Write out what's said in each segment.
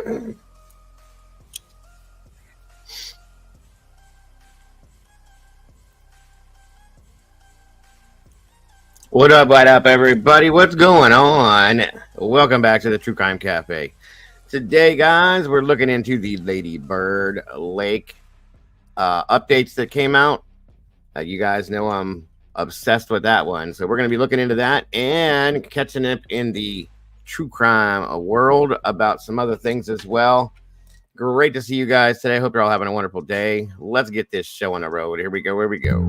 What up, everybody? What's going on? Welcome back to the True Crime Cafe. Today, guys, we're looking into the Ladybird Lake updates that came out. You guys know I'm obsessed with that one, so we're going to be looking into that and catching up in the true crime world about some other things as well. Great to see you guys today. Hope you're all having a wonderful day. Let's get this show on the road. Here we go. Here we go.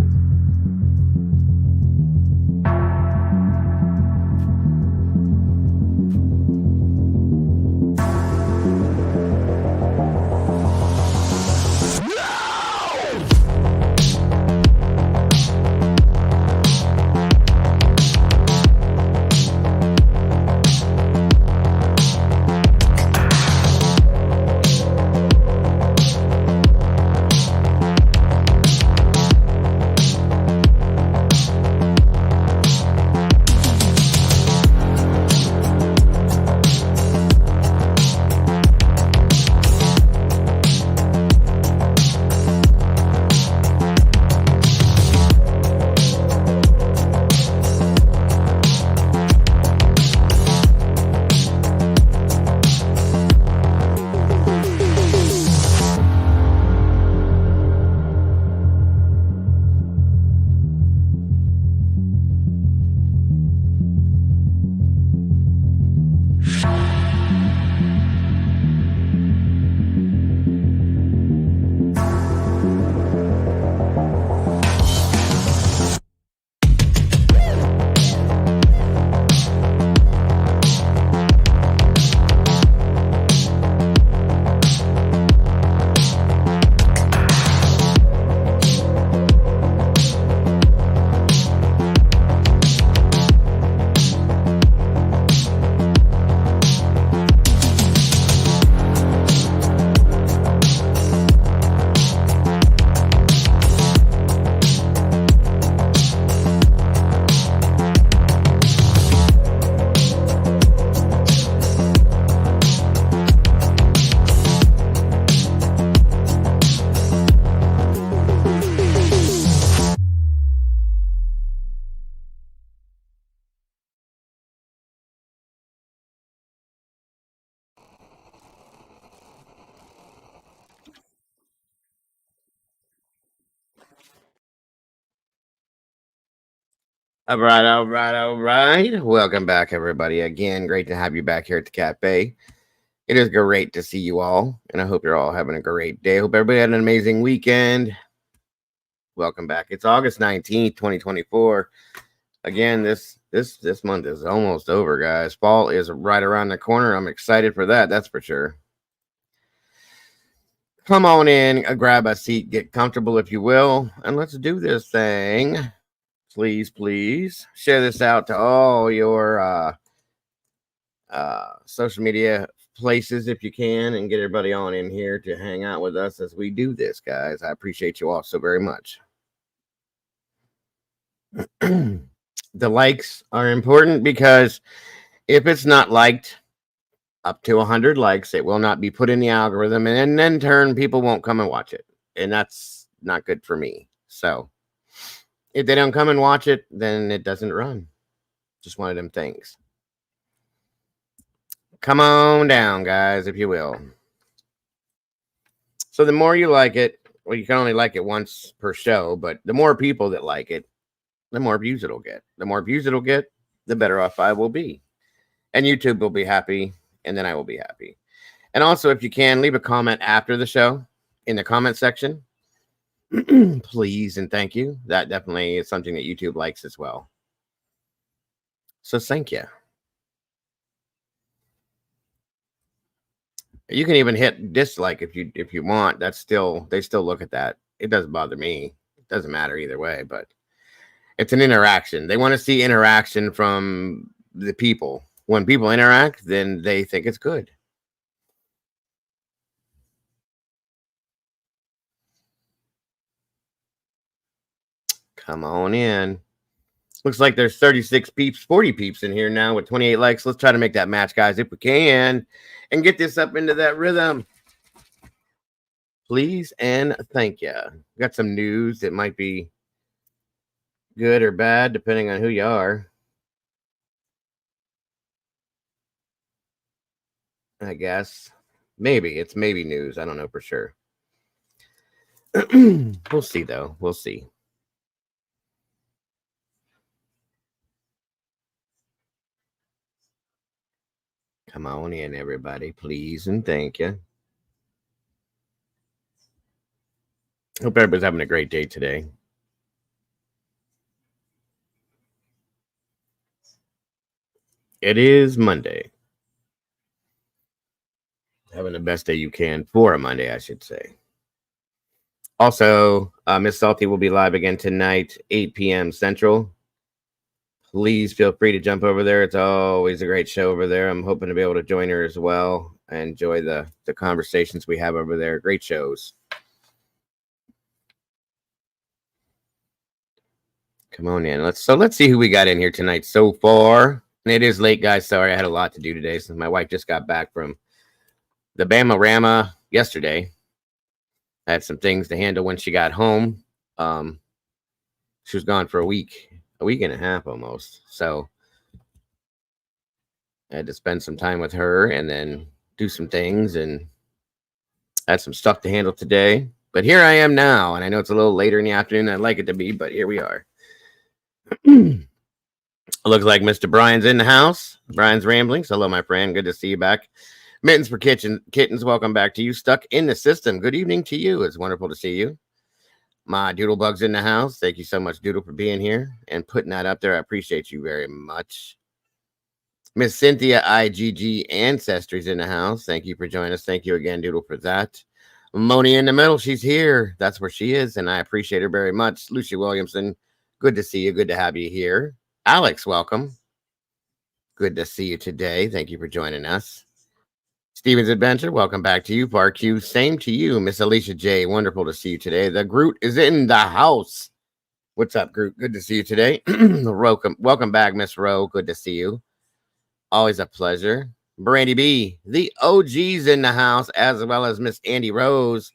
All right. Welcome back, everybody. Again, great to have you back here at the cafe. It is great to see you all, and I hope you're all having a great day. Hope everybody had an amazing weekend. Welcome back. It's August 19th, 2024. Again, this month is almost over, guys. Fall is right around the corner. I'm excited for that, that's for sure. Come on in, grab a seat, get comfortable if you will, and let's do this thing. Please share this out to all your social media places if you can, and get everybody on in here to hang out with us as we do this, guys. I appreciate you all so very much. The likes are important because if it's not liked up to 100 likes, it will not be put in the algorithm, and then in turn people won't come and watch it, and that's not good for me. So if they don't come and watch it, then it doesn't run. Just one of them things. Come on down, guys, if you will. So the more you like it, well, you can only like it once per show, but the more people that like it, the more views it'll get. The more views it'll get, the better off I will be. And YouTube will be happy, and then I will be happy. And also, if you can, leave a comment after the show in the comment section. Please and thank you. That definitely is something that YouTube likes as well. So thank you. You can even hit dislike if you want. That's still, they still look at that. It doesn't bother me. It doesn't matter either way, but it's an interaction. They want to see interaction from the people. When people interact, then they think it's good. Come on in. Looks like there's 36 peeps, 40 peeps in here now with 28 likes. Let's try to make that match, guys, if we can, and get this up into that rhythm. Please and thank you. Got some news that might be good or bad, depending on who you are. I guess. Maybe. It's maybe news. I don't know for sure. We'll see, though. We'll see. Come on in, everybody. Please and thank you. Hope everybody's having a great day today. It is Monday. Having the best day you can for a Monday, I should say. Also, Miss Salty will be live again tonight, 8 p.m. Central. Please feel free to jump over there. It's always a great show over there. I'm hoping to be able to join her as well. I enjoy the conversations we have over there. Great shows. Come on in. Let's see who we got in here tonight so far. And it is late, guys. Sorry, I had a lot to do today since my wife just got back from the Bama Rama yesterday. I had some things to handle when she got home. She was gone for a week and a half almost. So I had to spend some time with her and then do some things, and I had some stuff to handle today. But here I am now, and I know it's a little later in the afternoon than I'd like it to be, but here we are. Looks like Mr. Brian's in the house. Brian's Ramblings. Hello, my friend. Good to see you back. Mittens for Kittens. Welcome back to you. Stuck in the System. Good evening to you. It's wonderful to see you. My Doodlebug's in the house. Thank you so much, Doodle, for being here and putting that up there. I appreciate you very much. Miss Cynthia IGG Ancestry's in the house. Thank you for joining us. Thank you again, Doodle, for that. Moni in the middle. She's here. That's where she is, and I appreciate her very much. Lucia Williamson, good to see you. Good to have you here. Alex, welcome. Good to see you today. Thank you for joining us. Steven's Adventure, welcome back to you. Park Q, same to you. Miss Alicia J, wonderful to see you today. The Groot is in the house. What's up, Groot? Good to see you today. Welcome back, Miss Rowe. Good to see you. Always a pleasure. Brandy B, the OG's in the house, as well as Miss Andy Rose.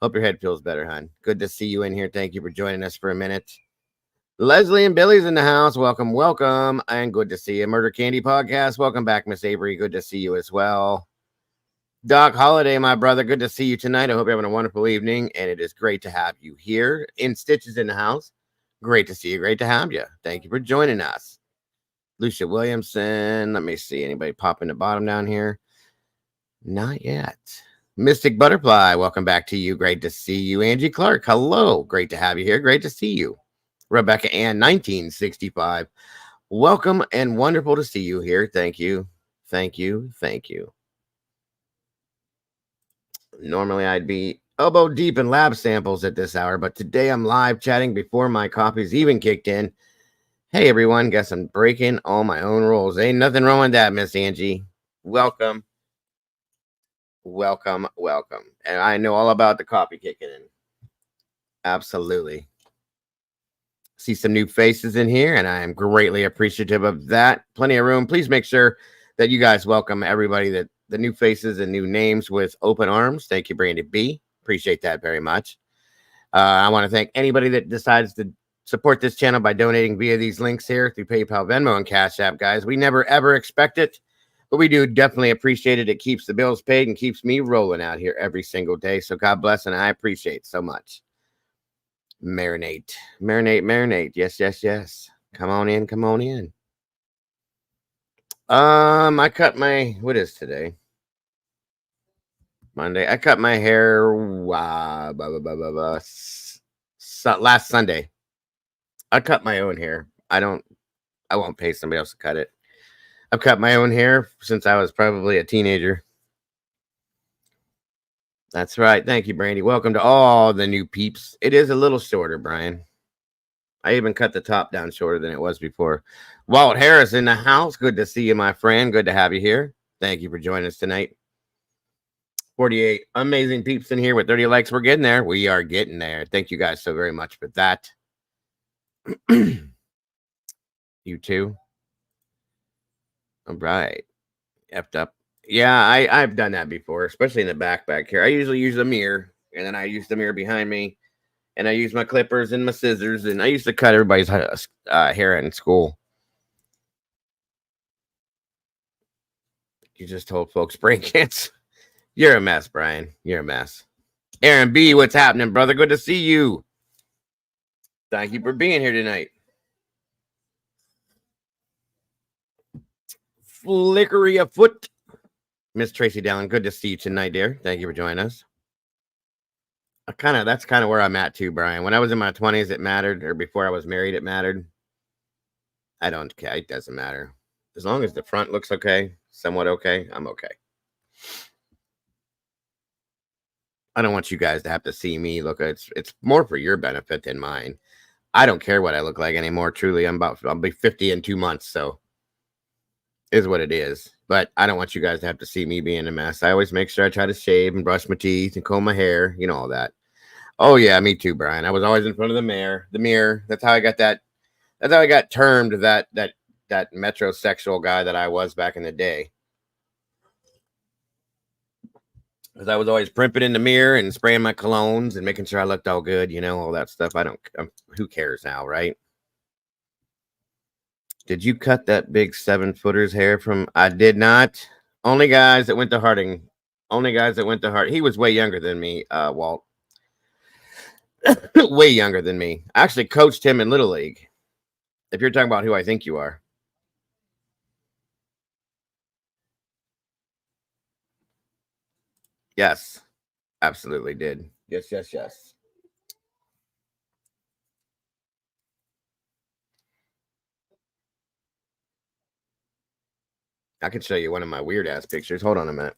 Hope your head feels better, hon. Good to see you in here. Thank you for joining us for a minute. Leslie and Billy's in the house. Welcome, welcome. And good to see you. Murder Candy Podcast. Welcome back, Miss Avery. Good to see you as well. Doc Holiday, my brother, good to see you tonight. I hope you're having a wonderful evening, and it is great to have you here. In Stitches in the house, great to see you. Great to have you. Thank you for joining us. Lucia Williamson, let me see. Anybody pop in the bottom down here? Not yet. Mystic Butterfly, welcome back to you. Great to see you. Angie Clark, hello. Great to have you here. Great to see you. Rebecca Ann, 1965. Welcome and wonderful to see you here. Thank you. Thank you. Thank you. Normally, I'd be elbow deep in lab samples at this hour, but today I'm live chatting before my coffee's even kicked in. Hey, everyone. Guess I'm breaking all my own rules. Ain't nothing wrong with that, Miss Angie. Welcome. Welcome. Welcome. And I know all about the coffee kicking in. Absolutely. See some new faces in here, and I am greatly appreciative of that. Plenty of room. Please make sure that you guys welcome everybody, that the new faces and new names, with open arms. Thank you, Brandy B. Appreciate that very much. I want to thank anybody that decides to support this channel by donating via these links here through PayPal, Venmo, and Cash App, guys. We never, ever expect it, but we do definitely appreciate it. It keeps the bills paid and keeps me rolling out here every single day. So God bless, and I appreciate so much. Marinate. Marinate, marinate. Yes, yes, yes. Come on in, come on in. I cut my, what is today? Monday. I cut my hair last Sunday. I cut my own hair. I won't pay somebody else to cut it. I've cut my own hair since I was probably a teenager. That's right. Thank you, Brandy. Welcome to all the new peeps. It is a little shorter, Brian. I even cut the top down shorter than it was before. Walt Harris in the house. Good to see you, my friend. Good to have you here. Thank you for joining us tonight. 48 amazing peeps in here with 30 likes. We're getting there. We are getting there. Thank you guys so very much for that. You too? All right. Effed up. Yeah, I've done that before, especially in the back here. I usually use a mirror, and then I use the mirror behind me, and I use my clippers and my scissors, and I used to cut everybody's hair in school. You just told folks brain cancer. You're a mess, Brian. You're a mess. Aaron B, what's happening, brother? Good to see you. Thank you for being here tonight. Flickery afoot. Miss Tracy Dallin, good to see you tonight, dear. Thank you for joining us. That's kind of where I'm at too, Brian. When I was in my 20s, it mattered, or before I was married, it mattered. I don't care. It doesn't matter. As long as the front looks okay, somewhat okay, I'm okay. I don't want you guys to have to see me look. It's more for your benefit than mine. I don't care what I look like anymore. Truly, I'll be 50 in 2 months, so is what it is. But I don't want you guys to have to see me being a mess. I always make sure I try to shave and brush my teeth and comb my hair, all that. Oh yeah, me too, Brian. I was always in front of the mirror. That's how I got that. That's how I got termed that metrosexual guy that I was back in the day. Because I was always primping in the mirror and spraying my colognes and making sure I looked all good, all that stuff. Who cares now, right? Did you cut that big 7-footer's hair from? I did not. Only guys that went to Harding. Only guys that went to Harding. He was way younger than me, Walt. Way younger than me. I actually coached him in Little League. If you're talking about who I think you are. Yes, absolutely did. Yes. I could show you one of my weird ass pictures. Hold on a minute.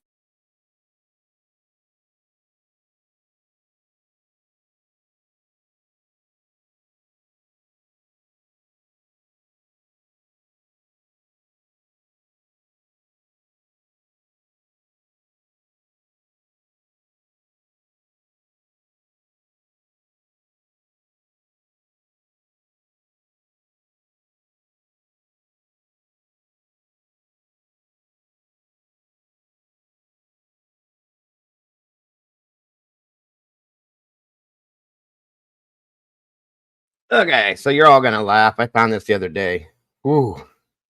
Okay, so you're all gonna laugh. I found this the other day. Ooh,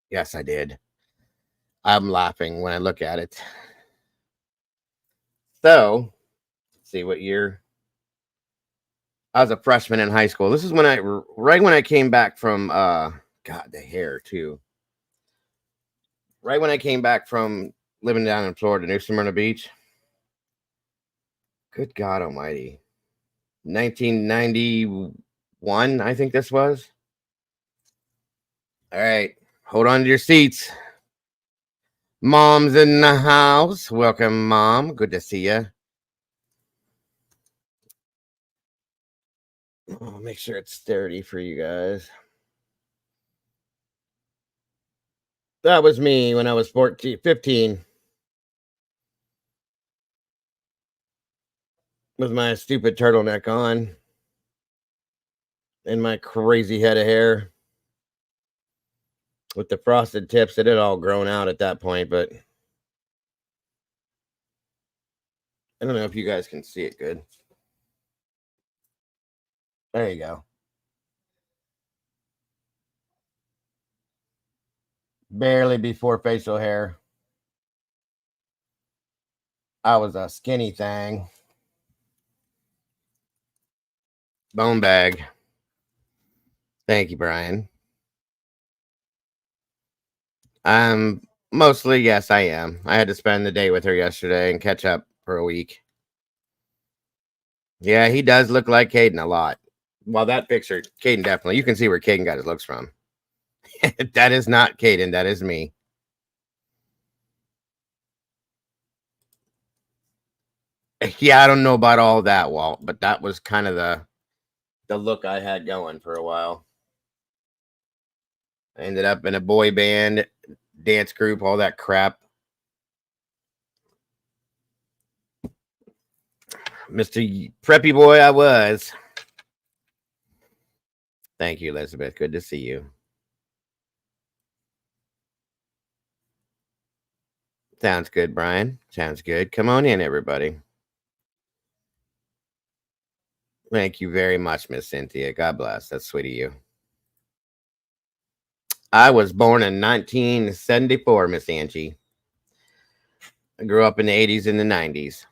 yes, I did. I'm laughing when I look at it. So, let's see what year. I was a freshman in high school. This is right when I came back from God, the hair too. Right when I came back from living down in Florida, New Smyrna Beach. Good God Almighty, 1991, I think this was. All right, hold on to your seats. Mom's in the house. Welcome, Mom. Good to see you. Oh, make sure it's sturdy for you guys. That was me when I was 15. With my stupid turtleneck on and my crazy head of hair with the frosted tips. It had all grown out at that point, but I don't know if you guys can see it good. There you go. Barely before facial hair. I was a skinny thing. Bone bag. Thank you, Brian. Mostly, yes, I am. I had to spend the day with her yesterday and catch up for a week. Yeah, he does look like Caden a lot. Well, that picture, Caden definitely. You can see where Caden got his looks from. That is not Caden. That is me. Yeah, I don't know about all that, Walt, but that was kind of the look I had going for a while. I ended up in a boy band, dance group, all that crap. Mr. Preppy Boy, I was. Thank you, Elizabeth. Good to see you. Sounds good, Brian. Sounds good. Come on in, everybody. Thank you very much, Miss Cynthia. God bless. That's sweet of you. I was born in 1974, Miss Angie. I grew up in the 80s and the 90s.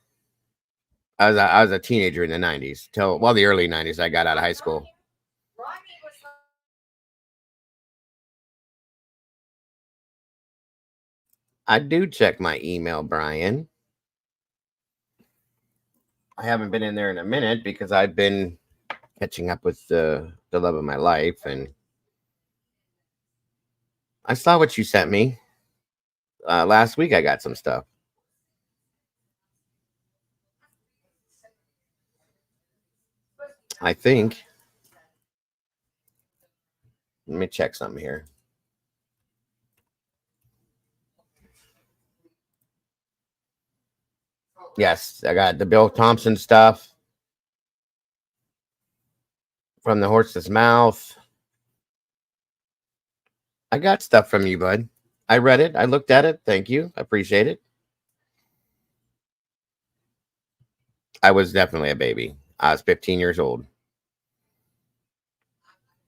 I was a teenager in the 90s till the early 90s. I got out of high school. I do check my email, Brian. I haven't been in there in a minute because I've been catching up with the love of my life, and I saw what you sent me last week. I got some stuff. I think. Let me check something here. Yes, I got the Bill Thompson stuff from the horse's mouth. I got stuff from you, bud. I read it. I looked at it. Thank you. I appreciate it. I was definitely a baby. I was 15 years old.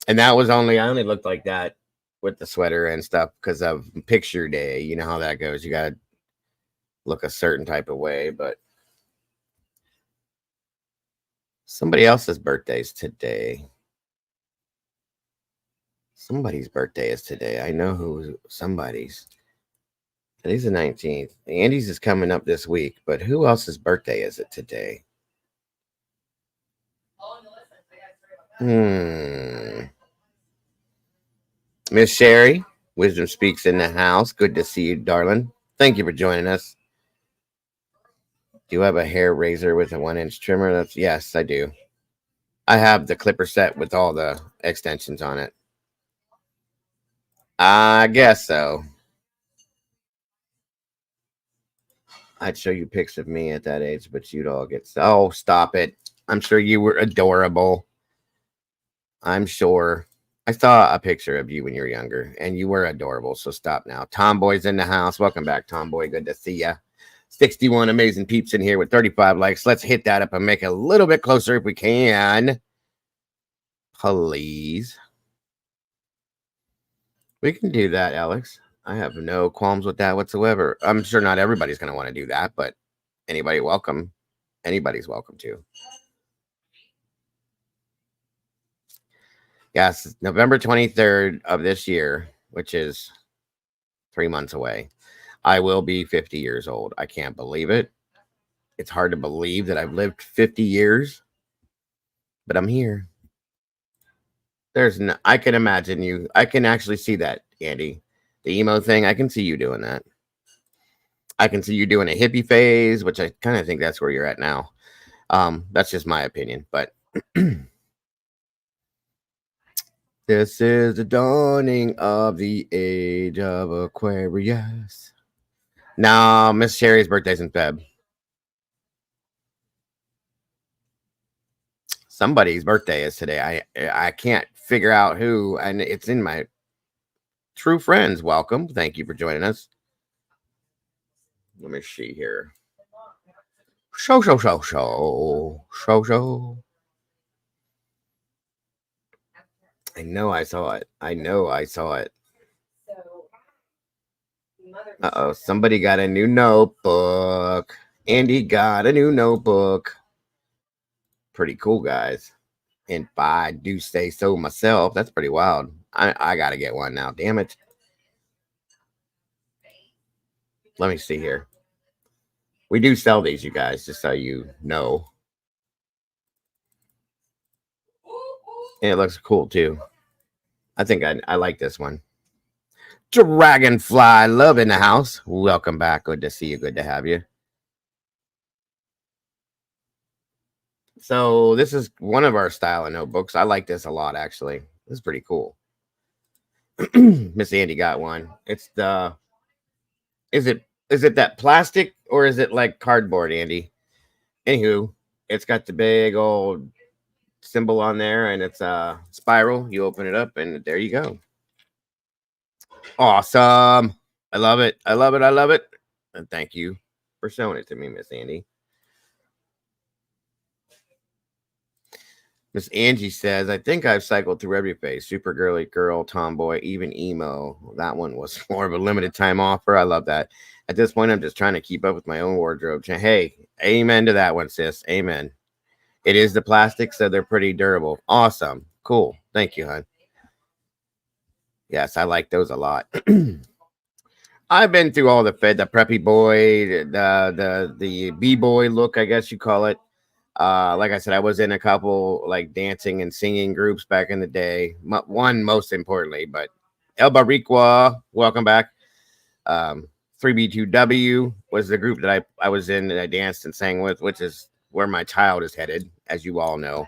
And that was I only looked like that with the sweater and stuff because of picture day. You know how that goes. You got to look a certain type of way, but somebody else's birthday's today. Somebody's birthday is today. I know who somebody's. Today's the 19th. Andy's is coming up this week, but who else's birthday is it today? Miss Sherry, Wisdom Speaks in the house. Good to see you, darling. Thank you for joining us. Do you have a hair razor with a 1-inch trimmer? Yes, I do. I have the clipper set with all the extensions on it. I guess so. I'd show you pics of me at that age, but you'd all get. Oh, stop it. I'm sure you were adorable. I'm sure. I saw a picture of you when you were younger, and you were adorable. So stop now. Tomboy's in the house. Welcome back, Tomboy. Good to see ya. 61 amazing peeps in here with 35 likes. Let's hit that up and make it a little bit closer if we can. Please. We can do that, Alex. I have no qualms with that whatsoever. I'm sure not everybody's going to want to do that, but anybody welcome. Anybody's welcome to. Yes, November 23rd of this year, which is 3 months away, I will be 50 years old. I can't believe it. It's hard to believe that I've lived 50 years, but I'm here. I can imagine you. I can actually see that, Andy. The emo thing, I can see you doing that. I can see you doing a hippie phase, which I kind of think that's where you're at now. That's just my opinion, but this is the dawning of the age of Aquarius. No, Miss Sherry's birthday's in Feb. Somebody's birthday is today. I can't figure out who, and it's in my true friends. Welcome. Thank you for joining us. Let me see here. Show. I know I saw it. Uh-oh, somebody got a new notebook. Andy got a new notebook. Pretty cool, guys. And if I do say so myself, that's pretty wild. I got to get one now. Damn it. Let me see here. We do sell these, you guys, just so you know. And it looks cool, too. I think I like this one. Dragonfly Love in the house. Welcome back. Good to see you. Good to have you. So this is one of our style of notebooks. I like this a lot, actually. This is pretty cool. Miss Andy got one. It's the is it that plastic or is it like cardboard, Andy? Anywho, it's got the big old symbol on there and it's a spiral. You open it up and there you go. Awesome. I love it. And thank you for showing it to me, Miss Andy. Miss Angie says, I think I've cycled through every phase. Super girly girl, tomboy, even emo. That one was more of a limited time offer. I love that. At this point, I'm just trying to keep up with my own wardrobe. Hey, amen to that one, sis. Amen. It is the plastic, so they're pretty durable. Awesome. Cool. Thank you, hon. Yes, I like those a lot. I've been through all the preppy boy, the b-boy look, I guess you call it. Like I said, I was in a couple like dancing and singing groups back in the day. One most importantly, but El Barriqua, welcome back. 3B2W was the group that I was in and I danced and sang with, which is where my child is headed, as you all know.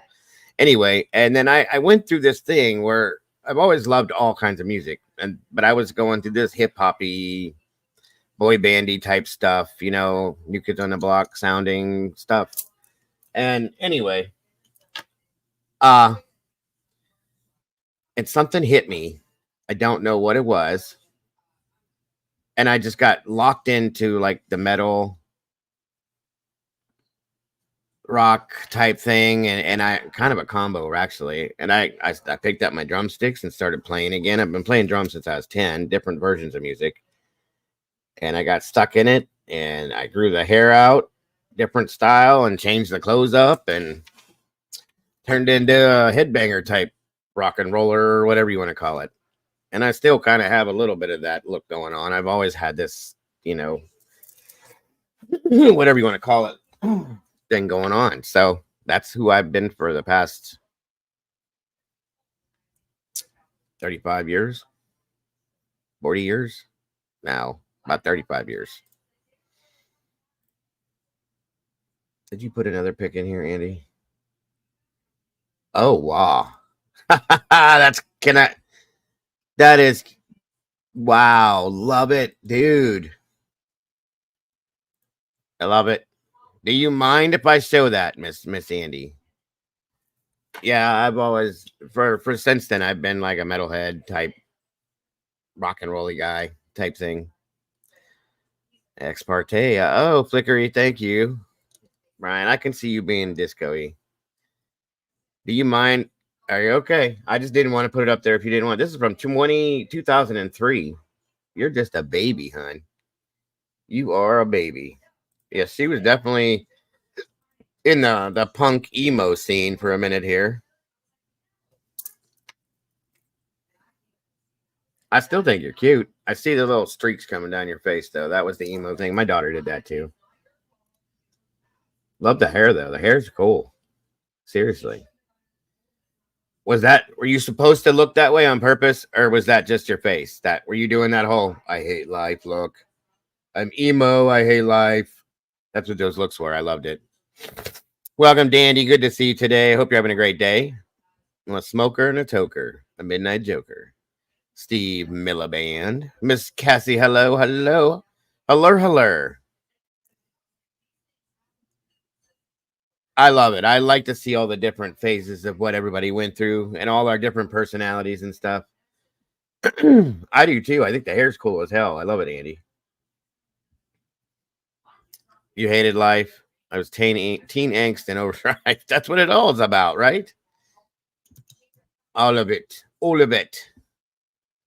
Anyway, and then I went through this thing where I've always loved all kinds of music, but I was going through this hip hoppy, boy bandy type stuff, you know, New Kids on the Block sounding stuff. And anyway, and something hit me. I don't know what it was. And I just got locked into like the metal rock type thing. And I kind of a combo actually. And I picked up my drumsticks and started playing again. I've been playing drums since I was 10, different versions of music. And I got stuck in it and I grew the hair out, different style, and changed the clothes up and turned into a headbanger type rock and roller or whatever you want to call it. And I still kind of have a little bit of that look going on. I've always had this, you know, whatever you want to call it, thing going on. So that's who I've been for the past 35 years, 40 years now, about 35 years. Did you put another pic in here, Andy? Oh, wow. That is, wow. Love it, dude. I love it. Do you mind if I show that, Miss Andy? Yeah, I've always, for since then, I've been like a metalhead type, rock and rolly guy type thing. Ex parte. Oh, Flickery, thank you. Brian, I can see you being disco-y. Do you mind? Are you okay? I just didn't want to put it up there if you didn't want. This is from 2003. You're just a baby, hon. You are a baby. Yeah, she was definitely in the punk emo scene for a minute here. I still think you're cute. I see the little streaks coming down your face, though. That was the emo thing. My daughter did that, too. Love the hair, though. The hair's cool. Seriously. Were you supposed to look that way on purpose, or was that just your face? Were you doing that whole I hate life look? I'm emo, I hate life. That's what those looks were. I loved it. Welcome, Dandy. Good to see you today. Hope you're having a great day. I'm a smoker and a toker, a midnight joker. Steve Miliband. Miss Cassie, hello. Hello. I love it. I like to see all the different phases of what everybody went through and all our different personalities and stuff. I do too. I think the hair's cool as hell. I love it, Andy. You hated life. I was teen angst and overdrive. That's what it all is about, right? All of it.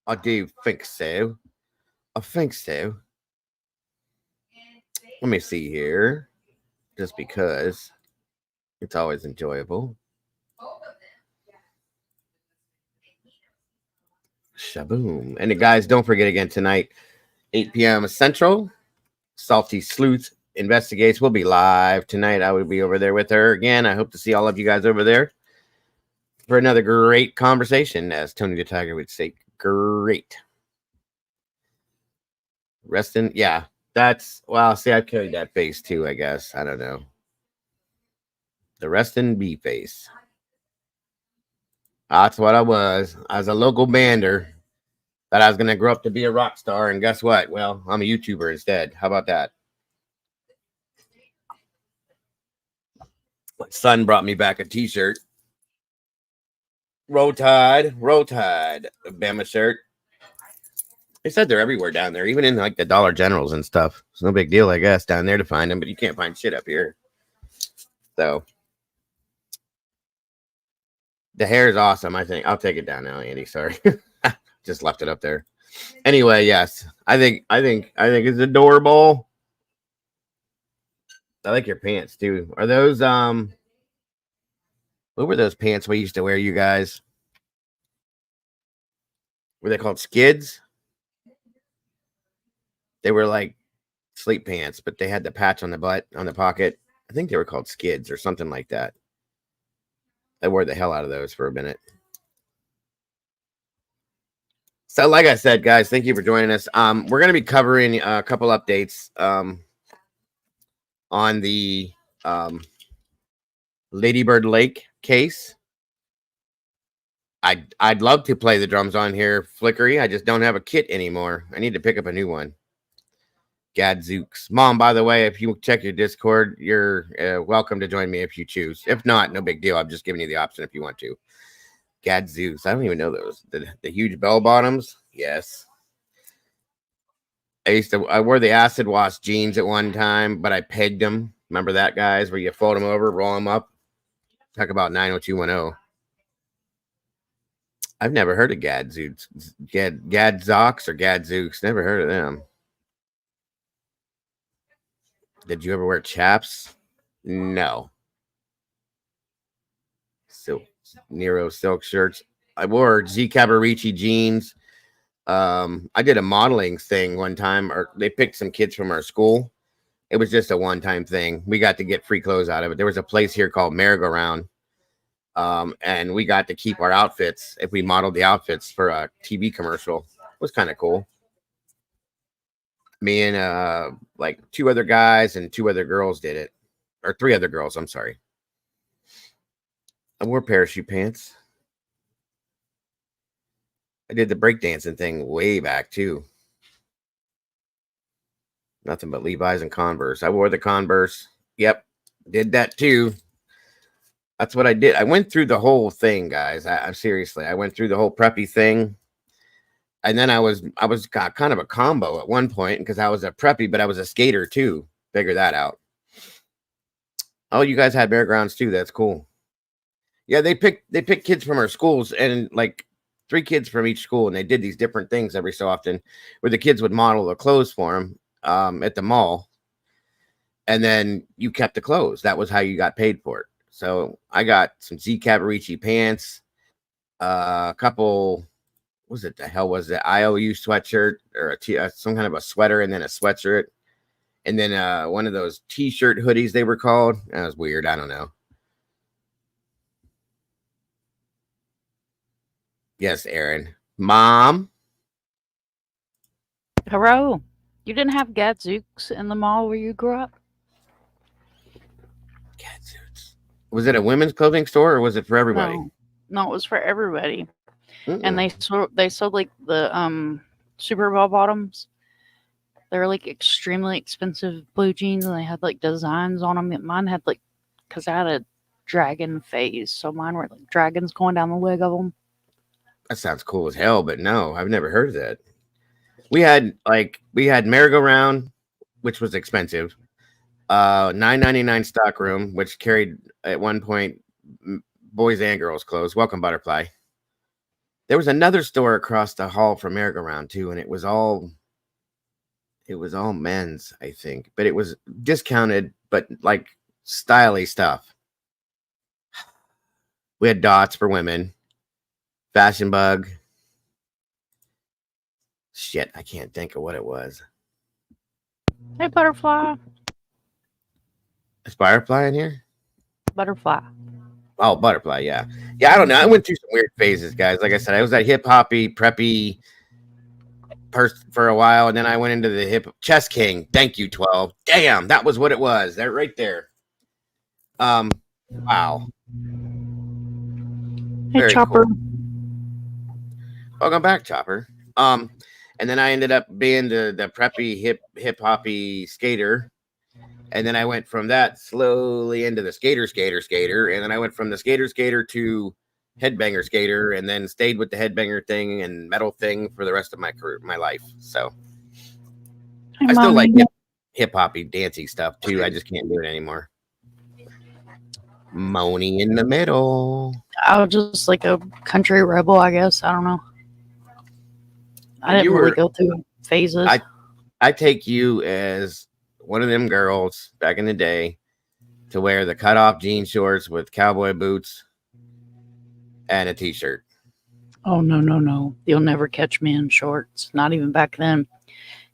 I do think so. Let me see here. Just because it's always enjoyable. Shaboom. And the guys, don't forget again tonight, 8 p.m. Central. Salty Sleuth Investigates. We'll be live tonight. I will be over there with her again. I hope to see all of you guys over there for another great conversation, as Tony the Tiger would say. Great. Resting. Yeah, see, I've carried that face too, I guess. I don't know. The Resting B face. That's what I was. I was a local bander. Thought I was going to grow up to be a rock star, and guess what? Well, I'm a YouTuber instead. How about that? My son brought me back a t-shirt. Roll Tide, Bama shirt. They said they're everywhere down there, even in like the Dollar Generals and stuff. It's no big deal, I guess, down there to find them, but you can't find shit up here. So the hair is awesome. I think I'll take it down now, Andy. Sorry, just left it up there. Anyway, yes, I think it's adorable. I like your pants too. Are those what were those pants we used to wear, you guys? Were they called skids? They were like sleep pants, but they had the patch on the butt, on the pocket. I think they were called skids or something like that. I wore the hell out of those for a minute. So, like I said, guys, thank you for joining us. We're going to be covering a couple updates on the Ladybird Lake case. I'd love to play the drums on here, Flickery. I just don't have a kit anymore. I need to pick up a new one. Gadzooks. Mom, by the way, if you check your Discord, you're welcome to join me if you choose. If not, no big deal. I'm just giving you the option if you want to. Gadzooks. I don't even know those. The huge bell bottoms. Yes. I wore the acid wash jeans at one time, but I pegged them. Remember that, guys, where you fold them over, roll them up? Talk about 90210. I've never heard of Gadzooks. Gadzooks or Gadzooks. Never heard of them. Did you ever wear chaps? No. Nero silk shirts. I wore Z Cabarici jeans. I did a modeling thing one time, or they picked some kids from our school. It was just a one-time thing. We got to get free clothes out of it. There was a place here called Merry-Go-Round, and we got to keep our outfits if we modeled the outfits for a TV commercial. It was kind of cool. Me and like 2 other guys and 2 other girls did it, or 3 other girls. I'm sorry. I wore parachute pants. I did the breakdancing thing way back too. Nothing but Levi's and Converse. I wore the Converse. Yep, did that too. That's what I did. I went through the whole thing, guys. I seriously, I went through the whole preppy thing. And then I was kind of a combo at one point because I was a preppy, but I was a skater too. Figure that out. Oh, you guys had merry-go-rounds too. That's cool. Yeah, they picked kids from our schools, and like 3 kids from each school, and they did these different things every so often, where the kids would model the clothes for them at the mall, and then you kept the clothes. That was how you got paid for it. So I got some Z Cabarici pants, a couple. Was it the hell was it IOU sweatshirt or some kind of a sweater, and then a sweatshirt, and then one of those t-shirt hoodies they were called. That was weird. I don't know. Yes, Aaron. Mom. Hello. You didn't have Gadzooks in the mall where you grew up? Gadzooks. Was it a women's clothing store or was it for everybody? No, it was for everybody. And they sold like the super bell bottoms. They were like extremely expensive blue jeans, and they had like designs on them. Mine had like, because I had a dragon phase, so mine were like dragons going down the leg of them. That sounds cool as hell, but no, I've never heard of that. We had merry-go-round, which was expensive. $9.99 stock room, which carried at one point boys and girls clothes. Welcome, Butterfly. There was another store across the hall from merry-go-round too, and it was all men's, I think, but it was discounted, but like stylish stuff. We had Dots for women, Fashion Bug. Shit, I can't think of what it was. Hey, Butterfly. Is Butterfly in here? Butterfly. Oh, Butterfly, yeah. Yeah, I don't know. I went through some weird phases, guys. Like I said, I was that hip-hoppy, preppy person for a while, and then I went into the hip Chess King. Thank you, 12. Damn, that was what it was. That right there. Wow. Hey, Very Chopper. cool. Welcome back, Chopper. And then I ended up being the preppy hip-hoppy skater. And then I went from that slowly into the skater. And then I went from the skater to headbanger skater, and then stayed with the headbanger thing and metal thing for the rest of my career, my life. So Hey, I still like Mommy. hip hoppy, dancey stuff too. I just can't do it anymore. Moni in the middle. I was just like a country rebel, I guess. I don't know. I didn't You really were. go through phases. I take you as one of them girls back in the day to wear the cutoff jean shorts with cowboy boots and a t-shirt. Oh, no, no, no. You'll never catch me in shorts. Not even back then.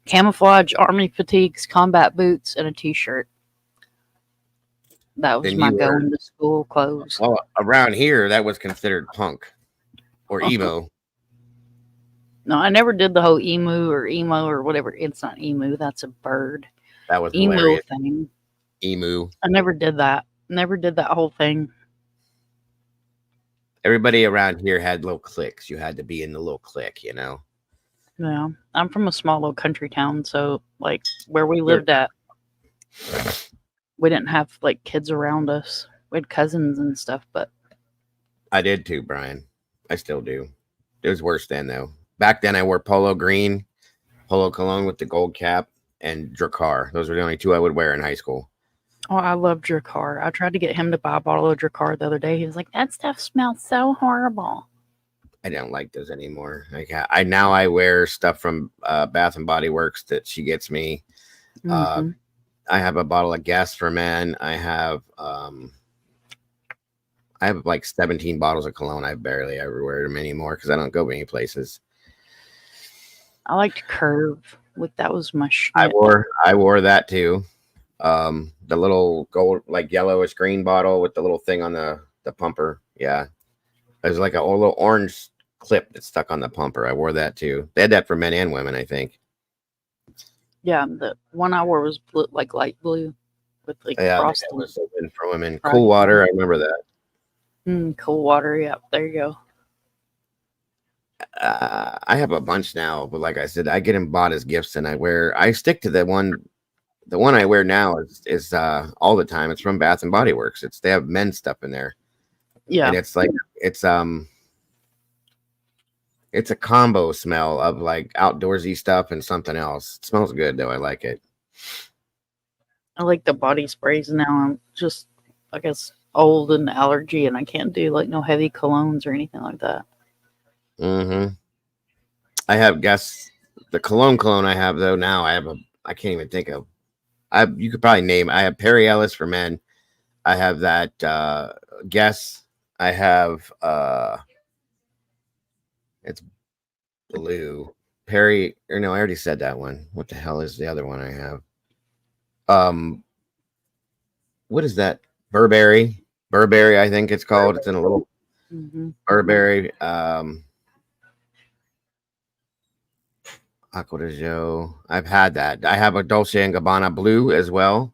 Camouflage, army fatigues, combat boots, and a t-shirt. That was Then my you were, going to school clothes. well, around here that was considered punk or emo. No, I never did the whole emu or emo or whatever. It's not emu. That's a bird. That was Emo hilarious. thing. Emu. I never did that. Never did that whole thing. Everybody around here had little cliques. You had to be in the little clique, you know. Yeah, I'm from a small little country town, so like where we lived at, we didn't have like kids around us. We had cousins and stuff, but I did too, Brian. I still do. It was worse then though. Back then I wore polo green, polo cologne with the gold cap, and Dracar. Those were the only two I would wear in high school. oh, I love Dracar. I tried to get him to buy a bottle of Dracar the other day. He was like, "That stuff smells so horrible." I don't like those anymore. Like I wear stuff from Bath and Body Works that she gets me. Mm-hmm. I have a bottle of Guess for Men. I have like 17 bottles of cologne. I barely ever wear them anymore because I don't go many places. I liked Curve. Like that was my shit. I wore that too. The little gold, like yellowish green bottle with the little thing on the pumper. Yeah. There's like a little orange clip that's stuck on the pumper. I wore that too. They had that for men and women, I think. Yeah, the one I wore was blue, like light blue with like frosting. That was open for women. Cool Water, I remember that. Cool Water, yeah. There you go. I have a bunch now, but like I said, I get them bought as gifts, and I stick to the one. The one I wear now is all the time. It's from Bath and Body Works. They have men's stuff in there. Yeah. And it's like it's a combo smell of like outdoorsy stuff and something else. It smells good though. I like it. I like the body sprays now. I'm just, I guess, old and allergy, and I can't do like no heavy colognes or anything like that. Mm-hmm. I have the cologne I have though now. I can't even think of. You could probably name. I have Perry Ellis for men. I have that Guess. I have it's blue. Perry, or no, I already said that one. What the hell is the other one I have? What is that? Burberry, I think it's called. It's in a little Burberry. Acqua di Gio. I've had that. I have a Dolce & Gabbana blue as well.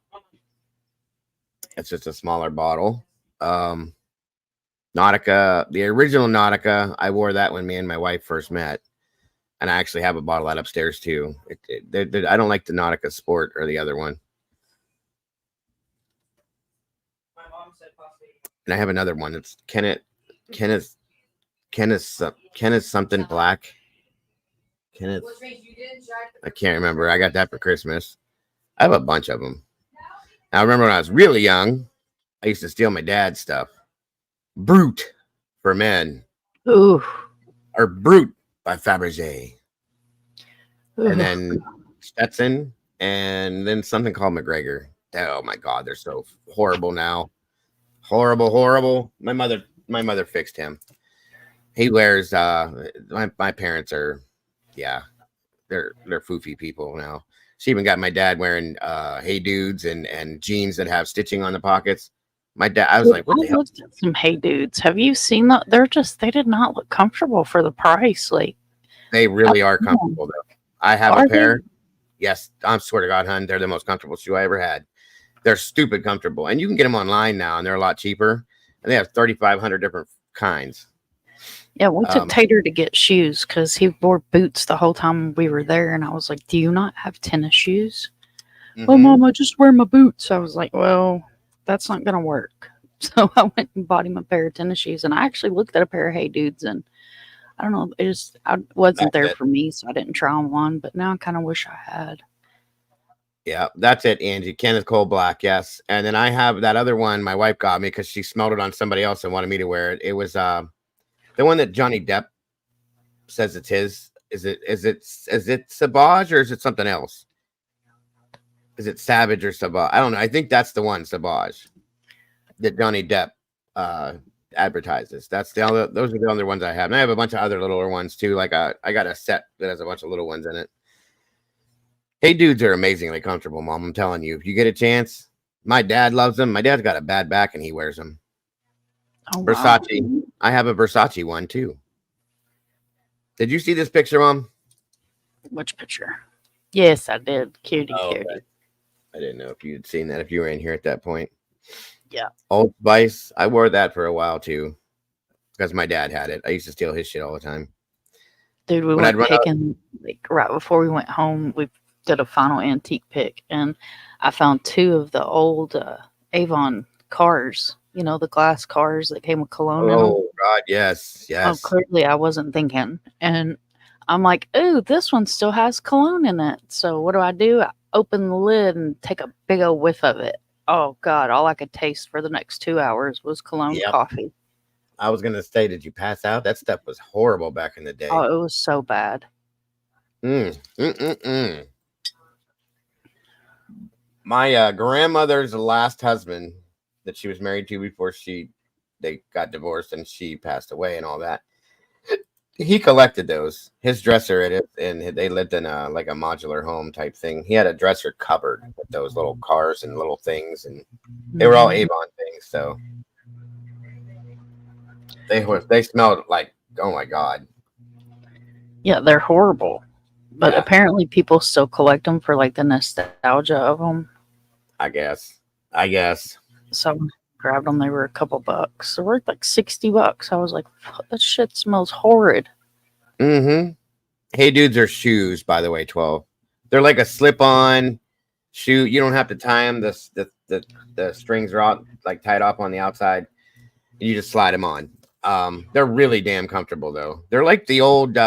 It's just a smaller bottle. Nautica, the original Nautica, I wore that when me and my wife first met. And I actually have a bottle of that upstairs too. I don't like the Nautica Sport or the other one. And I have another one. It's Kenneth something black. Kenneth. I can't remember. I got that for Christmas. I have a bunch of them. Now, I remember when I was really young, I used to steal my dad's stuff. Brute for men. Ooh. Or Brute by Fabergé. And then Stetson. And then something called McGregor. Oh my God, they're so horrible now. Horrible. My mother fixed him. He wears my parents are, yeah, they're foofy people now. She even got my dad wearing Hey Dudes and jeans that have stitching on the pockets. My dad, I was like, what the hell? Looked at some Hey Dudes. Have you seen that? They did not look comfortable for the price. Like, they really are comfortable though. I have a pair. Yes, I swear to God, hun, they're the most comfortable shoe I ever had. They're stupid comfortable, and you can get them online now, and they're a lot cheaper. And they have 3,500 different kinds. Yeah, we took Tater to get shoes because he wore boots the whole time we were there, and I was like, "Do you not have tennis shoes?" Oh, Mom, I just wear my boots. I was like, "Well, that's not gonna work." So I went and bought him a pair of tennis shoes, and I actually looked at a pair of Hey Dudes, and I don't know, I wasn't That's there it. for me, so I didn't try them on. But now I kind of wish I had. Yeah, that's it, Angie. Kenneth Cole Black, yes. And then I have that other one my wife got me because she smelled it on somebody else and wanted me to wear it. It was the one that Johnny Depp says it's his. Is it Savage or is it something else? Is it Savage or Savage? I don't know. I think that's the one, Savage, that Johnny Depp uh advertises. Those are the other ones I have. And I have a bunch of other littler ones too. Like I got a set that has a bunch of little ones in it. Hey dudes are amazingly comfortable, Mom. I'm telling you, if you get a chance, my dad loves them. My dad's got a bad back and he wears them. Oh wow, Versace. I have a Versace one too. Did you see this picture, Mom? which picture? Yes, I did. Cutie, Oh, cutie. okay. I didn't know if you'd seen that, if you were in here at that point. Yeah, Old Spice. I wore that for a while too because my dad had it. I used to steal his shit all the time. dude, we When I'd went run out, picking like right before we went home. We did a final antique pick, and I found two of the old Avon cars. You know, the glass cars that came with cologne in them. oh God, yes, Oh, yes. clearly I wasn't thinking. And I'm like, ooh, this one still has cologne in it. So what do? I open the lid and take a big old whiff of it. Oh God, all I could taste for the next 2 hours was cologne Yep. coffee. I was gonna say, did you pass out? That stuff was horrible back in the Oh, day. it was so bad. Mm, mm, mm, mm. My grandmother's last husband that she was married to before they got divorced and she passed away and all that. He collected those. His dresser in it, and they lived in a like a modular home type thing. He had a dresser covered with those little cars and little things, and they were all Mhm. Avon things. So they smelled like, oh my God. Yeah, they're horrible. But Yeah, apparently people still collect them for like the nostalgia of them. I guess. I guess. So I grabbed them. They were a couple bucks. They're worth like $60. I was like, that shit smells horrid. Mm-hmm. Hey dudes are shoes, by the way, 12. They're like a slip-on shoe. You don't have to tie them. The strings are all like tied off on the outside. You just slide them on. They're really damn comfortable though. They're like the old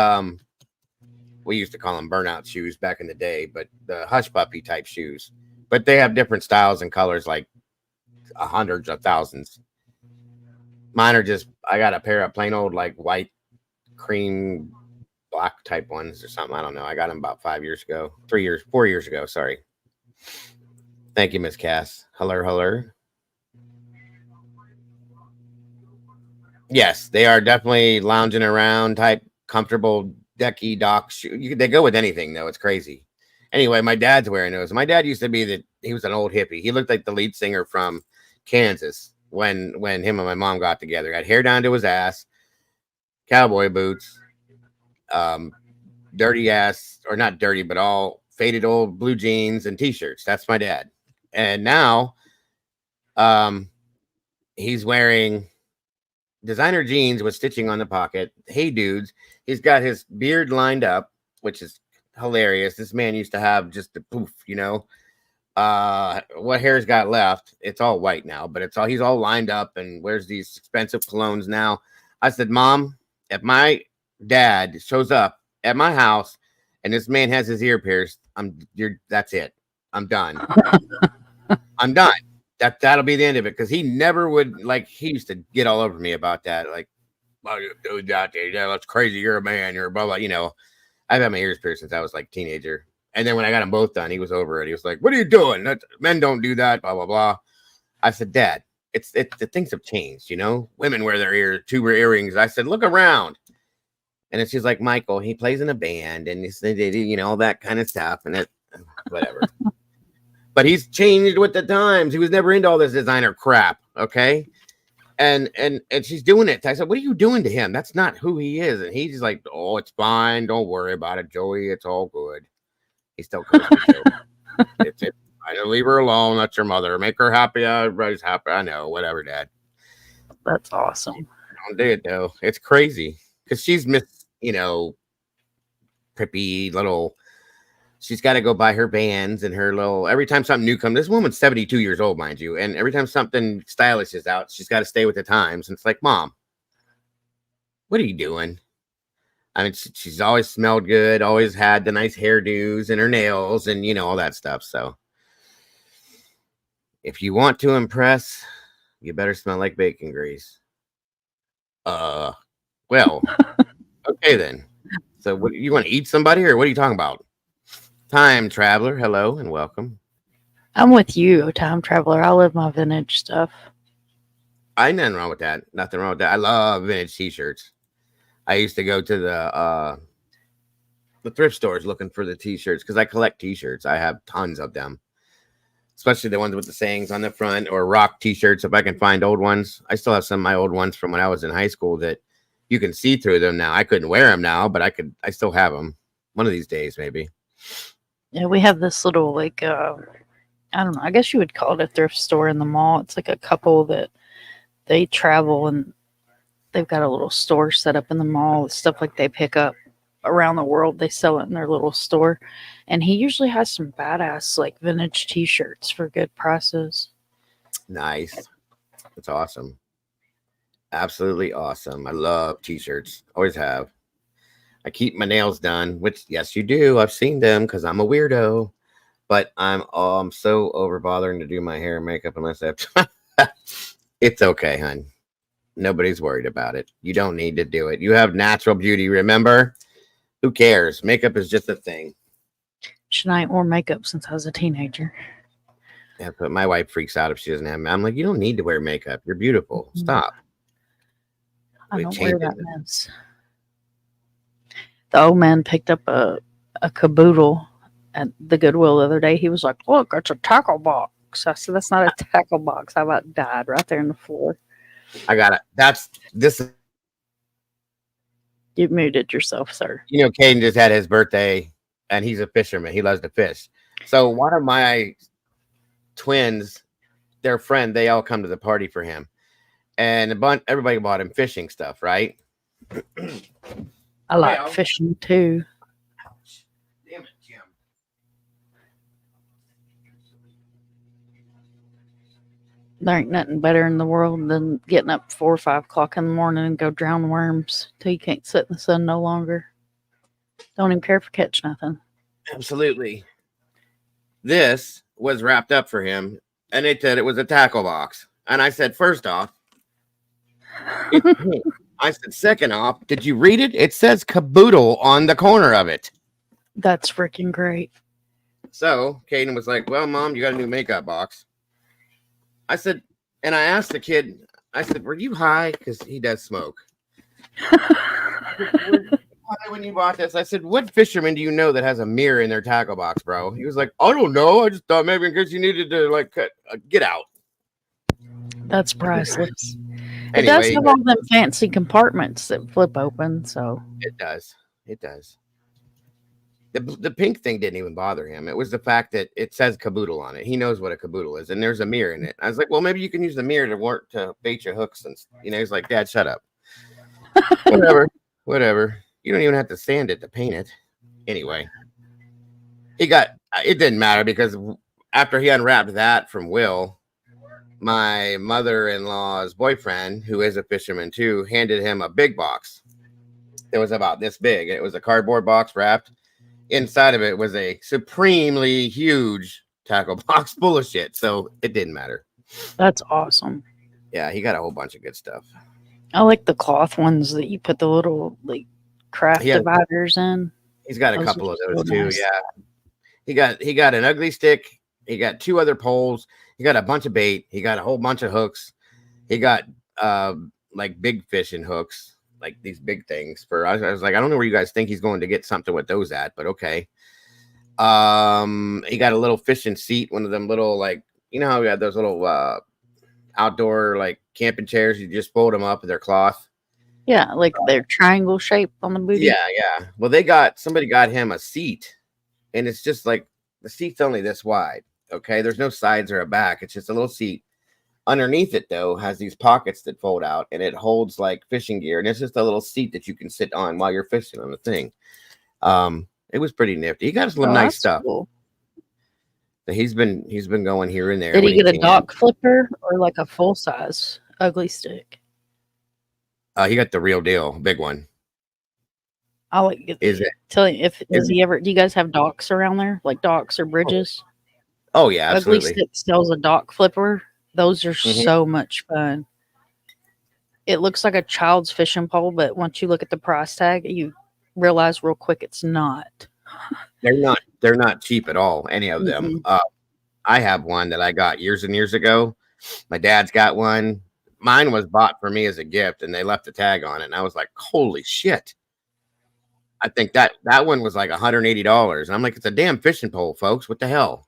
we used to call them burnout shoes back in the day, but the hush puppy type shoes. But they have different styles and colors, like hundreds of thousands. Mine are just I got a pair of plain old like white cream black type ones or something. I don't know. I got them about 5 years ago, 3 years, 4 years ago. Sorry. Thank you, Miss Cass. Hello, hello. Yes, they are definitely lounging around type comfortable decky dock shoe. They go with anything though. It's crazy. Anyway, my dad's wearing those. My dad used to be he was an old hippie. He looked like the lead singer from Kansas when him and my mom got together. Had hair down to his ass, cowboy boots, um, dirty ass, or not dirty, but all faded old blue jeans and t-shirts. That's my dad. And now um he's wearing designer jeans with stitching on the pocket. Hey dudes, he's got his beard lined up, which is hilarious. This man used to have just the poof, you know. What hair's got left? It's all white now, but he's all lined up and wears these expensive colognes now. I said, Mom, if my dad shows up at my house and this man has his ear pierced, that's it. I'm done. I'm done. That'll be the end of it because he never would like. He used to get all over me about that. Like, well, you do that, yeah, that's crazy. You're a man. You're a blah blah. You know, I've had my ears pierced since I was like a teenager. And then when I got them both done, he was over it. He was like, "What are you doing? Men don't do that." Blah blah blah. I said, "Dad, the things have changed. You know, women wear their tuber earrings." I said, "Look around." And then she's like, "Michael, he plays in a band, and you know all that kind of stuff." And it, whatever. But he's changed with the times. He was never into all this designer crap. Okay. And she's doing it. I said, "What are you doing to him? That's not who he is." And he's like, "Oh, it's fine. Don't worry about it, Joey. It's all good." He still calls me Joey. It's fine. Leave her alone. That's your mother. Make her happy. Everybody's happy. I know. Whatever, Dad. That's awesome. Don't do it though. It's crazy because she's preppy little she's got to go buy her bands and her little. Every time something new comes, this woman's 72 years old, mind you, and every time something stylish is out, she's got to stay with the times. And it's like, Mom, what are you doing? I mean, she's always smelled good, always had the nice hairdos and her nails and, you know, all that stuff. So if you want to impress, you better smell like bacon grease. Well, okay then. So what, you want to eat somebody or what are you talking about? Time traveler, hello and welcome. I'm with you, time traveler. I love my vintage stuff. I nothing wrong with that. Nothing wrong with that. I love vintage t-shirts. I used to go to the thrift stores looking for the t-shirts because I collect t-shirts. I have tons of them, especially the ones with the sayings on the front or rock t-shirts. If I can find old ones, I still have some of my old ones from when I was in high school that you can see through them now. I couldn't wear them now, but I still have them. One of these days, maybe. Yeah, we have this little like I don't know. I guess you would call it a thrift store in the mall. It's like a couple that they travel and they've got a little store set up in the mall. Stuff like they pick up around the world. They sell it in their little store. And he usually has some badass like vintage t-shirts for good prices. Nice. That's awesome. Absolutely awesome. I love t-shirts. Always have. I keep my nails done, which yes, you do. I've seen them because I'm a weirdo. But I'm so over bothering to do my hair and makeup unless I have to. It's okay, hun. Nobody's worried about it. You don't need to do it. You have natural beauty, remember? Who cares? Makeup is just a thing. I ain't worn makeup since I was a teenager. Yeah, but my wife freaks out if she doesn't have. I'm like, you don't need to wear makeup. You're beautiful. Stop. I don't wear that mess. The old man picked up a caboodle at the Goodwill the other day. He was like, "Look, it's a tackle box." I said, "That's not a tackle box." I about died right there on the floor. I got it. That's this. You muted yourself, sir. You know, Caden just had his birthday, and he's a fisherman. He loves to fish. So one of my twins, their friend, they all come to the party for him, and everybody bought him fishing stuff, right? I like fishing too. Ouch. Damn it, Jim. There ain't nothing better in the world than getting up 4 or 5 o'clock in the morning and go drown worms till you can't sit in the sun no longer. Don't even care if you catch nothing. Absolutely. This was wrapped up for him, and it said it was a tackle box. And I said, first off, I said, second off, did you read it? It says caboodle on the corner of it. That's freaking great. So Caden was like, well, Mom, you got a new makeup box. I said, and I asked the kid, I said, were you high? Because he does smoke. When you bought this, I said, what fisherman do you know that has a mirror in their tackle box, bro? He was like, I don't know. I just thought maybe in case you needed to like get out. That's priceless. Anyway, it does have all them fancy compartments that flip open, so it does. It does. The pink thing didn't even bother him. It was the fact that it says caboodle on it. He knows what a caboodle is, and there's a mirror in it. I was like, well, maybe you can use the mirror to bait your hooks, and he's like, Dad, shut up. Whatever. You don't even have to sand it to paint it. Anyway, it didn't matter because after he unwrapped that from Will, my mother-in-law's boyfriend, who is a fisherman too, handed him a big box. It was about this big. It was a cardboard box wrapped. Inside of it was a supremely huge tackle box full of shit. So it didn't matter. That's awesome. Yeah, he got a whole bunch of good stuff. I like the cloth ones that you put the little like craft dividers in. He's got a couple of those too. Nice. Yeah. He got an ugly stick. He got 2 other poles. He got a bunch of bait. He got a whole bunch of hooks. He got like big fishing hooks, like these big things. I was like, I don't know where you guys think he's going to get something with those at, but okay. He got a little fishing seat, one of them little like, you know how we have those little outdoor like camping chairs. You just fold them up with their cloth. Yeah, like they're triangle shaped on the booty. Yeah. Well, somebody got him a seat, and it's just like the seat's only this wide. Okay, there's no sides or a back. It's just a little seat. Underneath it, though, has these pockets that fold out, and it holds like fishing gear. And it's just a little seat that you can sit on while you're fishing on the thing. It was pretty nifty. He got some Oh, nice that's stuff. cool. He's been going here and there. Did when he get a can. dock flipper or like a full size ugly stick? He got the real deal, big one. I'll like get Is it? Tell you if does he ever? Do you guys have docks around there, like docks or bridges? Oh yeah, Ugly absolutely. Stick sells a dock flipper. Those are so much fun. It looks like a child's fishing pole, but once you look at the price tag, you realize real quick it's not. They're not cheap at all. Any of them. I have one that I got years and years ago. My dad's got one. Mine was bought for me as a gift, and they left a tag on it, and I was like, "Holy shit!" I think that one was like $180, and I'm like, "It's a damn fishing pole, folks. What the hell?"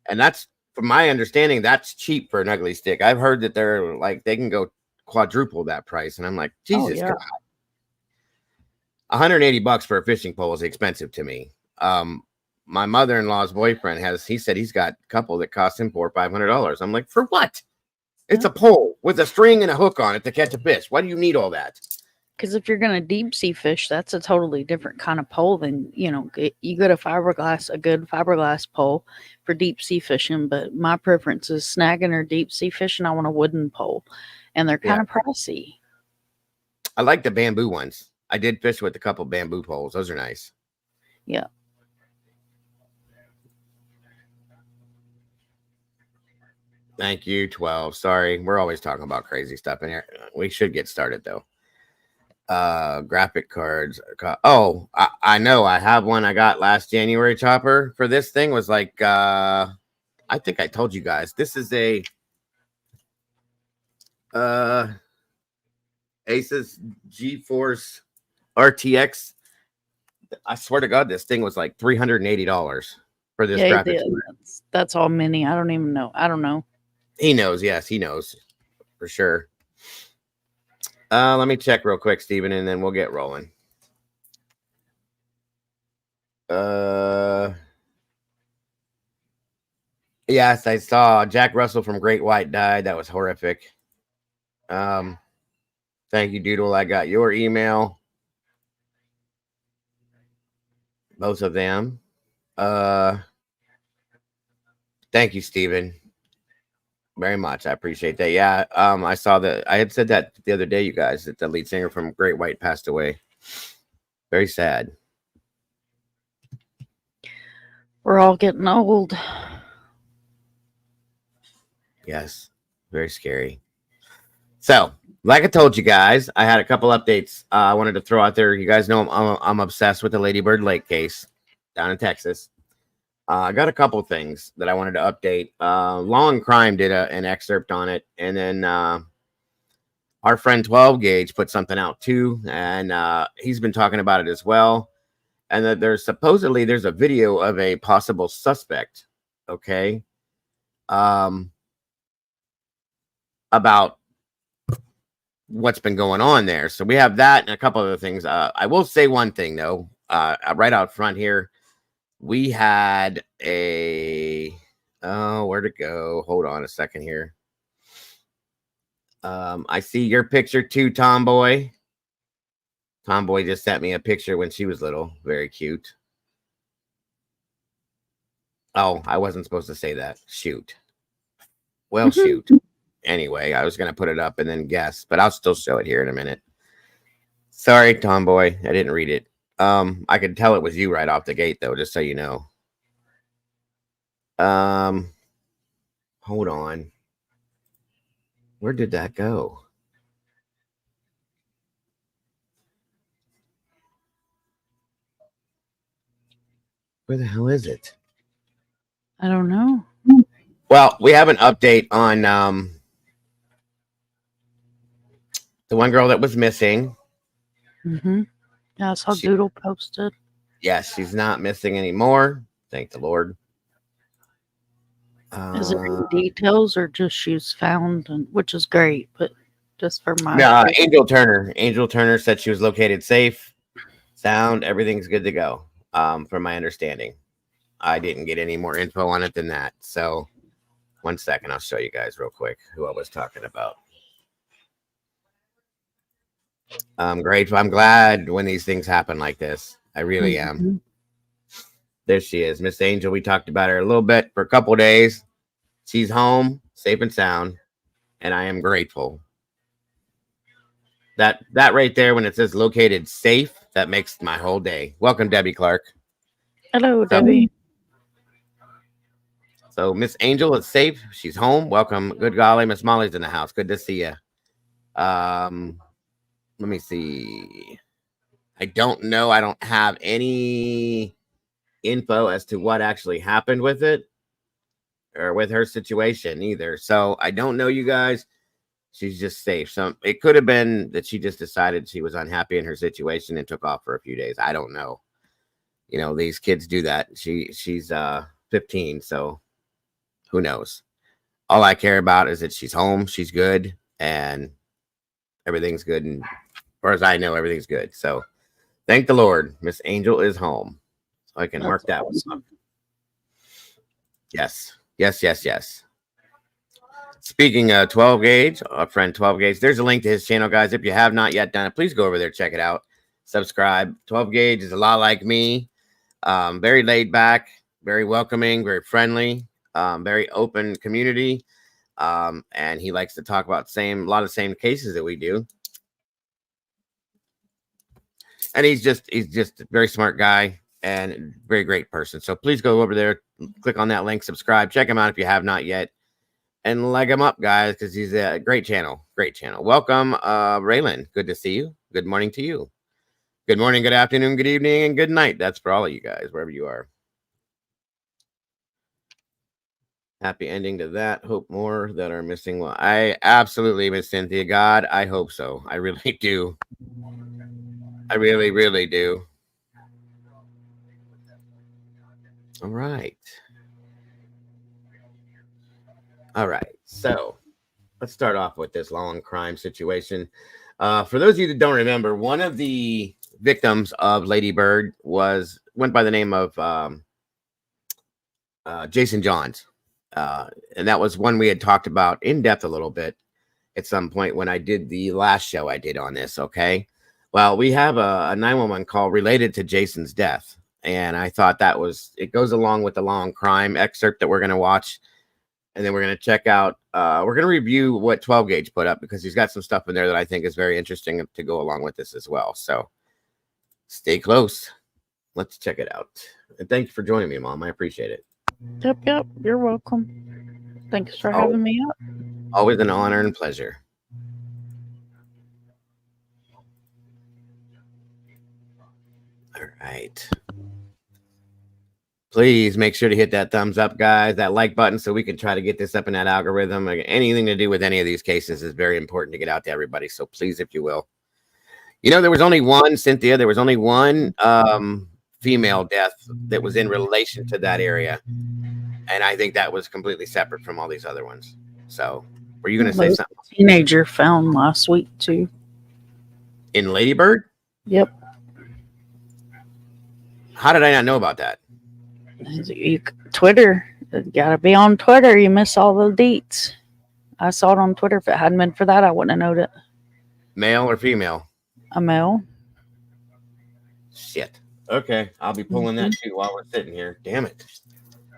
And that's, from my understanding, that's cheap for an ugly stick. I've heard that they're like they can go quadruple that price, and I'm like, Jesus God, $180 for a fishing pole is expensive to me. My mother-in-law's boyfriend he said he's got a couple that cost him $400 or $500. I'm like, for what? It's a pole with a string and a hook on it to catch a fish. Why do you need all that? Because if you're going to deep sea fish, that's a totally different kind of pole than, you get a good fiberglass pole for deep sea fishing. But my preference is snagging or deep sea fishing. I want a wooden pole, and they're kind of pricey. I like the bamboo ones. I did fish with a couple bamboo poles. Those are nice. Yeah. Thank you, 12. Sorry, we're always talking about crazy stuff in here. We should get started though. Graphic cards. Oh, I know. I have one I got last January, Chopper. For this thing was like, I think I told you guys. This is a Asus GeForce RTX. I swear to God, this thing was like $380 for this graphics. That's all mini. I don't even know. I don't know. He knows. Yes, he knows for sure. Let me check real quick, Steven, and then we'll get rolling. Yes, I saw Jack Russell from Great White died. That was horrific. Thank you, Doodle. I got your email. Both of them. Thank you, Steven. Very much. I appreciate that. Yeah. I saw that. I had said that the other day, you guys, that the lead singer from Great White passed away. Very sad. We're all getting old. Yes. Very scary. So, like I told you guys, I had a couple updates I wanted to throw out there. You guys know I'm obsessed with the Ladybird Lake case down in Texas. I got a couple things that I wanted to update. Law and Crime did an excerpt on it, and then our friend 12 Gauge put something out too, and he's been talking about it as well. And that there's a video of a possible suspect, okay, about what's been going on there. So we have that and a couple other things. I will say one thing though, right out front here. We had where'd it go? Hold on a second here. I see your picture too, Tomboy. Tomboy just sent me a picture when she was little. Very cute. Oh, I wasn't supposed to say that. Shoot. Well, shoot. Anyway, I was going to put it up and then guess, but I'll still show it here in a minute. Sorry, Tomboy. I didn't read it. I could tell it was you right off the gate, though, just so you know. Hold on. Where did that go? Where the hell is it? I don't know. Well, we have an update on the one girl that was missing. Yeah, I saw Doodle posted. Yes, she's not missing anymore. Thank the Lord. Is there any details or just she's found, which is great, but just for my Angel Turner. Angel Turner said she was located safe, sound, everything's good to go. From my understanding, I didn't get any more info on it than that. So, 1 second, I'll show you guys real quick who I was talking about. Great. I'm glad when these things happen like this. I really am. There she is, Miss Angel. We talked about her a little bit for a couple days. She's home, safe and sound, and I am grateful. That right there, when it says located safe, that makes my whole day. Welcome, Debbie Clark. Hello, Debbie. So Miss Angel is safe. She's home. Welcome. Good golly, Miss Molly's in the house. Good to see you. Let me see. I don't know. I don't have any info as to what actually happened with it or with her situation either. So I don't know, you guys. She's just safe. So it could have been that she just decided she was unhappy in her situation and took off for a few days. I don't know. You know, these kids do that. She's 15, so who knows? All I care about is that she's home, she's good, and everything's good. And as far as I know, everything's good. So thank the Lord, Miss Angel is home. So I can mark that one up. Yes. Speaking of 12 gauge, our friend 12 gauge, there's a link to his channel, guys. If you have not yet done it, please go over there, check it out, subscribe. 12 gauge is a lot like me, very laid back, very welcoming, very friendly, very open community, and he likes to talk about a lot of the same cases that we do. And he's just a very smart guy and very great person. So please go over there, click on that link, subscribe, check him out if you have not yet. And leg him up, guys, because he's a great channel. Great channel. Welcome, Raylan. Good to see you. Good morning to you. Good morning, good afternoon, good evening, and good night. That's for all of you guys, wherever you are. Happy ending to that. Hope more that are missing. Well, I absolutely, Miss Cynthia. God, I hope so. I really do. I really, really do. All right. All right, so let's start off with this long crime situation. For those of you that don't remember, one of the victims of Ladybird went by the name of Jason Johns, and that was one we had talked about in depth a little bit at some point when I did the last show I did on this. Okay, well, we have a 911 call related to Jason's death, and I thought it goes along with the long crime excerpt that we're going to watch. And then we're going to check out, we're going to review what 12 gauge put up, because he's got some stuff in there that I think is very interesting to go along with this as well. So stay close. Let's check it out. And thank you for joining me, Mom. I appreciate it. Yep. You're welcome. Thanks for having me up. Always an honor and pleasure. All right. Please make sure to hit that thumbs up, guys, that like button, so we can try to get this up in that algorithm. Anything to do with any of these cases is very important to get out to everybody. So please, if you will. You know, there was only one, Cynthia, there was only one female death that was in relation to that area. And I think that was completely separate from all these other ones. So were you going to say something? Teenager found last week, too. In Ladybird? Yep. How did I not know about that? Twitter. You gotta be on Twitter. You miss all the deets. I saw it on Twitter. If it hadn't been for that, I wouldn't have known it. Male or female? A male. Shit. Okay. I'll be pulling that too while we're sitting here. Damn it.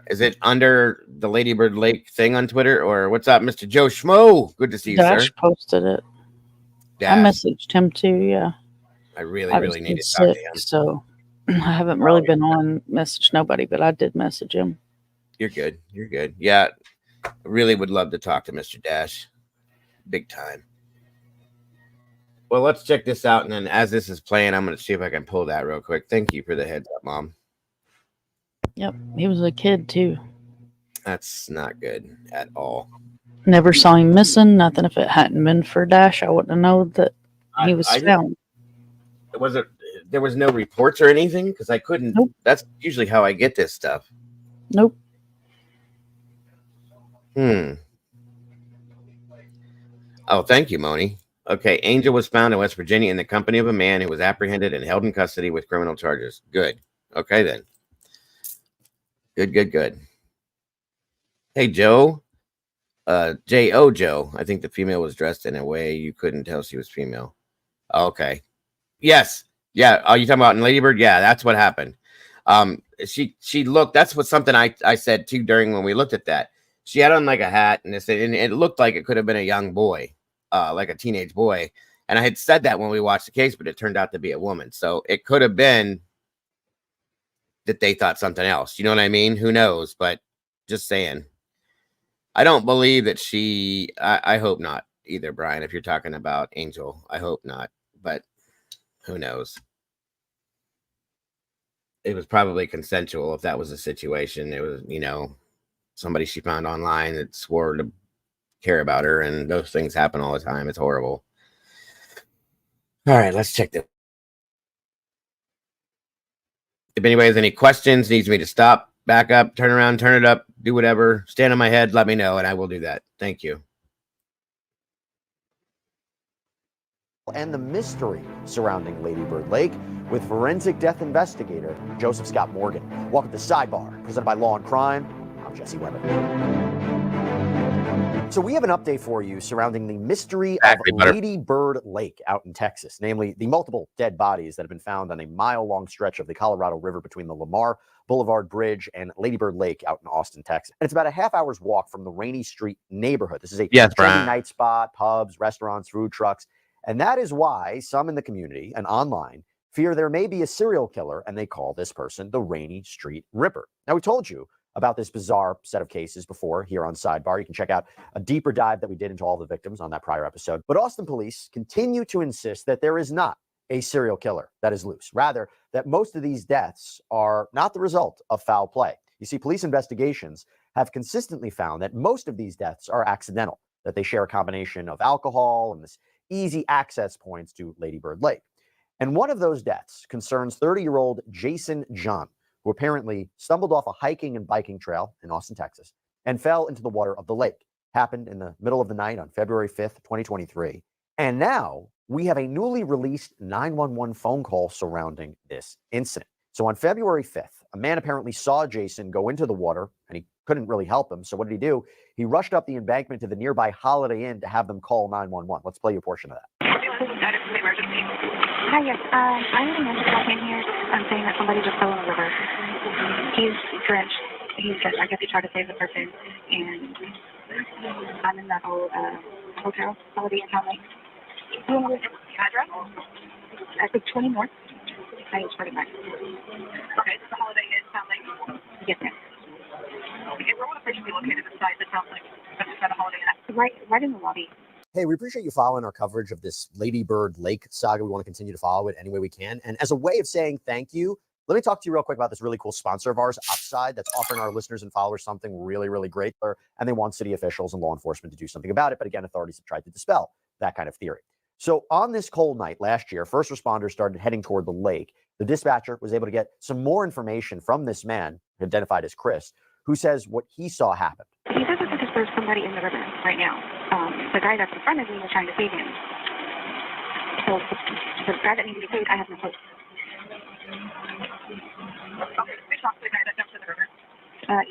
Is it under the Ladybird Lake thing on Twitter? Or what's up, Mr. Joe Schmo? Good to see you, Dash sir. posted it. Dash. I messaged him too, yeah. I really need to talk to him. So I haven't really been on message nobody, but I did message him. You're good. Yeah, I really would love to talk to Mr. Dash. Big time. Well, let's check this out, and then as this is playing, I'm going to see if I can pull that real quick. Thank you for the heads up, Mom. Yep, he was a kid too. That's not good at all. Never saw him missing. Nothing. If it hadn't been for Dash, I wouldn't have known that he was found. There was no reports or anything, because I couldn't. Nope. That's usually how I get this stuff. Nope. Oh, thank you, Moni. Okay, Angel was found in West Virginia in the company of a man who was apprehended and held in custody with criminal charges. Good. Okay, then. Good. Hey, Joe. J.O. Joe. I think the female was dressed in a way you couldn't tell she was female. Okay. Yes. Yeah. Are you talking about in Ladybird? Yeah, that's what happened. she looked. That's what something I said too during when we looked at that. She had on like a hat, and it looked like it could have been a young boy, like a teenage boy. And I had said that when we watched the case, but it turned out to be a woman. So it could have been that they thought something else. You know what I mean? Who knows? But just saying. I don't believe that I hope not either, Brian. If you're talking about Angel, I hope not. But who knows? It was probably consensual if that was the situation. It was, somebody she found online that swore to care about her, and those things happen all the time. It's horrible. All right, let's check this. If anybody has any questions, needs me to stop, back up, turn around, turn it up, do whatever, stand on my head, let me know, and I will do that. Thank you. And the mystery surrounding Lady Bird Lake with forensic death investigator Joseph Scott Morgan. Welcome to Sidebar, presented by Law and Crime. I'm Jesse Weber. So we have an update for you surrounding the mystery of Lady Bird Lake out in Texas, namely the multiple dead bodies that have been found on a mile-long stretch of the Colorado River between the Lamar Boulevard Bridge and Lady Bird Lake out in Austin, Texas. And it's about a half-hour's walk from the Rainy Street neighborhood. This is a trendy night spot, pubs, restaurants, food trucks. And that is why some in the community and online fear there may be a serial killer, and they call this person the Rainy Street Ripper. Now, we told you about this bizarre set of cases before here on Sidebar. You can check out a deeper dive that we did into all the victims on that prior episode. But Austin police continue to insist that there is not a serial killer that is loose. Rather, that most of these deaths are not the result of foul play. You see, police investigations have consistently found that most of these deaths are accidental, that they share a combination of alcohol and this easy access points to Lady Bird Lake. And one of those deaths concerns 30-year-old Jason John, who apparently stumbled off a hiking and biking trail in Austin, Texas, and fell into the water of the lake. Happened in the middle of the night on February 5th, 2023. And now we have a newly released 911 phone call surrounding this incident. So on February 5th, a man apparently saw Jason go into the water, and he couldn't really help him. So what did he do? He rushed up the embankment to the nearby Holiday Inn to have them call 911. Let's play you a portion of that. Hi, yes. I have an emergency call in here. I'm saying that somebody just fell in the river. He's drenched. I guess he tried to save the person. And I'm in that old hotel, Holiday Inn Town Lake. Do you want to listen to the address? I think 20 North. I think it's 49. Okay, it's the Holiday Inn Town Lake. Yes, ma'am. Okay, where would the patient be located inside the Town Lake? Inside the Holiday Inn? Right in the lobby. Hey, we appreciate you following our coverage of this Lady Bird Lake saga. We want to continue to follow it any way we can. And as a way of saying thank you, let me talk to you real quick about this really cool sponsor of ours, Upside, that's offering our listeners and followers something really, really great. And they want city officials and law enforcement to do something about it. But again, authorities have tried to dispel that kind of theory. So on this cold night last year, first responders started heading toward the lake. The dispatcher was able to get some more information from this man, identified as Chris, who says what he saw happened. He says it's because there's somebody in the river right now. The guy that's in front of me was trying to save him. So the guy that needs to be saved, I have no clue. Okay, we talked to the guy that jumped in the river.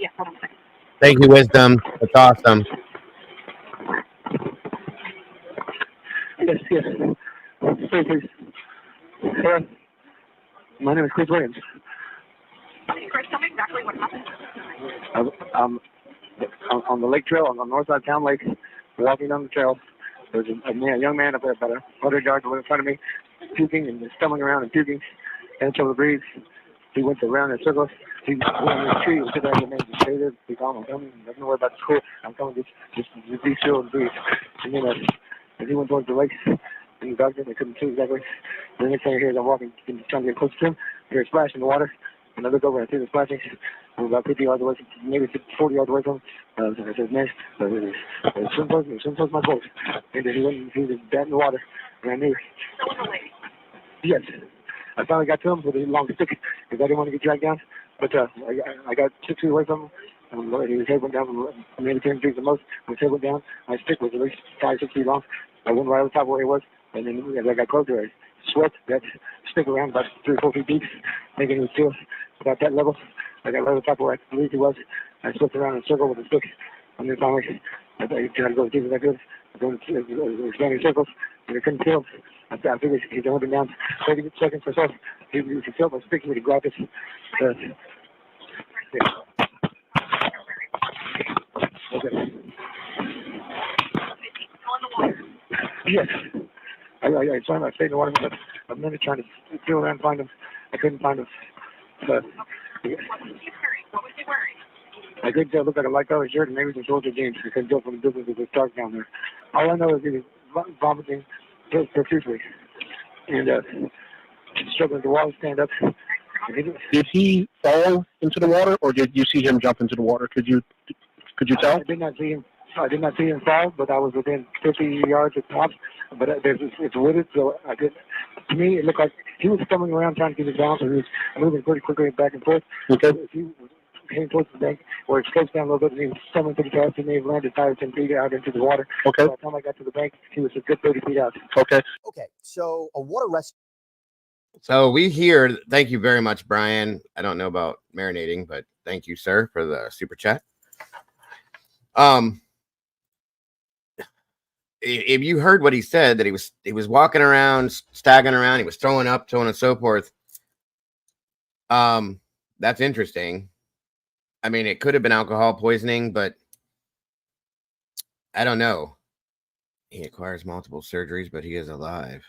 Yeah, hold on a second. Thank you, Wisdom. That's awesome. Yes. Sorry, please. My name is Chris Williams. Okay, Chris, tell me exactly what happened. On the lake trail, on the north side of Town Lake, walking down the trail. There was a young man up there about 100 yards away in front of me, puking and stumbling around and puking. And so the breeze, he went around in circles. He went on the tree and said, "Hey, man, just stay there. Be calm. I'm coming. Nothing to worry about the school. I'm coming. Just be still and breathe." And then as he went towards the lake, in the darkness, I couldn't see exactly. The next thing I hear is I'm walking, trying to get close to him. I hear a splash in the water. And I look over and I see the splashing. I'm about 50 yards away, maybe 40 yards away from him. I said, "Man, swim towards my boat." And then he was dead in the water. And I knew. Yes. I finally got to him with a long stick because I didn't want to get dragged down. But I got 6 feet away from him. His head went down maybe 10 feet the most. His head went down. My stick was at least 5-6 feet long. I went right on top of where he was. And then as I got closer, I swept that stick around about 3 or 4 feet deep, thinking he was still about that level. I got right on top of where I believe he was. I swept around in a circle with the stick. And then finally, I tried to go as deep as I could. I was going expanding circles, and I couldn't kill him. I figured he'd only been down 30 seconds or so. He felt my stick, he would grab it. Yeah. Okay. Yes. I saw him. I stayed in the water for a minute trying to feel around and find him. I couldn't find him. But, yeah. What was he wearing? I could look like a light colored shirt and maybe some soldier jeans. You couldn't tell from the distance. It was dark down there. All I know is he was vomiting profusely and struggling to walk, stand up. Did he fall into the water, or did you see him jump into the water? Could you tell? I did not see him. I did not see him fall, but I was within 50 yards at tops. But it's wooded, so I did. To me, it looked like he was stumbling around trying to get his balance, and he was moving pretty quickly back and forth. Okay. If he came towards the bank, where it slopes down a little bit, and he was stumbling pretty fast, he may have landed 5 or 10 feet out into the water. Okay. By the time I got to the bank, he was a good 30 feet out. Okay. Okay, so a water rescue. So we hear, thank you very much, Brian. I don't know about marinating, but thank you, sir, for the super chat. If you heard what he said, that he was walking around, staggering around, he was throwing up, so on and so forth. That's interesting. I mean, it could have been alcohol poisoning, but I don't know. He requires multiple surgeries, but he is alive.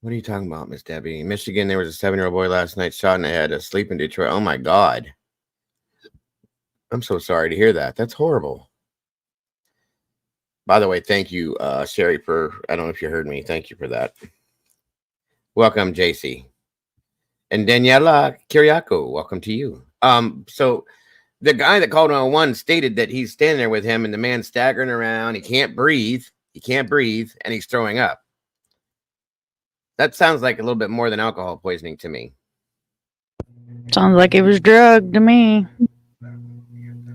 What are you talking about, Miss Debbie? In Michigan, there was a 7-year-old boy last night shot in the head asleep in Detroit. Oh, my God. I'm so sorry to hear that. That's horrible. By the way, thank you, Sherry, for, I don't know if you heard me. Thank you for that. Welcome, JC. And Daniela Kiriako, welcome to you. So the guy that called 911 stated that he's standing there with him and the man's staggering around. He can't breathe. And he's throwing up. That sounds like a little bit more than alcohol poisoning to me. Sounds like he was drugged to me.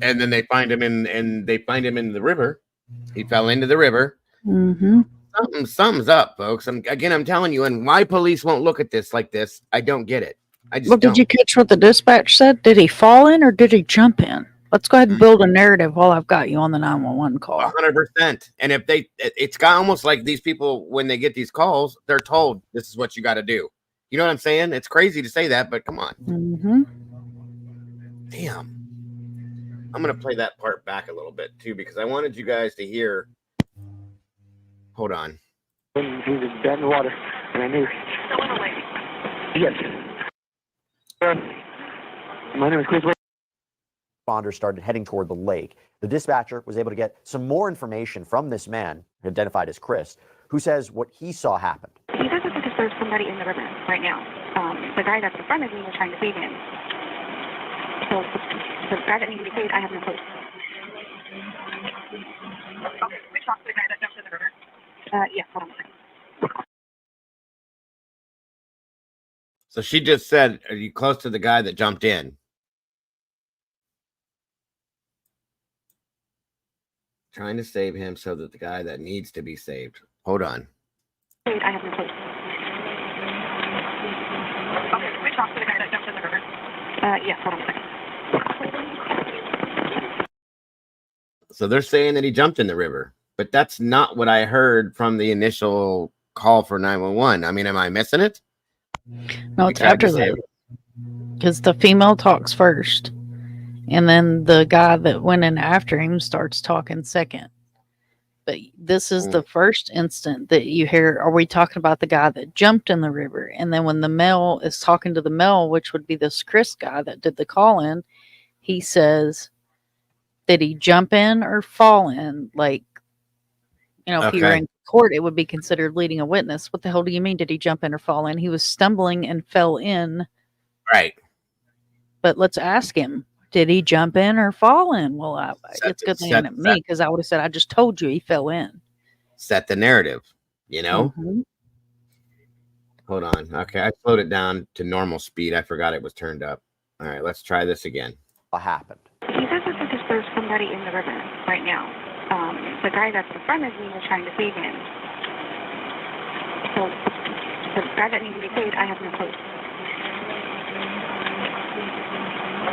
And then they find him in the river. He fell into the river. Mm-hmm. Something's up, folks. I'm telling you, and why police won't look at this like this, I don't get it. I just Did you catch what the dispatch said? Did he fall in or did he jump in? Let's go ahead and build a narrative while I've got you on the 911 call. 100%. And if it's got almost like these people, when they get these calls, they're told this is what you got to do. You know what I'm saying? It's crazy to say that, but come on. Mm-hmm. Damn. I'm going to play that part back a little bit too, because I wanted you guys to hear. Hold on. He was dead in the water, and I knew. Yes. My name is Chris. Responders started heading toward the lake. The dispatcher was able to get some more information from this man, identified as Chris, who says what he saw happened. He does look like there's somebody in the river right now. The guy that's in front of me was trying to save him. So the guy that needs to be saved, I have no clue. Okay, we talked to the guy that jumped in the river. Yeah, hold on a second. So she just said, are you close to the guy that jumped in? Trying to save him so that the guy that needs to be saved. Hold on. I have no clue. Okay, we talked to the guy that jumped in the river. Yeah, hold on a second. So they're saying that he jumped in the river, but that's not what I heard from the initial call for 911. I mean, am I missing it? No, it's after that. Because the female talks first, and then the guy that went in after him starts talking second. But this is the first instant that you hear, are we talking about the guy that jumped in the river? And then when the male is talking to the male, which would be this Chris guy that did the call in, he says, did he jump in or fall in? Like, you know, if he were in court, it would be considered leading a witness. What the hell do you mean? Did he jump in or fall in? He was stumbling and fell in. Right. But let's ask him, did he jump in or fall in? Well, it's good looking at me, because I would have said, I just told you he fell in. Set the narrative, you know? Mm-hmm. Hold on. Okay, I slowed it down to normal speed. I forgot it was turned up. All right, let's try this again. What happened? He does look like there's somebody in the river right now. The guy that's in front of me was trying to save him. So the guy that needs to be saved, I have no clue.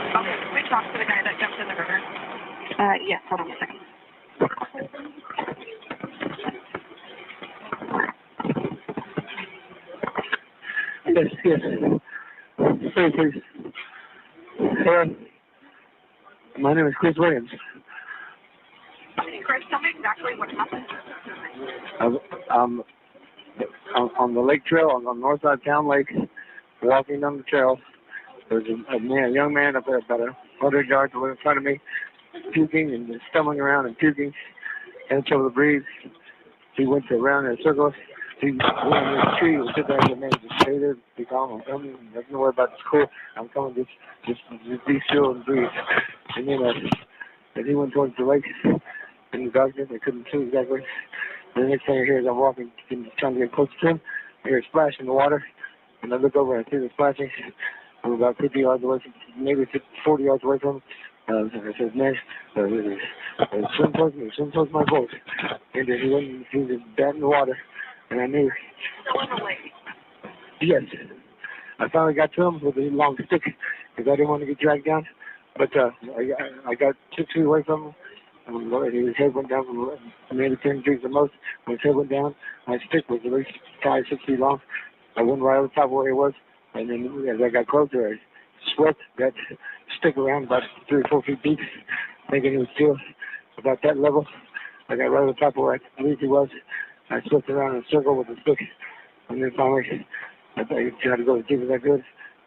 Okay, we talked to the guy that jumped in the river. Yeah, hold on a second. Yes. Sorry, please. Hello. My name is Chris Williams. Chris, tell me exactly what happened. On the lake trail on the north side of town lake, walking down the trail. There's a young man up there about 100 yards away in front of me, puking and stumbling around and puking. And over the breeze, he went around in a circle. He went under a tree and stood there and the man just stay there, be calm. I'm coming. Nothing to worry about. It's cool. I'm coming. Just be still and breathe. And then he went towards the lake in the darkness. I couldn't see exactly. And the next thing I hear is I'm walking, trying to get close to him. I hear a splash in the water, and I look over and I see the splashing. I'm about 50 yards away, maybe 40 yards away from him. I said, man, swim towards my boat. And then he was dead in the water, and I knew. Still in the lake? Yes. I finally got to him with a long stick because I didn't want to get dragged down. But I got 6 feet away from him. His head went down from maybe 10 feet the most. When his head went down, my stick was at least 5, 6 feet long. I went right over the top of where he was. And then as I got closer, I swept that stick around about 3 or 4 feet deep, thinking he was still about that level. I got right over the top of where I believed he was. I swept around in a circle with the stick. And then finally, I tried to go as deep as I could.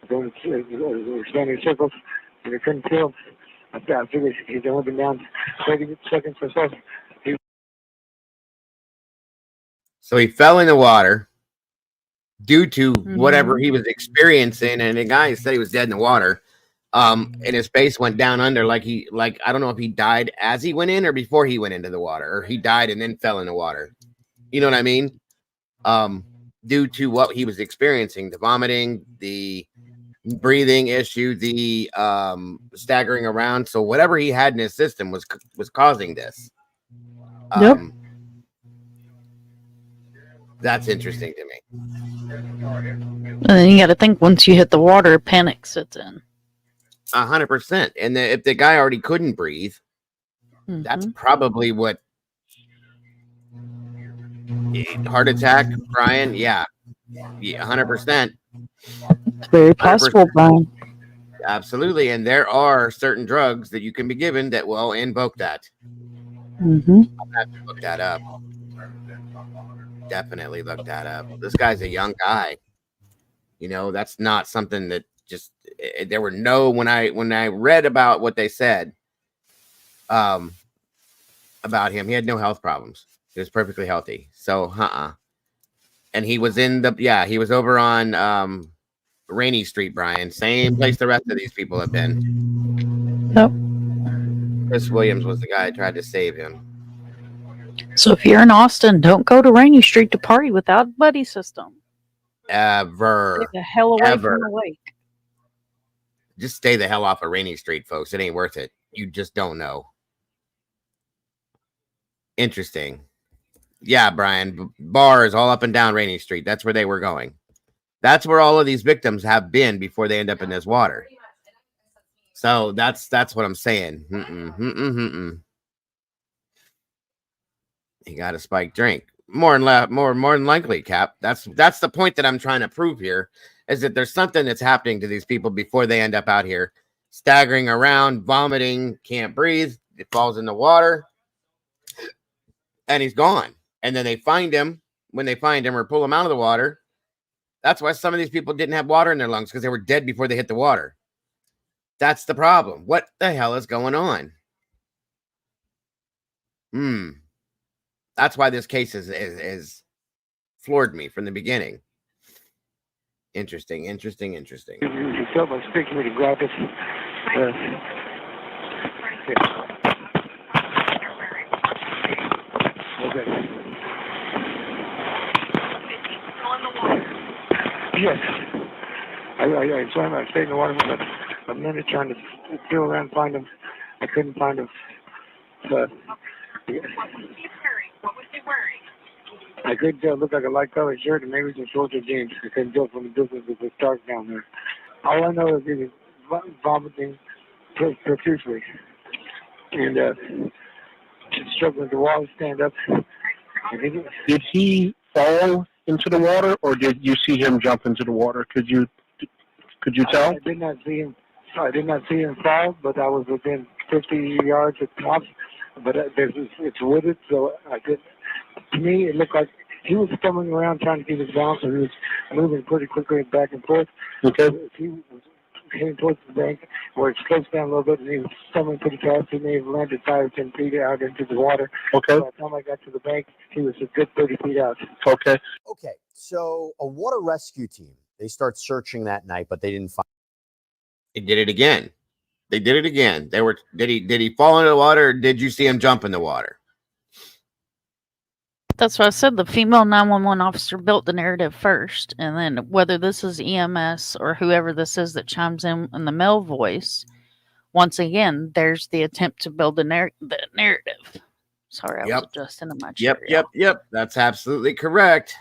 Going expanding circles, and I couldn't kill him. I figured he'd only been down 30 seconds or so. So he fell in the water due to whatever he was experiencing, and the guy said he was dead in the water. And his face went down under like I don't know if he died as he went in or before he went into the water, or he died and then fell in the water. You know what I mean? Due to what he was experiencing, the vomiting, the breathing issue, the staggering around. So whatever he had in his system was causing this. Yep. That's interesting to me. And then you got to think, once you hit the water, panic sets in. 100%. And if the guy already couldn't breathe, that's probably what. Heart attack, Brian. Yeah, 100%. It's very possible, Brian. Absolutely. And there are certain drugs that you can be given that will invoke that. Mm-hmm. I'm gonna have to look that up. Definitely look that up. This guy's a young guy. You know, that's not something that just there were no when I read about what they said about him, he had no health problems. He was perfectly healthy. So and he was he was over on Rainy Street, Brian. Same place the rest of these people have been. Yep. Chris Williams was the guy who tried to save him. So if you're in Austin, don't go to Rainy Street to party without a buddy system. Ever. Stay the hell away from the lake. Just stay the hell off of Rainy Street, folks. It ain't worth it. You just don't know. Interesting. Yeah, Brian. Bars all up and down Rainy Street. That's where they were going. That's where all of these victims have been before they end up in this water. So that's what I'm saying. He got a spiked drink. More than likely, Cap. That's the point that I'm trying to prove here, is that there's something that's happening to these people before they end up out here, staggering around, vomiting, can't breathe. It falls in the water, and he's gone. And then they find him. When they find him or pull him out of the water, that's why some of these people didn't have water in their lungs, because they were dead before they hit the water. That's the problem. What the hell is going on? That's why this case is floored me from the beginning. Interesting. You felt my stick me to grab it. Okay. Yes. I swam. I stayed in the water for about a minute trying to feel around and find him. I couldn't find him. What was he wearing? I could look like a light colored shirt and maybe some shorts or jeans. I couldn't tell from the distance. It was dark down there. All I know is he was vomiting profusely and struggling to walk, stand up. Did he fall into the water, or did you see him jump into the water? Could you tell? I did not see him I did not see him fall, but I was within 50 yards at tops. But it's wooded, so I could. To me, it looked like he was stumbling around trying to keep his balance, and he was moving pretty quickly back and forth. Okay. He was heading towards the bank where it slopes down a little bit, and he was stumbling pretty fast. He may have landed 5 or 10 feet out into the water. Okay. By the time I got to the bank, he was a good 30 feet out. Okay. Okay. So a water rescue team, they start searching that night, but they didn't find. They did it again. They did it again. Did he fall into the water, or did you see him jump in the water? That's what I said. The female 911 officer built the narrative first, and then whether this is EMS or whoever this is that chimes in the male voice, once again, there's the attempt to build the narrative. Sorry, I was adjusting to my chair. Yep. That's absolutely correct.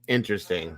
Interesting.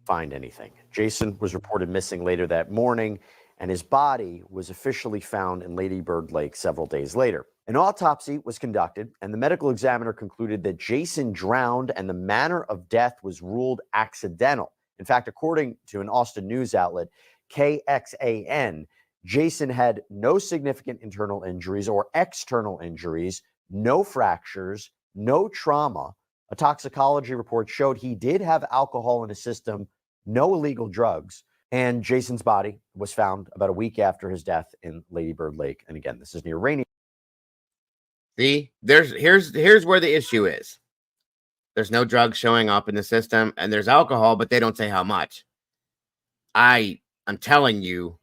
Find anything. Jason was reported missing later that morning, and his body was officially found in Lady Bird Lake several days later. An autopsy was conducted, and the medical examiner concluded that Jason drowned and the manner of death was ruled accidental. In fact, according to an Austin news outlet, KXAN, Jason had no significant internal injuries or external injuries, no fractures, no trauma. A toxicology report showed he did have alcohol in his system, no illegal drugs, and Jason's body was found about a week after his death in Lady Bird Lake. And again, this is near Rainy. See, here's where the issue is. There's no drugs showing up in the system, and there's alcohol, but they don't say how much. I'm telling you,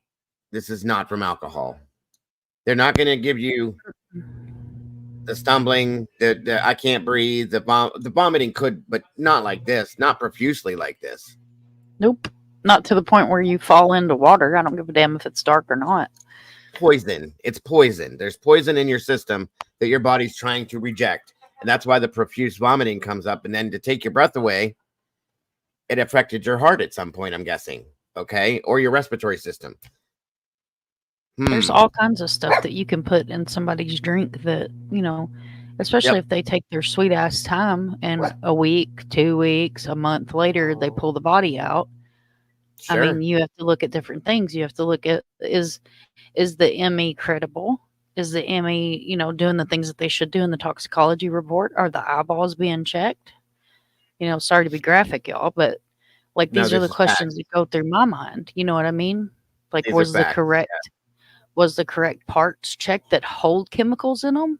this is not from alcohol. They're not going to give you the stumbling, the I can't breathe, the vomiting could, but not like this, not profusely like this. Nope. Not to the point where you fall into water. I don't give a damn if it's dark or not. Poison. It's poison. There's poison in your system that your body's trying to reject. And that's why the profuse vomiting comes up. And then to take your breath away, it affected your heart at some point, I'm guessing. Okay. Or your respiratory system. There's all kinds of stuff that you can put in somebody's drink that, especially if they take their sweet ass time and a week, 2 weeks, a month later, they pull the body out. Sure. I mean, you have to look at different things. You have to look at, is the ME credible? Is the ME, doing the things that they should do in the toxicology report? Are the eyeballs being checked? Sorry to be graphic, y'all, but these are the questions that go through my mind. You know what I mean? Was the correct parts checked that hold chemicals in them?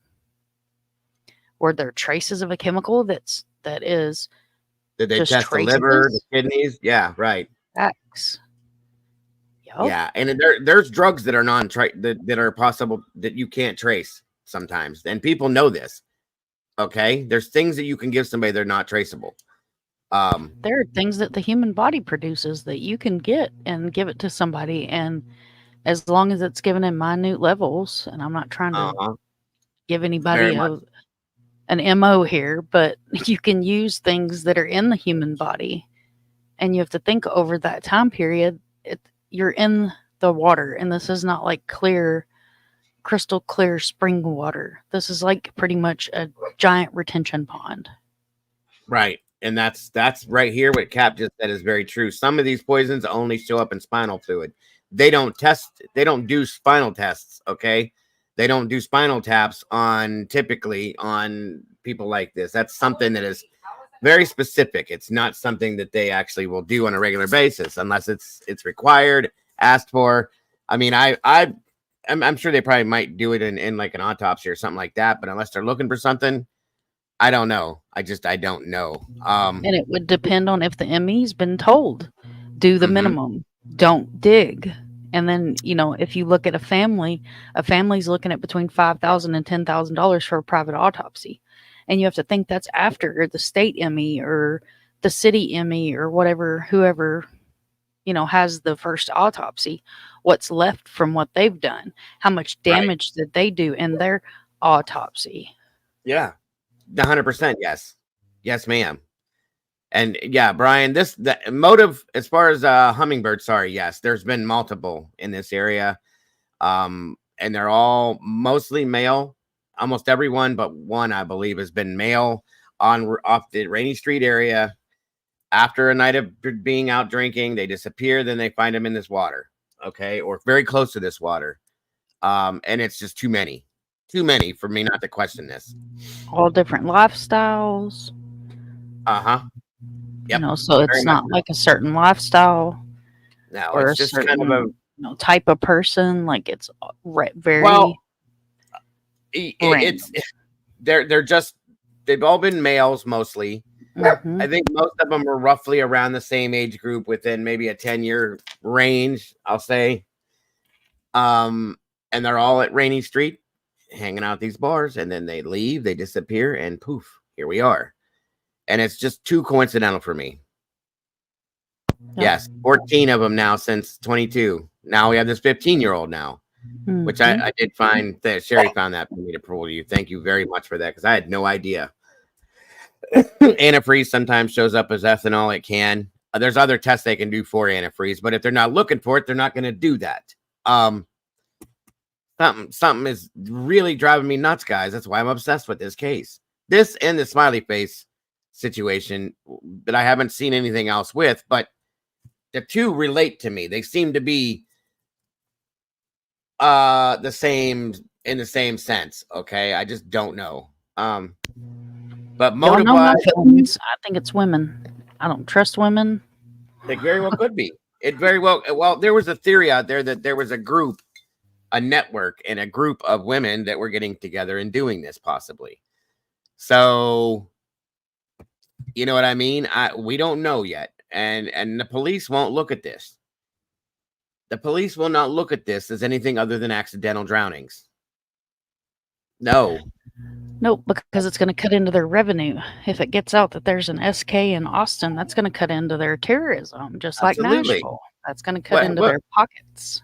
Were there traces of a chemical that is? Did they test the liver, the kidneys? Yeah, right. X. Yep. Yeah, and there's drugs that are that are possible that you can't trace sometimes, and people know this. Okay, there's things that you can give somebody that are not traceable. There are things that the human body produces that you can get and give it to somebody, and as long as it's given in minute levels, and I'm not trying to give anybody an MO here, but you can use things that are in the human body, and you have to think over that time period. You're in the water, and this is not like crystal clear spring water. This is like pretty much a giant retention pond. Right. And that's right here. What Cap just said is very true. Some of these poisons only show up in spinal fluid. They don't do spinal tests. Okay. They don't do spinal taps typically on people like this. That's something that is very specific. It's not something that they actually will do on a regular basis unless it's required, asked for. I mean, I'm sure they probably might do it in like an autopsy or something like that, but unless they're looking for something, I don't know. I don't know. And it would depend on if the ME's been told, do the minimum, don't dig. And then, if you look at a family's looking at between $5,000 and $10,000 for a private autopsy. And you have to think that's after the state ME or the city ME or whatever, whoever, has the first autopsy, what's left from what they've done, how much damage did they do in their autopsy. Yeah, 100%. Yes. Yes, ma'am. And yeah, Brian, the motive as far as hummingbird, yes, there's been multiple in this area. And they're all mostly male. Almost everyone but one, I believe, has been male off the Rainy Street area. After a night of being out drinking, they disappear. Then they find them in this water, okay, or very close to this water. And it's just too many for me not to question this. All different lifestyles. Yep. You know, so it's not like a certain lifestyle. No, or it's just certain, kind of a type of person. Like it's very it's they've all been males mostly. Mm-hmm. I think most of them are roughly around the same age group, within maybe a 10-year range, I'll say. And they're all at Rainy Street hanging out at these bars, and then they leave, they disappear, and poof, here we are. And it's just too coincidental for me. Yep. Yes, 14 of them now since 22. Now we have this 15-year-old now, which I did find that Sherry found that for me to prove to you. Thank you very much for that, because I had no idea. Antifreeze sometimes shows up as ethanol. It can. There's other tests they can do for antifreeze, but if they're not looking for it, they're not going to do that. Something is really driving me nuts, guys. That's why I'm obsessed with this case. This and the smiley face situation that I haven't seen anything else with, but the two relate to me. They seem to be the same in the same sense. Okay, I just don't know. But motive-wise, I think it's women. I don't trust women. It very well could be. It very well. Well, there was a theory out there that there was a group, a network, and a group of women that were getting together and doing this, possibly. So, you know what I mean? We don't know yet, and the police won't look at this. The police will not look at this as anything other than accidental drownings. No. Nope, because it's going to cut into their revenue. If it gets out that there's an SK in Austin, that's going to cut into their tourism, just Absolutely. like Nashville. That's going to cut into their pockets.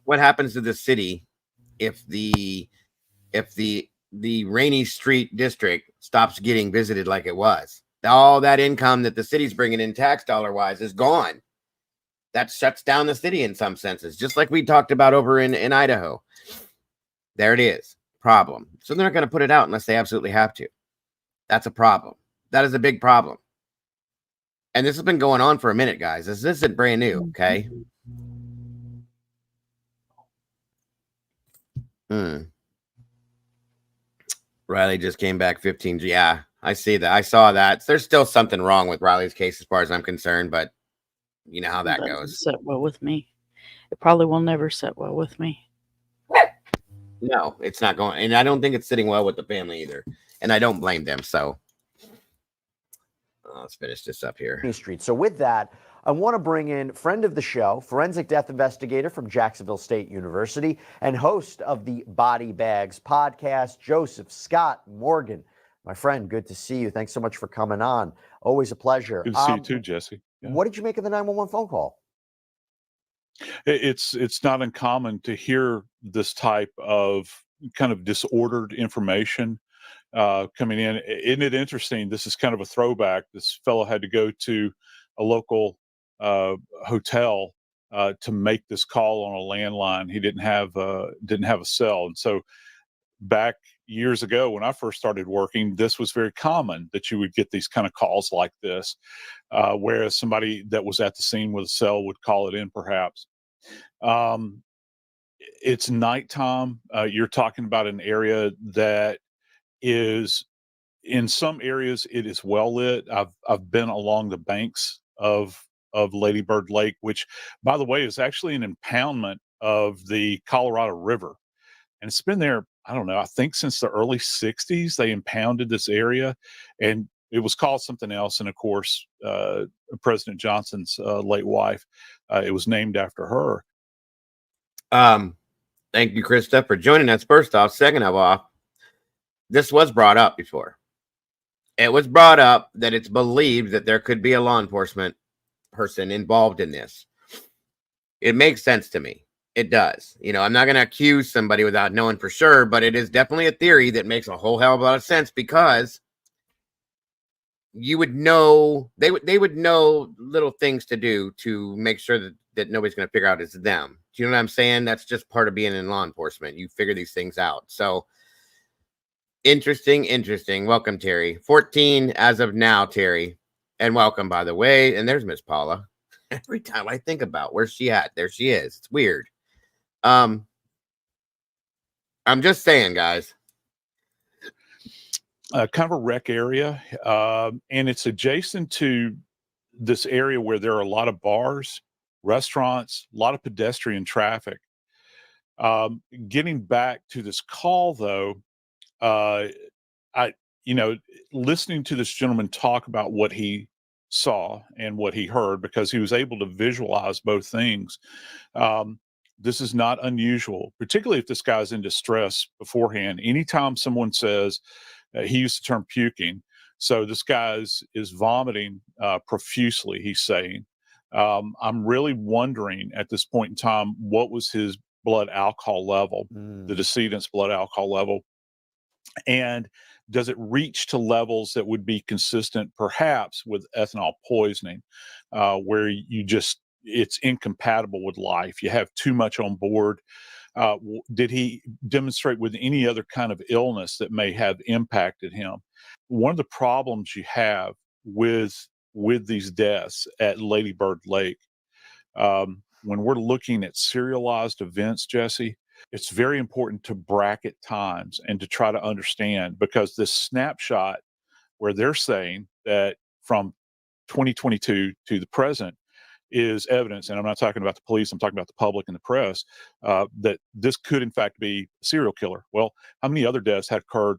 What happens to the city if the Rainy Street district stops getting visited like it was? All that income that the city's bringing in tax dollar wise is gone. That shuts down the city in some senses, just like we talked about over in Idaho. There it is. Problem. So they're not going to put it out unless they absolutely have to. That's a problem. That is a big problem. And this has been going on for a minute, guys. This isn't brand new, okay? Riley just came back 15. Yeah, I see that. I saw that. There's still something wrong with Riley's case as far as I'm concerned, but you know how that goes. Set well with me. It probably will never set well with me. No, it's not going, and I don't think it's sitting well with the family either, and I don't blame them. So let's finish this up here. Street. So with that, I want to bring in friend of the show, forensic death investigator from Jacksonville State University and host of the Body Bags podcast, Joseph Scott Morgan. My friend, good to see you. Thanks so much for coming on. Always a pleasure. Good to see you too, Jesse. Yeah. What did you make of the 911 phone call? It's not uncommon to hear this type of kind of disordered information coming in. Isn't it interesting? This is kind of a throwback. This fellow had to go to a local hotel to make this call on a landline. He didn't have a cell, and so back years ago when I first started working, this was very common that you would get these kind of calls like this, whereas somebody that was at the scene with a cell would call it in perhaps. It's nighttime. You're talking about an area that is, in some areas, it is well lit. I've been along the banks of Ladybird Lake, which, by the way, is actually an impoundment of the Colorado River. And it's been there, I don't know, I think since the early 60s, they impounded this area, and it was called something else. And of course, President Johnson's late wife, it was named after her. Thank you, Krista, for joining us. First off, second of all, this was brought up before. It was brought up that it's believed that there could be a law enforcement person involved in this. It makes sense to me. It does. You know, I'm not going to accuse somebody without knowing for sure, but it is definitely a theory that makes a whole hell of a lot of sense, because you would know, they would know little things to do to make sure that nobody's going to figure out it's them. Do you know what I'm saying? That's just part of being in law enforcement. You figure these things out. So interesting. Welcome, Terry. 14 as of now, Terry. And welcome, by the way. And there's Miss Paula. Every time I think about where's she at, there she is. It's weird. I'm just saying, guys. Kind of a wreck area, and it's adjacent to this area where there are a lot of bars, restaurants, a lot of pedestrian traffic. Getting back to this call, though, listening to this gentleman talk about what he saw and what he heard, because he was able to visualize both things. This is not unusual, particularly if this guy's in distress beforehand. Anytime someone says, he used the term puking. So this guy is vomiting profusely, he's saying. I'm really wondering at this point in time, what was his blood alcohol level, the decedent's blood alcohol level? And does it reach to levels that would be consistent perhaps with ethanol poisoning, where it's incompatible with life? You have too much on board. Did he demonstrate with any other kind of illness that may have impacted him? One of the problems you have with these deaths at Ladybird Lake, when we're looking at serialized events, Jesse, it's very important to bracket times and to try to understand, because this snapshot where they're saying that from 2022 to the present is evidence, and I'm not talking about the police, I'm talking about the public and the press, that this could in fact be a serial killer. Well, how many other deaths had occurred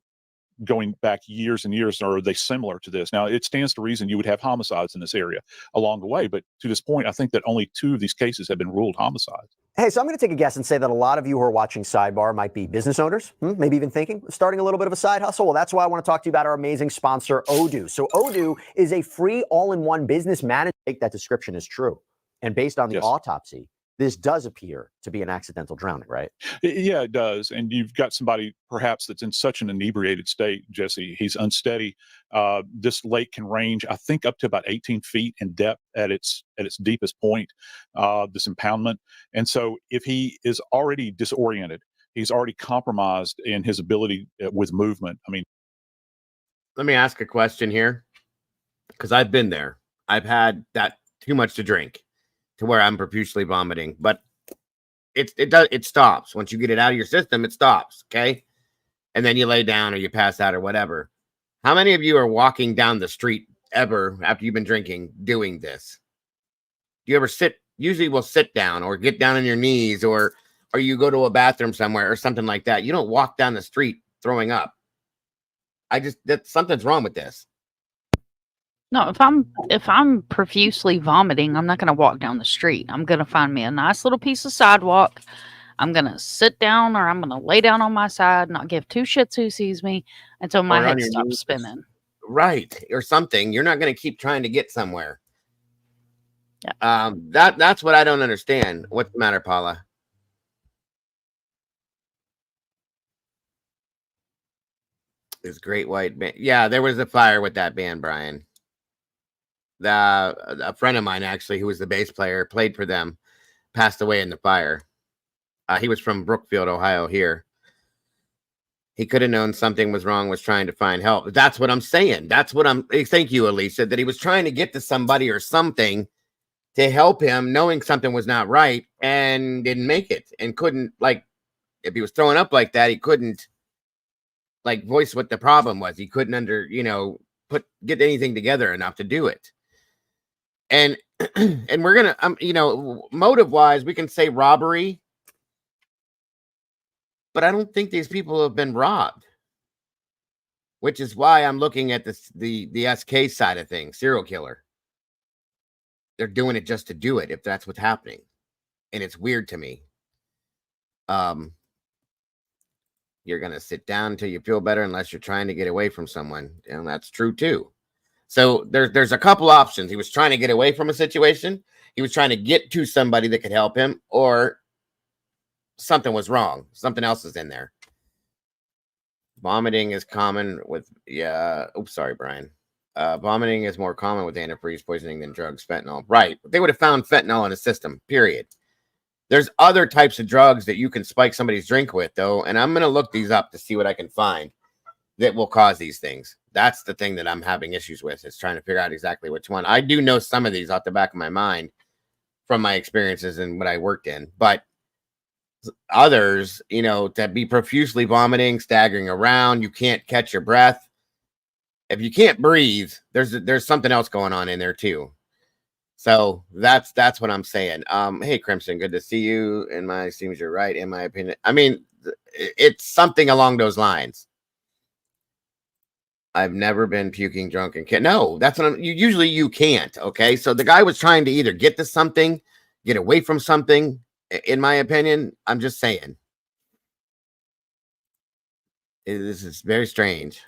going back years and years, or are they similar to this? Now, it stands to reason you would have homicides in this area along the way, but to this point, I think that only 2 of these cases have been ruled homicides. Hey, so I'm going to take a guess and say that a lot of you who are watching Sidebar might be business owners, maybe even thinking of starting a little bit of a side hustle. Well, that's why I want to talk to you about our amazing sponsor, Odoo. So Odoo is a free all-in-one business management. That description is true. And based on the autopsy, this does appear to be an accidental drowning, right? Yeah, it does. And you've got somebody perhaps that's in such an inebriated state, Jesse. He's unsteady. This lake can range, I think, up to about 18 feet in depth at its deepest point, this impoundment. And so if he is already disoriented, he's already compromised in his ability with movement. I mean, let me ask a question here, because I've been there. I've had that too much to drink to where I'm profusely vomiting, but it stops. Once you get it out of your system, it stops. Okay. And then you lay down or you pass out or whatever. How many of you are walking down the street ever after you've been drinking doing this? Do you ever sit? Usually we'll sit down or get down on your knees, or you go to a bathroom somewhere or something like that. You don't walk down the street throwing up. Something's wrong with this. No, if I'm profusely vomiting, I'm not going to walk down the street. I'm going to find me a nice little piece of sidewalk. I'm going to sit down, or I'm going to lay down on my side, not give 2 shits who sees me until my head stops spinning. Right. Or something. You're not going to keep trying to get somewhere. Yeah. That's what I don't understand. What's the matter, Paula? This Great White Band. Yeah, there was a fire with that band, Brian. A friend of mine, actually, who was the bass player, played for them, passed away in the fire. He was from Brookfield, Ohio, here. He could have known something was wrong, was trying to find help. That's what I'm saying. Thank you, Elisa, that he was trying to get to somebody or something to help him, knowing something was not right, and didn't make it, and couldn't, like, if he was throwing up like that, he couldn't, like, voice what the problem was. He couldn't get anything together enough to do it. And we're gonna, motive wise, we can say robbery, but I don't think these people have been robbed, which is why I'm looking at the SK side of things. Serial killer. They're doing it just to do it, if that's what's happening, and it's weird to me. You're gonna sit down until you feel better, unless you're trying to get away from someone, and that's true too. So there's a couple options. He was trying to get away from a situation. He was trying to get to somebody that could help him, or something was wrong. Something else is in there. Vomiting is common with, oops, sorry, Brian. Vomiting is more common with antifreeze poisoning than drugs, fentanyl. Right. They would have found fentanyl in the system, period. There's other types of drugs that you can spike somebody's drink with, though, and I'm going to look these up to see what I can find that will cause these things. That's the thing that I'm having issues with, is trying to figure out exactly which one. I do know some of these off the back of my mind from my experiences and what I worked in, but others, you know, to be profusely vomiting, staggering around, you can't catch your breath. If you can't breathe, there's something else going on in there too. So that's what I'm saying. Hey Crimson, good to see you. In my seems you're right, in my opinion. I mean, it's something along those lines. I've never been puking drunk and can't. No, that's what usually you can't. Okay, so the guy was trying to either get to something, get away from something. In my opinion, I'm just saying, this is very strange.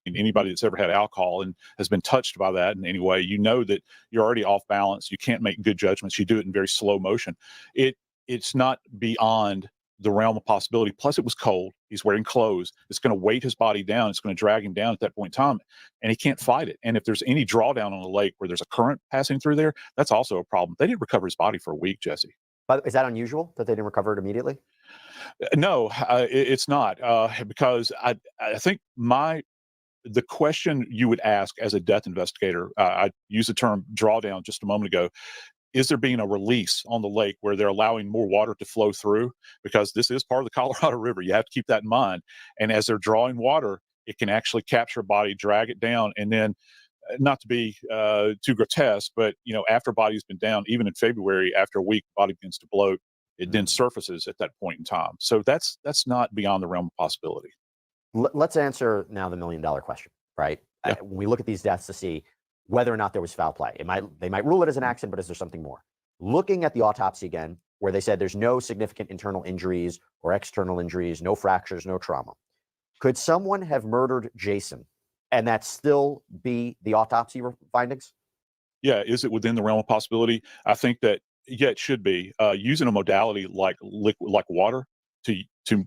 Anybody that's ever had alcohol and has been touched by that in any way, you know that you're already off balance. You can't make good judgments. You do it in very slow motion. It's not beyond the realm of possibility. Plus, it was cold. He's wearing clothes. It's going to weight his body down. It's going to drag him down at that point in time, and he can't fight it. And if there's any drawdown on the lake where there's a current passing through there, that's also a problem. They didn't recover his body for a week, Jesse. But is that unusual that they didn't recover it immediately? No, it's not, because I think the question you would ask as a death investigator, I used the term drawdown just a moment ago. Is there being a release on the lake where they're allowing more water to flow through? Because this is part of the Colorado River. You have to keep that in mind. And as they're drawing water, it can actually capture a body, drag it down, and then, not to be too grotesque, but you know, after a body's been down, even in February, after a week, body begins to bloat. It then surfaces at that point in time. So that's not beyond the realm of possibility. Let's answer now the $1 million question, right? Yeah. When we look at these deaths to see whether or not there was foul play, they might rule it as an accident, but is there something more? Looking at the autopsy again, where they said there's no significant internal injuries or external injuries, no fractures, no trauma. Could someone have murdered Jason and that still be the autopsy findings? Yeah, is it within the realm of possibility? I think that, yeah, it should be. Using a modality like water to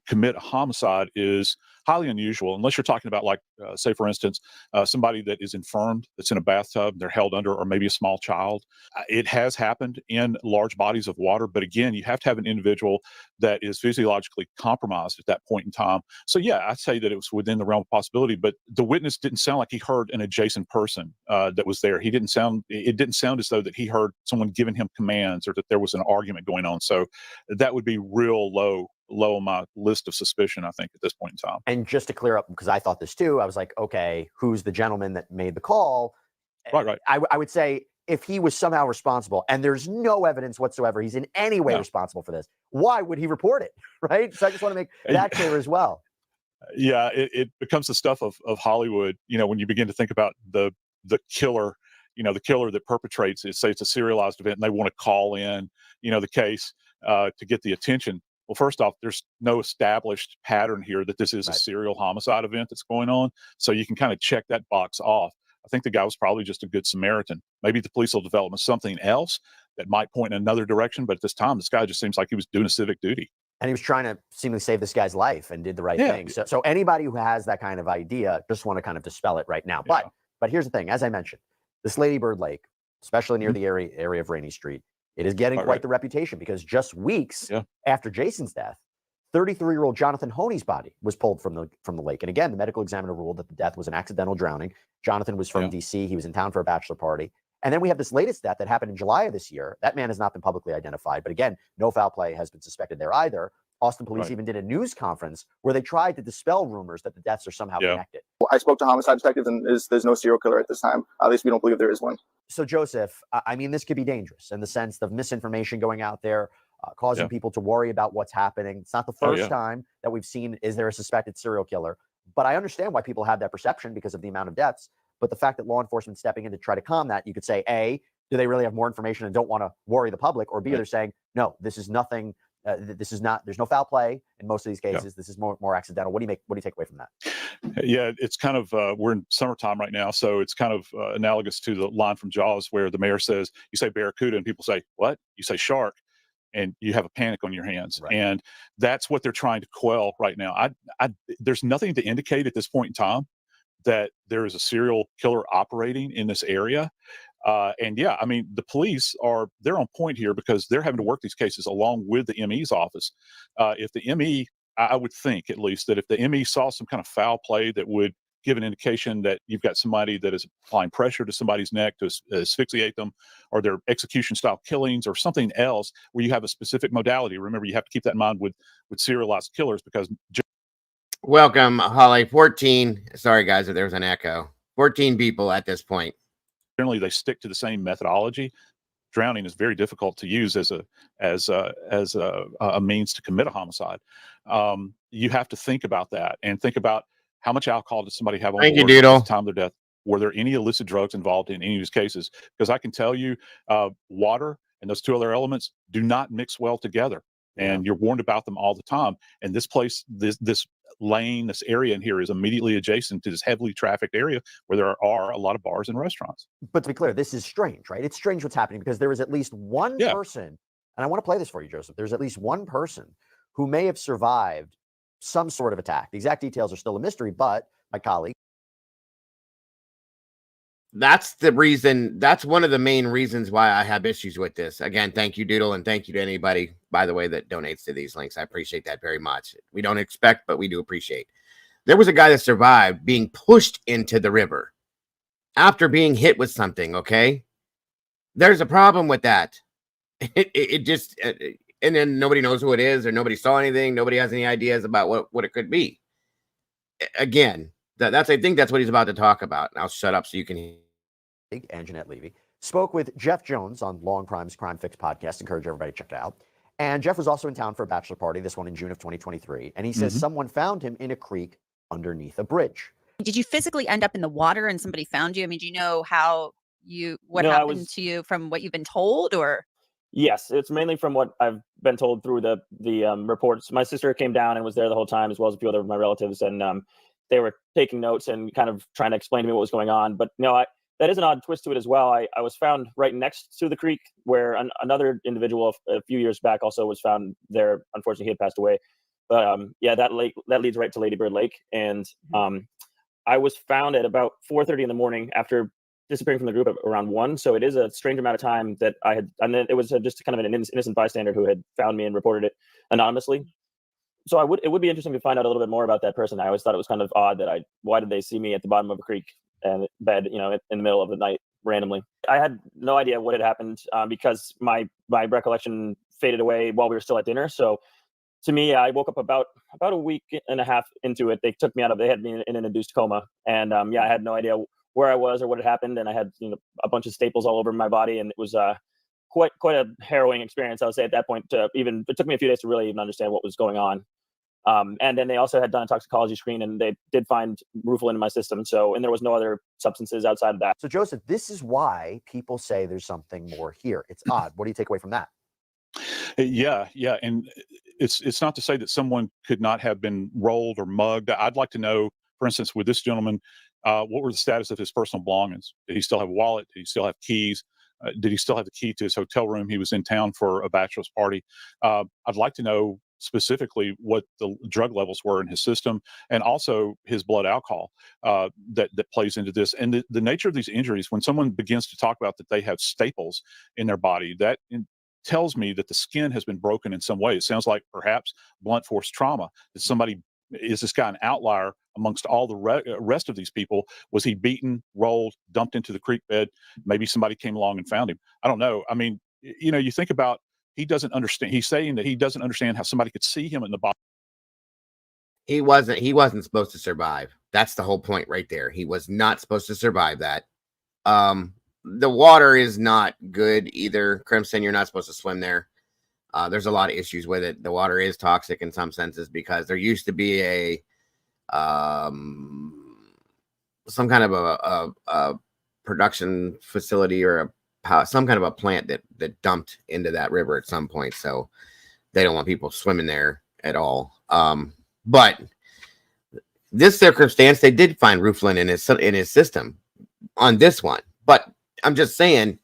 commit a homicide is highly unusual, unless you're talking about, like, say, for instance, somebody that is infirmed, that's in a bathtub, they're held under, or maybe a small child. It has happened in large bodies of water, but again, you have to have an individual that is physiologically compromised at that point in time. So yeah, I'd say that it was within the realm of possibility, but the witness didn't sound like he heard an adjacent person that was there. It didn't sound as though that he heard someone giving him commands or that there was an argument going on. So that would be real low on my list of suspicion, I think, at this point in time. And just to clear up, because I thought this too, I was like, okay, who's the gentleman that made the call? Right. I would say if he was somehow responsible, and there's no evidence whatsoever he's in any way responsible for this, why would he report it? Right. So I just want to make that clear as well. Yeah, it becomes the stuff of Hollywood, you know, when you begin to think about the killer, you know, the killer that perpetrates it. Say it's a serialized event and they want to call in, you know, the case to get the attention. Well, first off, there's no established pattern here that this is a serial homicide event that's going on. So you can kind of check that box off. I think the guy was probably just a good Samaritan. Maybe the police will develop something else that might point in another direction. But at this time, this guy just seems like he was doing a civic duty. And he was trying to seemingly save this guy's life and did the right thing. So anybody who has that kind of idea, just want to kind of dispel it right now. Yeah. But here's the thing. As I mentioned, this Ladybird Lake, especially near the area of Rainy Street, it is getting quite the reputation, because just weeks after Jason's death, 33-year-old Jonathan Honey's body was pulled from the lake. And again, the medical examiner ruled that the death was an accidental drowning. Jonathan was from DC. He was in town for a bachelor party. And then we have this latest death that happened in July of this year. That man has not been publicly identified. But again, no foul play has been suspected there either. Austin police even did a news conference where they tried to dispel rumors that the deaths are somehow connected. Well, I spoke to homicide detectives, and there's no serial killer at this time. At least we don't believe there is one. So, Joseph, I mean, this could be dangerous in the sense of misinformation going out there, causing people to worry about what's happening. It's not the first time that we've seen, is there a suspected serial killer? But I understand why people have that perception because of the amount of deaths. But the fact that law enforcement stepping in to try to calm that, you could say, A, do they really have more information and don't want to worry the public? Or B, they're saying, no, this is nothing. This is not, there's no foul play in most of these cases. This is more accidental. What do you take away from that? Yeah, it's kind of, we're in summertime right now. So it's kind of analogous to the line from Jaws where the mayor says, you say barracuda and people say, what? You say shark, and you have a panic on your hands. And that's what they're trying to quell right now. There's nothing to indicate at this point in time that there is a serial killer operating in this area. And yeah, I mean, the police they're on point here because they're having to work these cases along with the ME's office. If the ME, I would think at least that if the ME saw some kind of foul play that would give an indication that you've got somebody that is applying pressure to somebody's neck to asphyxiate them, or they're execution style killings, or something else where you have a specific modality. Remember, you have to keep that in mind with serialized killers, because welcome, Holly. 14. Sorry, guys, if there's an echo. 14 people at this point. Generally, they stick to the same methodology. Drowning is very difficult to use as a means to commit a homicide. You have to think about that, and think about how much alcohol does somebody have on board at the time of their death. Were there any illicit drugs involved in any of these cases? Because I can tell you, water and those two other elements do not mix well together, and you're warned about them all the time. And this place, this lane, this area in here is immediately adjacent to this heavily trafficked area where there are a lot of bars and restaurants. But to be clear, this is strange, right? It's strange what's happening, because there is at least one person, and I want to play this for you, Joseph. There's at least one person who may have survived some sort of attack. The exact details are still a mystery, but my colleague. That's the reason. That's one of the main reasons why I have issues with this. Again, thank you, Doodle, and thank you to anybody, by the way, that donates to these links. I appreciate that very much. We don't expect, but we do appreciate. There was a guy that survived being pushed into the river after being hit with something, okay? There's a problem with that. It just, and then nobody knows who it is, or nobody saw anything. Nobody has any ideas about what it could be. Again, I think that's what he's about to talk about. I'll shut up so you can hear. And Jeanette Levy spoke with Jeff Jones on Long Crime's Crime Fix podcast. Encourage everybody to check it out. And Jeff was also in town for a bachelor party, this one in June of 2023. And he says someone found him in a creek underneath a bridge. Did you physically end up in the water and somebody found you? I mean, do you know what happened to you from what you've been told, or? Yes, it's mainly from what I've been told through the reports. My sister came down and was there the whole time, as well as a few other of my relatives, and they were taking notes and kind of trying to explain to me what was going on. But that is an odd twist to it as well. I was found right next to the creek where another individual a few years back also was found there. Unfortunately, he had passed away. But that lake, that leads right to Ladybird Lake. And I was found at about 4:30 in the morning after disappearing from the group at around 1. So it is a strange amount of time that I had, and then it was just kind of an innocent bystander who had found me and reported it anonymously. So it would be interesting to find out a little bit more about that person. I always thought it was kind of odd that why did they see me at the bottom of a creek and bed, in the middle of the night randomly. I had no idea what had happened because my recollection faded away while we were still at dinner. So to me, I woke up about a week and a half into it. They had me in an induced coma, and I had no idea where I was or what had happened, and I had a bunch of staples all over my body, and it was quite a harrowing experience. I would say at that point, it took me a few days to really even understand what was going on. And then they also had done a toxicology screen, and they did find rufalin in my system. And there was no other substances outside of that. So Joseph, this is why people say there's something more here. It's odd. What do you take away from that? Yeah. And it's not to say that someone could not have been rolled or mugged. I'd like to know, for instance, with this gentleman, what were the status of his personal belongings? Did he still have a wallet? Did he still have keys? Did he still have the key to his hotel room? He was in town for a bachelor's party. I'd like to know specifically what the drug levels were in his system, and also his blood alcohol that plays into this. And the nature of these injuries, when someone begins to talk about that they have staples in their body, that tells me that the skin has been broken in some way. It sounds like perhaps blunt force trauma. Is this guy an outlier amongst all the rest of these people? Was he beaten, rolled, dumped into the creek bed? Maybe somebody came along and found him. I don't know. I mean, you think about, he doesn't understand. He's saying that he doesn't understand how somebody could see him in the bottom. He wasn't supposed to survive. That's the whole point right there. He was not supposed to survive that. The water is not good either. Crimson, you're not supposed to swim there. There's a lot of issues with it. The water is toxic in some senses because there used to be some kind of a production facility or some kind of a plant that dumped into that river at some point. So they don't want people swimming there at all. But this circumstance, they did find rufalin in his system on this one. But I'm just saying,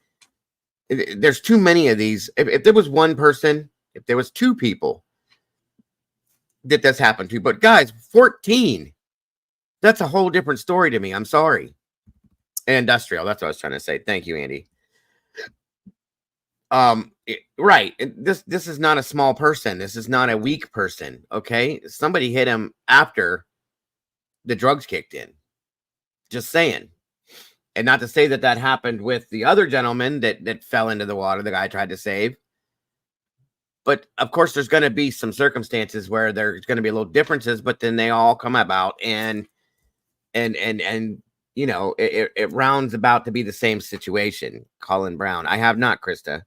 there's too many of these. If there was one person, if there was two people that this happened to, but guys, 14, that's a whole different story to me. I'm sorry. Industrial. That's what I was trying to say. Thank you, Andy. Right. This is not a small person. This is not a weak person. Okay. Somebody hit him after the drugs kicked in. Just saying. And not to say that that happened with the other gentleman that fell into the water, the guy tried to save. But of course, there's going to be some circumstances where there's going to be a little differences, but then they all come about and you know, it rounds about to be the same situation. Colin Brown. I have not, Krista.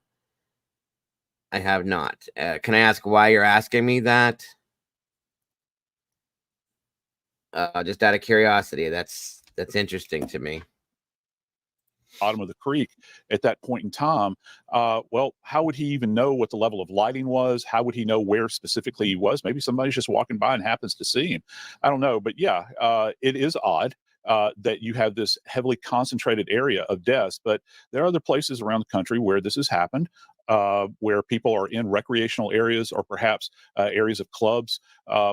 I have not. Can I ask why you're asking me that? Just out of curiosity. That's interesting to me. Bottom of the creek at that point in time. Well, how would he even know what the level of lighting was? How would he know where specifically he was? Maybe somebody's just walking by and happens to see him. I don't know. But yeah, it is odd that you have this heavily concentrated area of deaths. But there are other places around the country where this has happened. Where people are in recreational areas or perhaps areas of clubs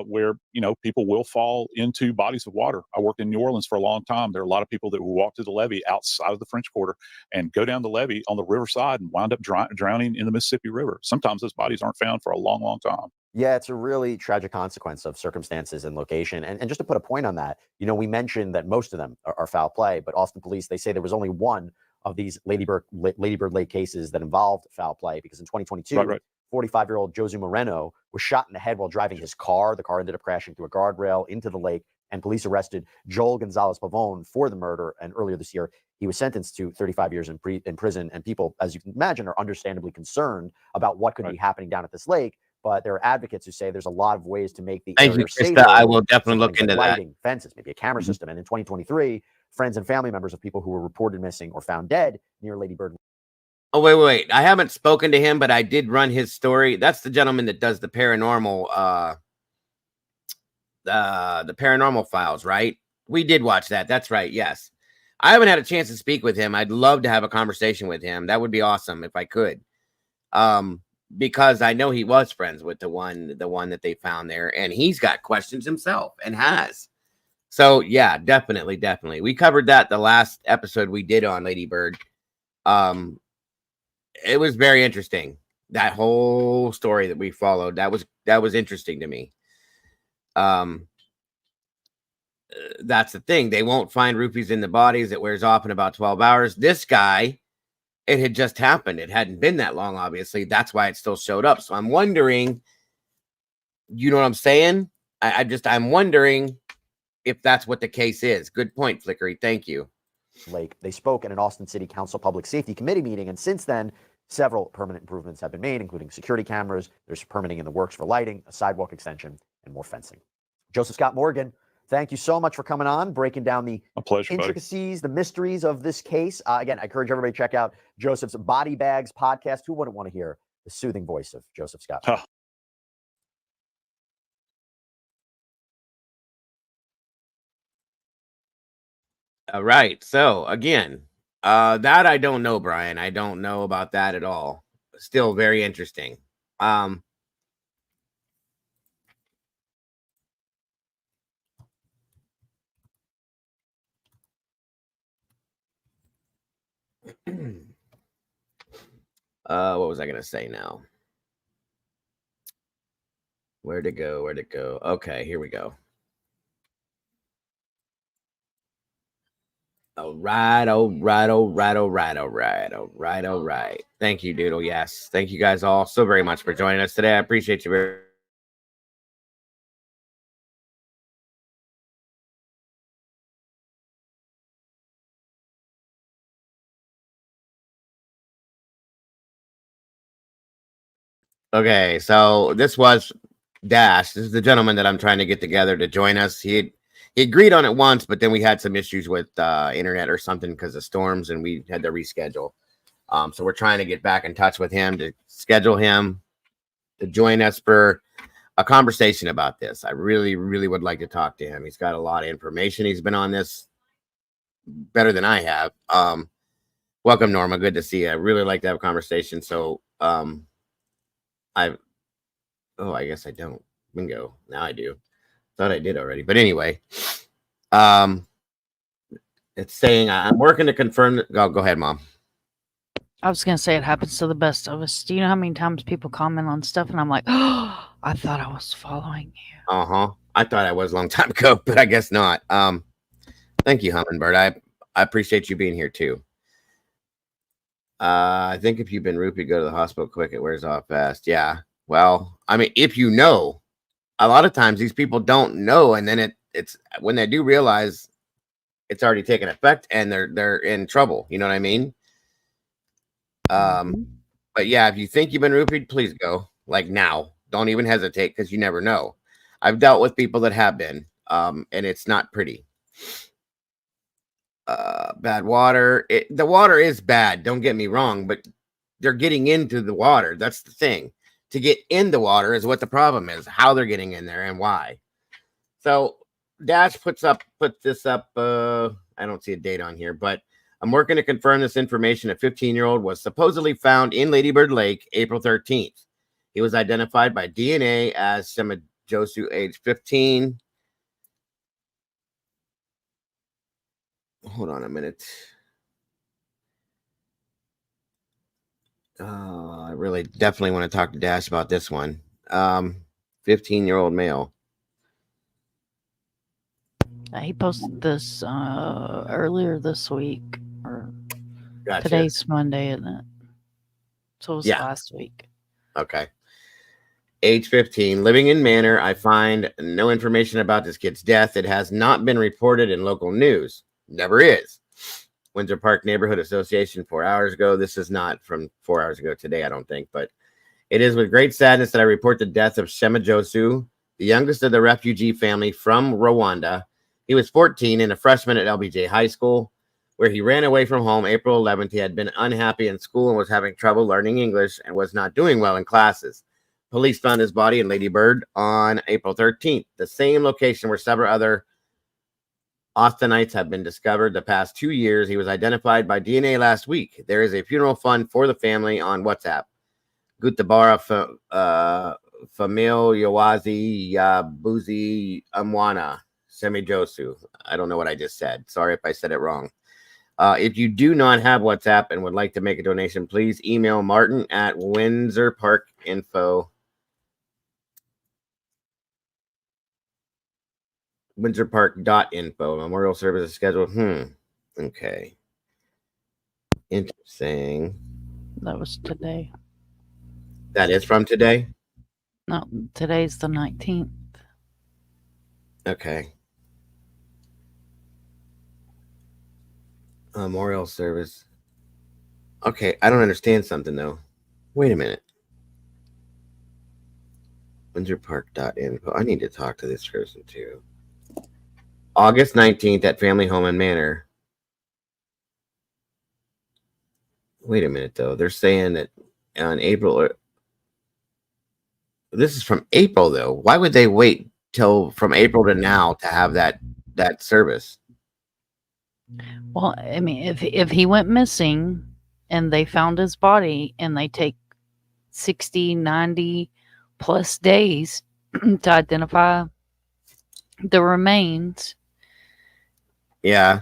where, you know, people will fall into bodies of water. I worked in New Orleans for a long time. There are a lot of people that will walk to the levee outside of the French Quarter and go down the levee on the riverside and wind up drowning in the Mississippi River. Sometimes those bodies aren't found for a long, long time. Yeah, it's a really tragic consequence of circumstances and location. And just to put a point on that, you know, we mentioned that most of them are foul play, but Austin police, they say there was only one of these Ladybird Lake cases that involved foul play, because in 2022, 45-year-old Josu Moreno was shot in the head while driving his car. The car ended up crashing through a guardrail into the lake, and police arrested Joel Gonzalez Pavon for the murder. And earlier this year, he was sentenced to 35 years in prison. And people, as you can imagine, are understandably concerned about what could be happening down at this lake. But there are advocates who say there's a lot of ways to make the area safer. I will definitely look into lighting, that. Fences, maybe a camera system. And in 2023, friends and family members of people who were reported missing or found dead near Ladybird. Oh, wait. I haven't spoken to him, but I did run his story. That's the gentleman that does the paranormal, the paranormal files, right? We did watch that. That's right. Yes. I haven't had a chance to speak with him. I'd love to have a conversation with him. That would be awesome if I could. Because I know he was friends with the one that they found there, and he's got questions himself and has. So yeah, definitely. We covered that the last episode we did on Ladybird. It was very interesting. That whole story that we followed, that was interesting to me. That's the thing. They won't find rupees in the bodies. It wears off in about 12 hours. This guy, it had just happened. It hadn't been that long, obviously. That's why it still showed up. So I'm wondering, you know what I'm saying? I'm wondering if that's what the case is. Good point, Flickery. Thank you. Lake. They spoke at an Austin City Council Public Safety Committee meeting, and since then, several permanent improvements have been made, including security cameras. There's permitting in the works for lighting, a sidewalk extension, and more fencing. Joseph Scott Morgan, thank you so much for coming on, breaking down the intricacies, the mysteries of this case. Again, I encourage everybody to check out Joseph's Body Bags podcast. Who wouldn't want to hear the soothing voice of Joseph Scott? Huh. All right. So again, that I don't know, Brian. I don't know about that at all. Still very interesting. What was I gonna say now? Where'd it go? Okay, here we go. All right. Thank you, Doodle. Yes. Thank you guys all so very much for joining us today. I appreciate you very Okay, so this was Dash. This is the gentleman that I'm trying to get together to join us. He agreed on it once, but then we had some issues with internet or something because of storms, and we had to reschedule. So we're trying to get back in touch with him to schedule him to join us for a conversation about this. I really, really would like to talk to him. He's got a lot of information. He's been on this better than I have. Welcome, Norma. Good to see you. I really like to have a conversation. So I guess I don't. Bingo. Now I do. Thought I did already. But anyway, it's saying I'm working to confirm. Go ahead, Mom. I was going to say it happens to the best of us. Do you know how many times people comment on stuff and I'm like, oh, I thought I was following you. I thought I was a long time ago, but I guess not. Thank you, Hummingbird. I appreciate you being here too. I think if you've been rupeed, go to the hospital quick. It wears off fast. Yeah. Well, I mean, if you know, a lot of times these people don't know, and then it's when they do realize it's already taken effect and they're in trouble. You know what I mean? But yeah, if you think you've been rupeed, please go. Like now. Don't even hesitate because you never know. I've dealt with people that have been, and it's not pretty. Bad water. The water is bad. Don't get me wrong, but they're getting into the water. That's the thing. To get in the water is what the problem is. How they're getting in there and why. So Dash puts this up. I don't see a date on here, but I'm working to confirm this information. A 15-year-old was supposedly found in Ladybird Lake April 13th. He was identified by DNA as Semajosu, age 15. Hold on a minute. I really definitely want to talk to Dash about this one. 15-year-old male. He posted this earlier this week, or Gotcha. Today's Monday, isn't it? So it was last week. Okay. Age 15, living in Manor. I find no information about this kid's death. It has not been reported in local news. Never is. Windsor Park Neighborhood Association 4 hours ago. This is not from 4 hours ago today, I don't think, but it is with great sadness that I report the death of Semajosu, the youngest of the refugee family from Rwanda. He was 14 and a freshman at LBJ High School, where he ran away from home April 11th. He had been unhappy in school and was having trouble learning English and was not doing well in classes. Police found his body in Ladybird on April 13th, the same location where several other Austinites have been discovered the past 2 years. He was identified by DNA last week. There is a funeral fund for the family on WhatsApp. Gutabara Famil Yawazi Yabuzi Amwana Semajosu. I don't know what I just said. Sorry if I said it wrong. If you do not have WhatsApp and would like to make a donation, please email Martin at Windsor Park Info. WindsorPark.info. Memorial service is scheduled. Okay. Interesting. That was today. That is from today? No, today's the 19th. Okay. Memorial service. Okay, I don't understand something though. Wait a minute. WindsorPark.info. I need to talk to this person too. August 19th at Family Home and Manor. Wait a minute though. They're saying that on April. This is from April though. Why would they wait till from April to now to have that service? Well, I mean, if he went missing and they found his body and they take 60, 90 plus days to identify the remains. Yeah.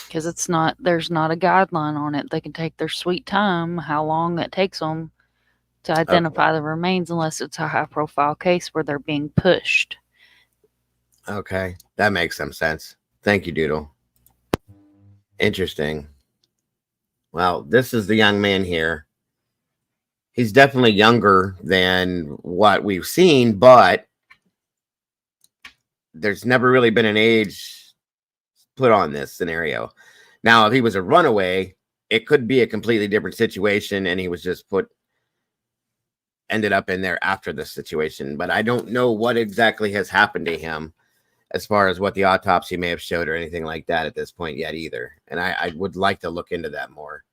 Because there's not a guideline on it. They can take their sweet time, how long it takes them to identify the remains, unless it's a high profile case where they're being pushed. Okay. That makes some sense. Thank you, Doodle. Interesting. Well, this is the young man here. He's definitely younger than what we've seen, but there's never really been an age put on this scenario. Now, if he was a runaway, it could be a completely different situation, and he was just ended up in there after the situation. But I don't know what exactly has happened to him as far as what the autopsy may have showed or anything like that at this point yet either. And I would like to look into that more.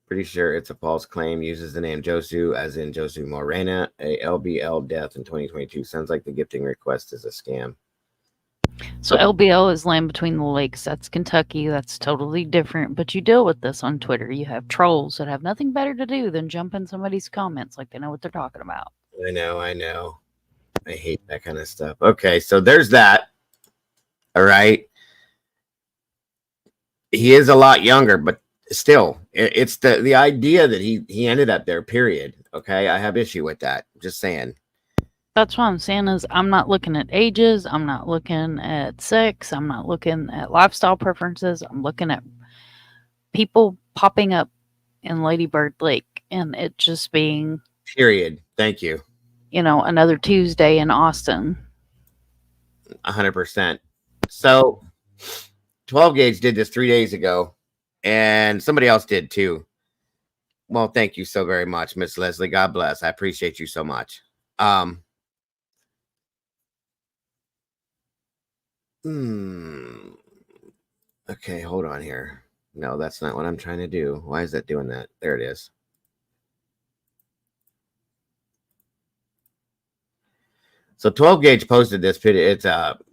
Pretty sure it's a false claim. Uses the name Josu, as in Josu Morena, a LBL death in 2022. Sounds like the gifting request is a scam. So LBL is Land Between the Lakes. That's Kentucky. That's totally different. But you deal with this on Twitter. You have trolls that have nothing better to do than jump in somebody's comments like they know what they're talking about. I know. I hate that kind of stuff. Okay, so there's that. All right. He is a lot younger, but still, it's the idea that he ended up there, period. Okay, I have issue with that. Just saying. That's what I'm saying is I'm not looking at ages. I'm not looking at sex. I'm not looking at lifestyle preferences. I'm looking at people popping up in Ladybird Lake and it just being Period. Thank you. Another Tuesday in Austin. 100%. So 12 Gauge did this 3 days ago, and somebody else did too. Well, thank you so very much, Miss Leslie. God bless. I appreciate you so much. Okay, hold on here. No, that's not what I'm trying to do. Why is that doing that? There it is. So 12 Gauge posted this video.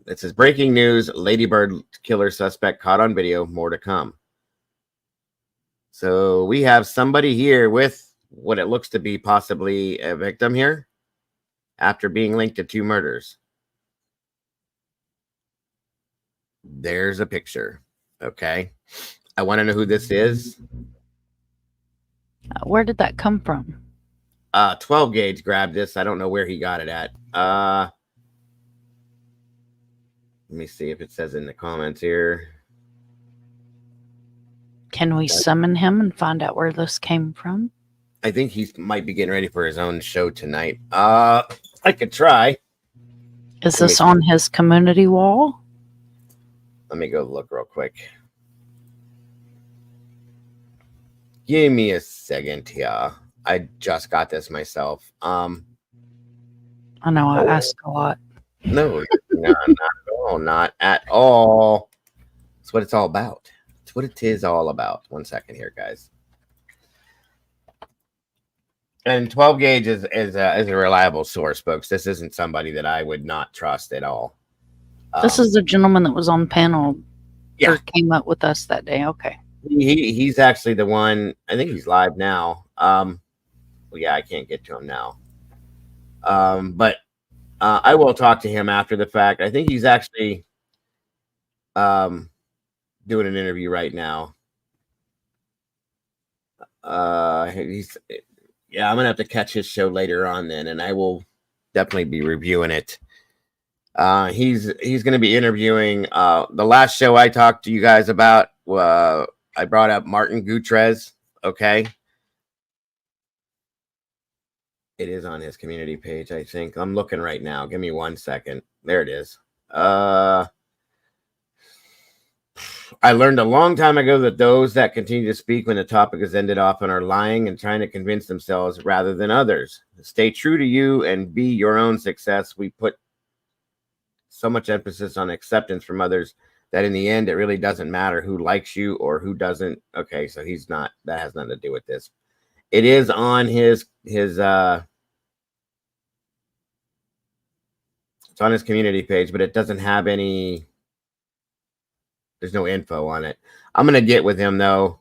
It says breaking news: Ladybird killer suspect caught on video. More to come. So we have somebody here with what it looks to be possibly a victim here after being linked to 2 murders. There's a picture. Okay. I want to know who this is. Where did that come from? 12 Gauge grabbed this. I don't know where he got it at. Let me see if it says in the comments here. Can we summon him and find out where this came from? I think he might be getting ready for his own show tonight. I could try. Is this on his community wall? Let me go look real quick. Give me a second here. I just got this myself. I know I ask a lot. No, not at all. Not at all. That's what it's all about. That's what it is all about. 1 second here, guys. And 12 Gauge is a reliable source, folks. This isn't somebody that I would not trust at all. This is the gentleman that was on panel. Yeah, or came up with us that day. Okay. He's actually the one. I think he's live now. Well, yeah, I can't get to him now. But I will talk to him after the fact. I think he's actually doing an interview right now. Yeah, I'm gonna have to catch his show later on then, and I will definitely be reviewing it. He's going to be interviewing. The last show I talked to you guys about, I brought up Martin Gutierrez. Okay, it is on his community page. I think I'm looking right now. Give me 1 second. There it is. I learned a long time ago that those that continue to speak when the topic is ended often are lying and trying to convince themselves rather than others. Stay true to you and be your own success. We put so much emphasis on acceptance from others that in the end, it really doesn't matter who likes you or who doesn't. Okay, so he's not, that has nothing to do with this. It is on his it's on his community page, but it doesn't have any, there's no info on it. I'm going to get with him though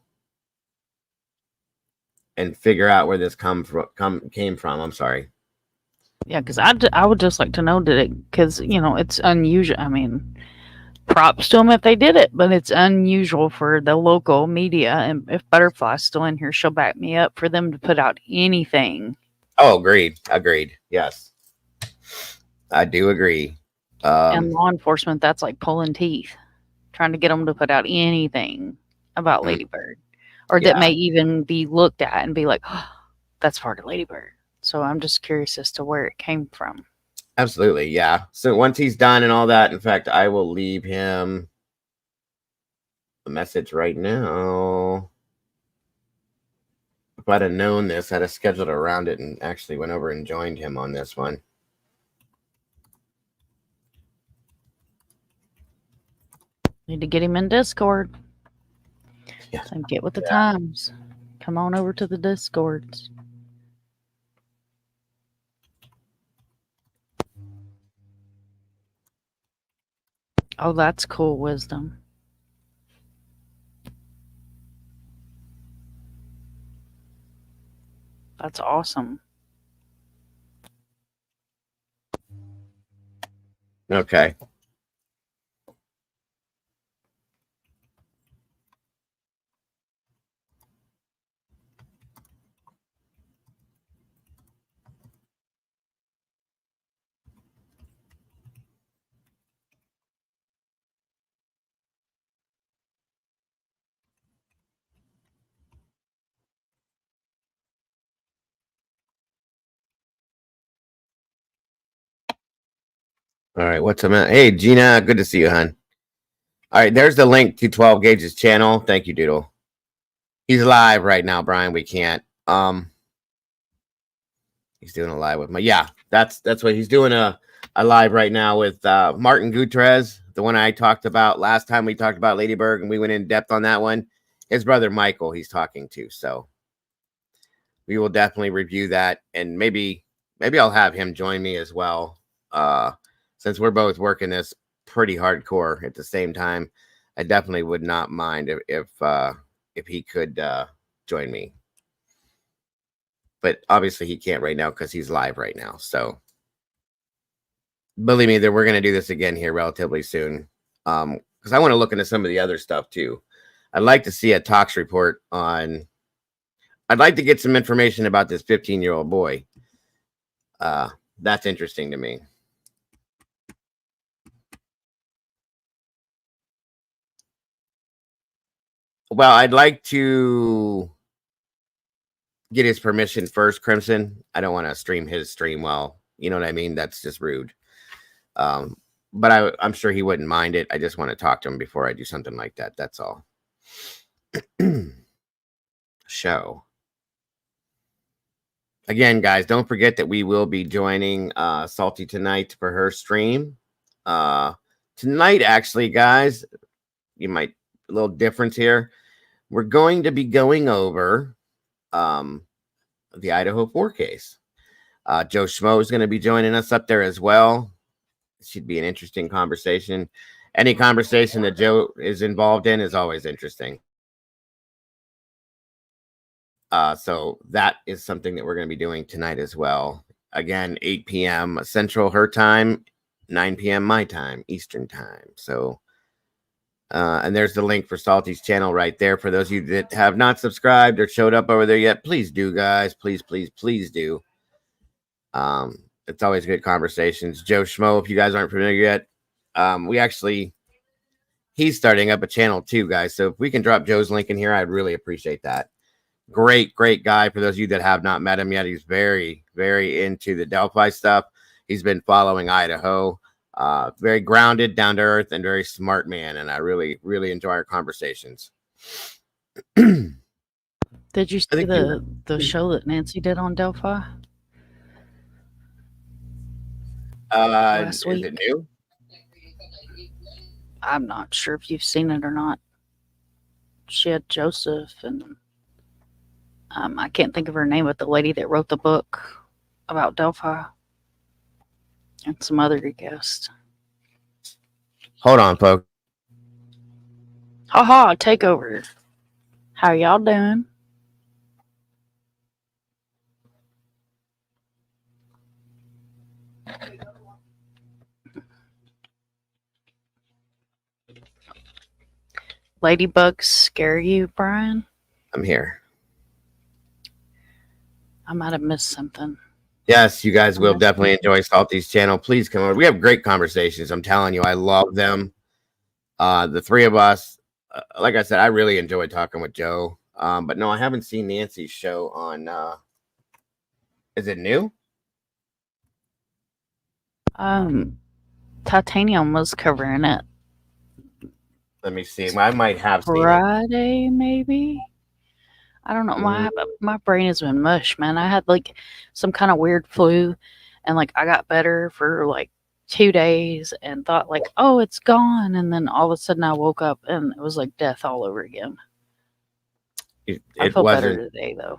and figure out where this came from. I'm sorry. Yeah, because I would just like to know, did it, because, it's unusual. I mean, props to them if they did it, but it's unusual for the local media. And if Butterfly's still in here, she'll back me up, for them to put out anything. Oh, agreed. Yes, I do agree. And law enforcement, that's like pulling teeth, trying to get them to put out anything about Ladybird, or that may even be looked at and be like, oh, that's part of Ladybird. So I'm just curious as to where it came from. Absolutely, yeah. So once he's done and all that, in fact, I will leave him a message right now. If I'd have known this, I'd have scheduled around it and actually went over and joined him on this one. Need to get him in Discord. Yeah. So get with the times. Come on over to the Discords. Oh, that's cool, Wisdom. That's awesome. Okay. All right, what's up, man? Hey, Gina, good to see you, hon. All right, there's the link to 12 Gauge's channel. Thank you, Doodle. He's live right now, Brian. We can't. He's doing a live with my that's what he's doing a live right now with Martin Gutierrez, the one I talked about last time we talked about Ladybird and we went in depth on that one. His brother Michael, he's talking to, so we will definitely review that, and maybe I'll have him join me as well. Since we're both working this pretty hardcore at the same time, I definitely would not mind if he could join me. But obviously he can't right now because he's live right now. So believe me that we're going to do this again here relatively soon. Because I want to look into some of the other stuff too. I'd like to see a tox report on. I'd like to get some information about this 15-year-old boy. That's interesting to me. Well, I'd like to get his permission first, Crimson. I don't want to stream his stream while, you know what I mean? That's just rude. But I'm sure he wouldn't mind it. I just want to talk to him before I do something like that. That's all. Show. Again, guys, don't forget that we will be joining Salty tonight for her stream. Tonight, actually, guys, you might a little difference here. We're going to be going over the Idaho 4 case. Joe Schmo is going to be joining us up there as well. It should be an interesting conversation. Any conversation that Joe is involved in is always interesting. So that is something that we're going to be doing tonight as well. Again, 8 p.m. Central her time, 9 p.m. my time, Eastern time. So, and there's the link for Salty's channel right there. For those of you that have not subscribed or showed up over there yet, please do, guys. Please, please, please do. It's always good conversations. Joe Schmo, if you guys aren't familiar yet, he's starting up a channel too, guys. So if we can drop Joe's link in here, I'd really appreciate that. Great guy. For those of you that have not met him yet, he's very, very into the Delphi stuff. He's been following Idaho. Very grounded, down to earth, and very smart man. And I really, really enjoy our conversations. Did you see the show that Nancy did on Delphi? Last week? Is it new? I'm not sure if you've seen it or not. She had Joseph and I can't think of her name, but the lady that wrote the book about Delphi and some other guests. Hold on, folks. Haha, takeover. How y'all doing? Ladybugs scare you, Brian? I'm here. I might have missed something. Yes, you guys will definitely enjoy Salty's channel. Please come over. We have great conversations. I'm telling you, I love them. The three of us, like I said, I really enjoyed talking with Joe. But no, I haven't seen Nancy's show on. Is it new? Titanium was covering it. Let me see. I might have seen Friday, maybe. I don't know. My brain has been mush, man. I had like some kind of weird flu, and like I got better for like 2 days and thought like, oh, it's gone, and then all of a sudden I woke up and it was like death all over again. I feel better today though.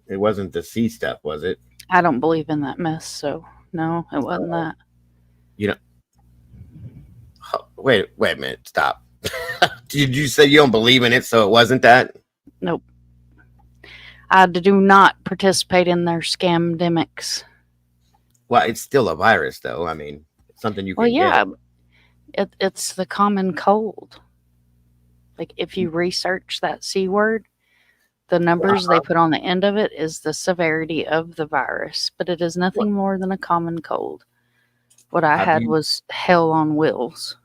It wasn't the sea stuff, was it? I don't believe in that mess, so no, it wasn't that. You know. Wait a minute. Stop. Did you say you don't believe in it, so it wasn't that? Nope. I do not participate in their scamdemics. Well, it's still a virus, though. I mean, it's something you can get. It's the common cold. Like, if you research that C word, the numbers they put on the end of it is the severity of the virus, but it is nothing more than a common cold. What I had was hell on wheels.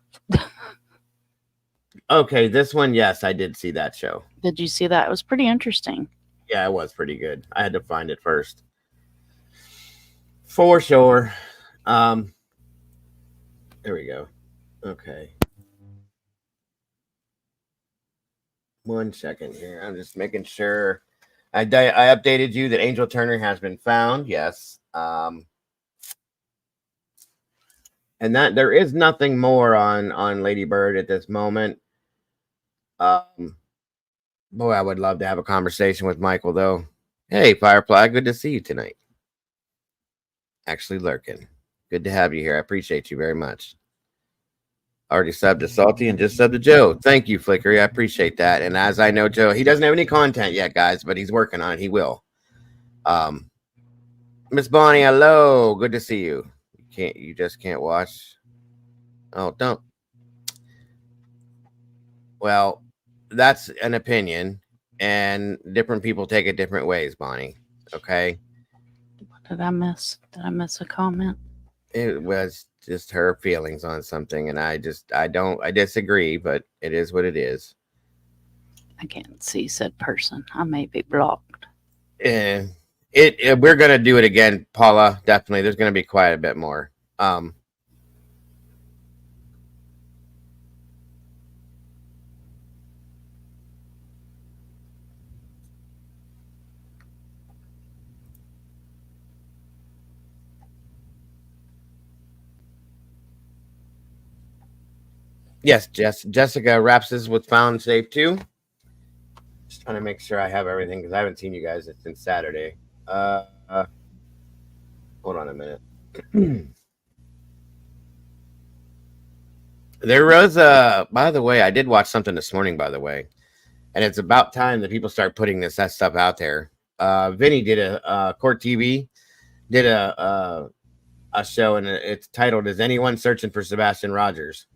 Okay, this one, yes, I did see that show. Did you see that? It was pretty interesting. Yeah, it was pretty good. I had to find it first. For sure. There we go. Okay. 1 second here. I'm just making sure. I updated you that Angel Turner has been found. Yes. And that there is nothing more on Lady Bird at this moment. Boy, I would love to have a conversation with Michael, though. Hey, Firefly, good to see you tonight. Actually lurking. Good to have you here. I appreciate you very much. Already subbed to Salty and just subbed to Joe. Thank you, Flickery. I appreciate that. And as I know, Joe, he doesn't have any content yet, guys, but he's working on it. He will. Miss Bonnie, hello. Good to see you. You just can't watch. Oh, don't. Well, that's an opinion, and different people take it different ways, Bonnie. Okay. What did I miss? Did I miss a comment? It was just her feelings on something, and I disagree, but it is what it is. I can't see said person. I may be blocked. We're gonna do it again, Paula. Definitely. There's gonna be quite a bit more. Yes, Jessica Rapsis was found safe too. Just trying to make sure I have everything because I haven't seen you guys since Saturday. Hold on a minute. There was by the way, I did watch something this morning, by the way, and it's about time that people start putting that stuff out there. Vinny did a Court TV did a show, and it's titled "Is Anyone Searching for Sebastian Rogers?"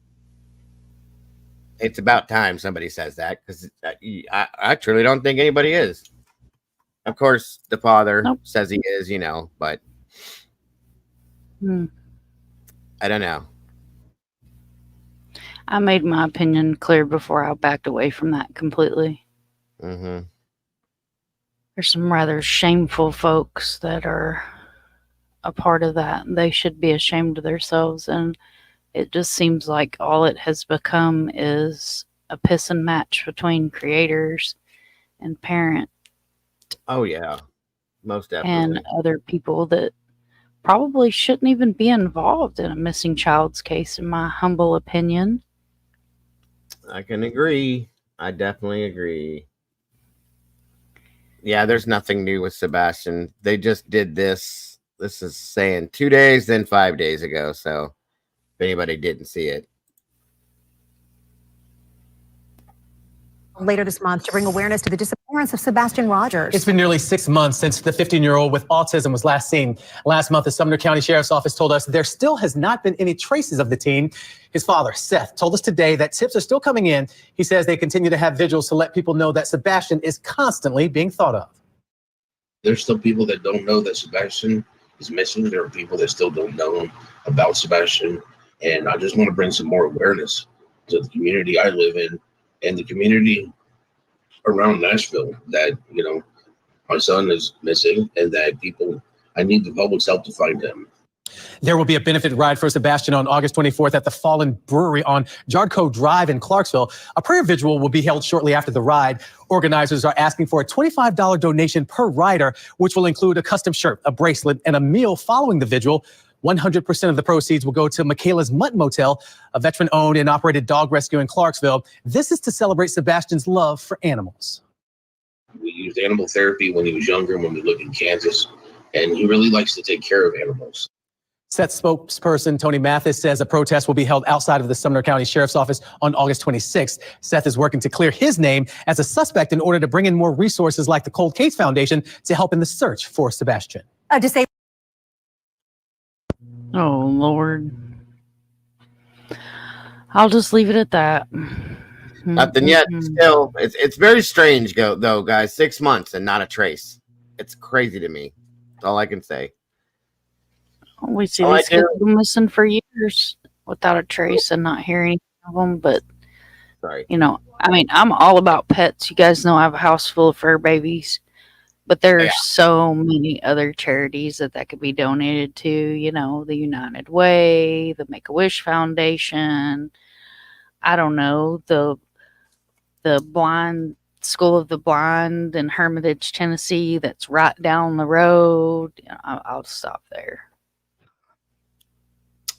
It's about time somebody says that, because I truly don't think anybody is. Of course, the father says he is, but I don't know. I made my opinion clear before I backed away from that completely. Mm-hmm. There's some rather shameful folks that are a part of that. They should be ashamed of themselves, and it just seems like all it has become is a pissing match between creators and parent. Oh, yeah. Most definitely. And other people that probably shouldn't even be involved in a missing child's case, in my humble opinion. I can agree. I definitely agree. Yeah, there's nothing new with Sebastian. They just did this. This is saying 2 days, then 5 days ago. So if anybody didn't see it. Later this month to bring awareness to the disappearance of Sebastian Rogers. It's been nearly 6 months since the 15-year-old with autism was last seen. Last month, the Sumner County Sheriff's Office told us there still has not been any traces of the teen. His father, Seth, told us today that tips are still coming in. He says they continue to have vigils to let people know that Sebastian is constantly being thought of. There's still people that don't know that Sebastian is missing. There are people that still don't know about Sebastian. And I just want to bring some more awareness to the community I live in and the community around Nashville that, my son is missing, and that I need the public's help to find him. There will be a benefit ride for Sebastian on August 24th at the Fallen Brewery on Jardco Drive in Clarksville. A prayer vigil will be held shortly after the ride. Organizers are asking for a $25 donation per rider, which will include a custom shirt, a bracelet, and a meal following the vigil. 100% of the proceeds will go to Michaela's Mutt Motel, a veteran-owned and operated dog rescue in Clarksville. This is to celebrate Sebastian's love for animals. We used animal therapy when he was younger, when we lived in Kansas, and he really likes to take care of animals. Seth's spokesperson, Tony Mathis, says a protest will be held outside of the Sumner County Sheriff's Office on August 26th. Seth is working to clear his name as a suspect in order to bring in more resources like the Cold Case Foundation to help in the search for Sebastian. Oh, Lord. I'll just leave it at that. Nothing yet. Still, it's very strange, though, guys. 6 months and not a trace. It's crazy to me. That's all I can say. We see these kids missing for years without a trace and not hear anything of them. But, sorry. I'm all about pets. You guys know I have a house full of fur babies. But there's so many other charities that could be donated to, you know, the United Way, the Make-A-Wish Foundation, I don't know, the blind School of the Blind in Hermitage, Tennessee, that's right down the road. I'll stop there.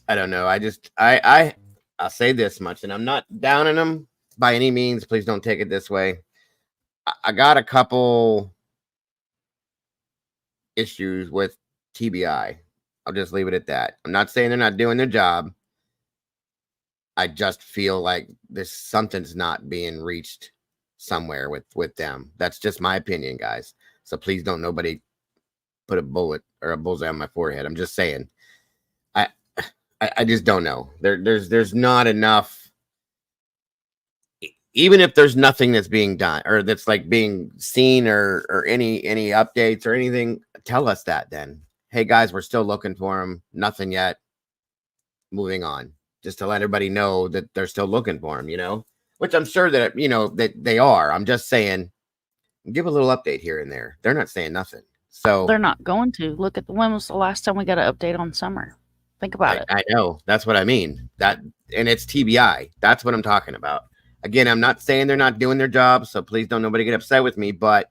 I don't know. I'll say this much, and I'm not downing them by any means. Please don't take it this way. I got a couple issues with TBI. I'll just leave it at that. I'm not saying they're not doing their job. I just feel like something's not being reached somewhere with them. That's just my opinion, guys. So please don't nobody put a bullet or a bullseye on my forehead. I'm just saying. I just don't know. There's not enough. Even if there's nothing that's being done or that's like being seen or any updates or anything, tell us that then. Hey guys, we're still looking for them. Nothing yet. Moving on. Just to let everybody know that they're still looking for them, you know, which I'm sure that, you know, that they are. I'm just saying, give a little update here and there. They're not saying nothing. So they're not going to. Look at when was the last time we got an update on Summer? Think about it. I know. That's what I mean. And it's TBI. That's what I'm talking about. Again, I'm not saying they're not doing their job, so please don't nobody get upset with me, but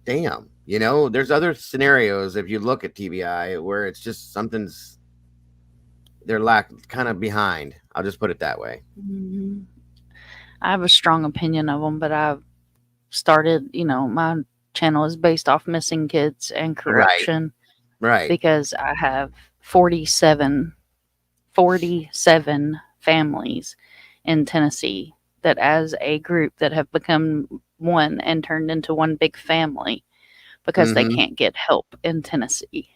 damn, you know, there's other scenarios if you look at TBI where it's just they're kind of behind. I'll just put it that way. Mm-hmm. I have a strong opinion of them, but I've started, you know, my channel is based off missing kids and corruption. Right. Because I have 47 families in Tennessee that as a group that have become one and turned into one big family because they can't get help in Tennessee.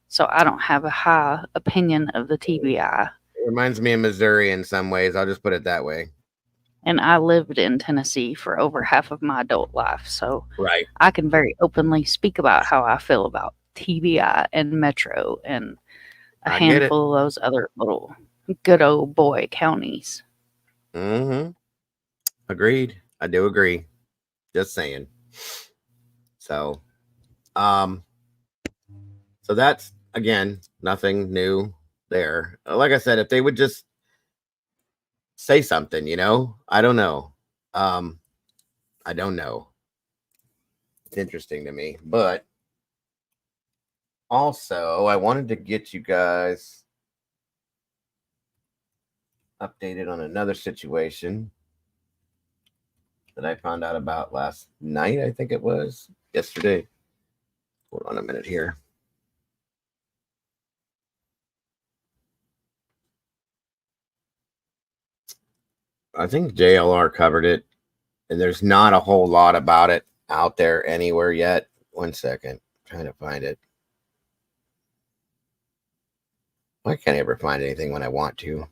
So I don't have a high opinion of the TBI. It reminds me of Missouri in some ways. I'll just put it that way. And I lived in Tennessee for over half of my adult life. So I can very openly speak about how I feel about TBI and Metro and a handful of those other little good old boy counties. Agreed. I do agree. Just saying. So, so that's, again, nothing new there. Like I said, if they would just say something, you know, I don't know. I don't know. It's interesting to me, but also I wanted to get you guys updated on another situation that I found out about last night. I think it was yesterday. Hold on a minute here. I think JLR covered it, and there's not a whole lot about it out there anywhere yet. 1 second. I'm trying to find it. Why can't I ever find anything when I want to?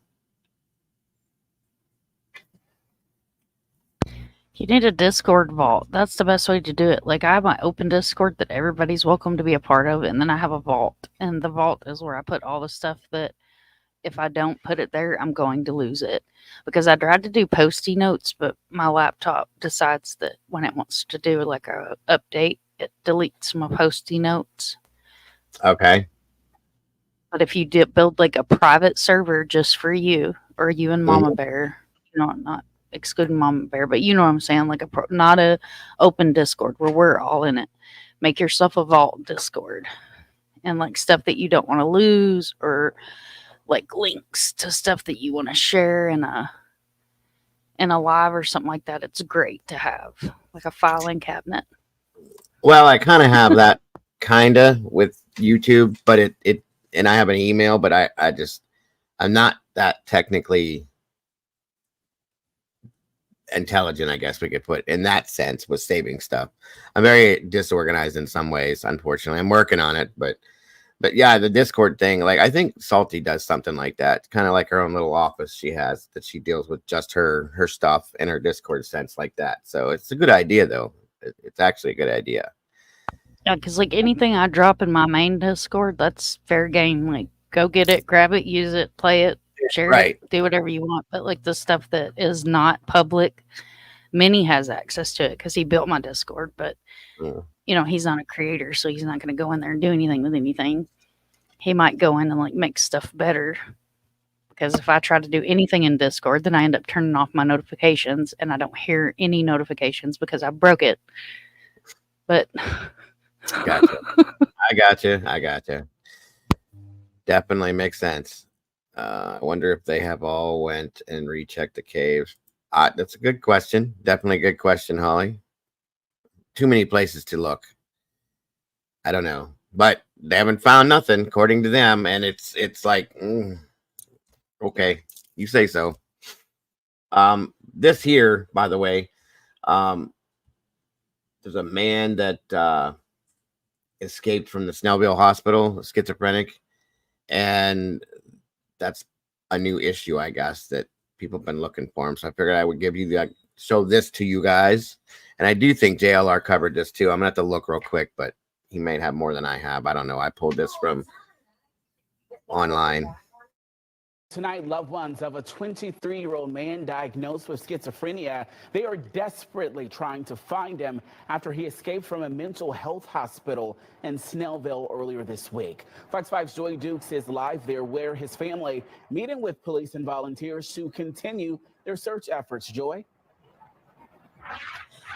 You need a Discord vault. That's the best way to do it. Like, I have my open Discord that everybody's welcome to be a part of, and then I have a vault. And the vault is where I put all the stuff that if I don't put it there, I'm going to lose it. Because I tried to do Post-it notes, but my laptop decides that when it wants to do like a update, it deletes my Post-it notes. Okay. But if you build like a private server just for you or you and Mama Bear, you know, not excluding Mama Bear, but you know what I'm saying, like not a open Discord where we're all in it. Make yourself a vault Discord and like stuff that you don't want to lose or like links to stuff that you want to share in a live or something like that. It's great to have like a filing cabinet. Well, I kind of have that with YouTube, but it and I have an email, but I'm not that technically intelligent, I guess we could put in that sense with saving stuff. I'm very disorganized in some ways, unfortunately. I'm working on it, but yeah, the Discord thing, like I think Salty does something like that, kind of like her own little office she has that she deals with just her stuff in her Discord sense like that. So it's a good idea, though. It's actually a good idea. Yeah, because like anything I drop in my main Discord, that's fair game. Like go get it, grab it, use it, play it, share it, do whatever you want. But like the stuff that is not public, Minnie has access to it because he built my Discord, but Yeah. you know, he's not a creator, so he's not going to go in there and do anything with anything. He might go in and like make stuff better, because if I try to do anything in Discord, then I end up turning off my notifications and I don't hear any notifications because I broke it. But Gotcha. I gotcha. Definitely makes sense. I wonder if they have all went and rechecked the cave. That's a good question. Definitely a good question, Holly. Too many places to look. I don't know, but they haven't found nothing according to them, and it's like, okay, you say so. This here, by the way, there's a man that escaped from the Snellville Hospital, schizophrenic, and that's a new issue, I guess, that people have been looking for him. So I figured I would give you show this to you guys, and I do think JLR covered this too. I'm gonna have to look real quick, but he may have more than I have. I don't know. I pulled this from online. Tonight, loved ones of a 23-year-old man diagnosed with schizophrenia, they are desperately trying to find him after he escaped from a mental health hospital in Snellville earlier this week. Fox 5's Joy Dukes is live there, where his family meeting with police and volunteers to continue their search efforts. Joy?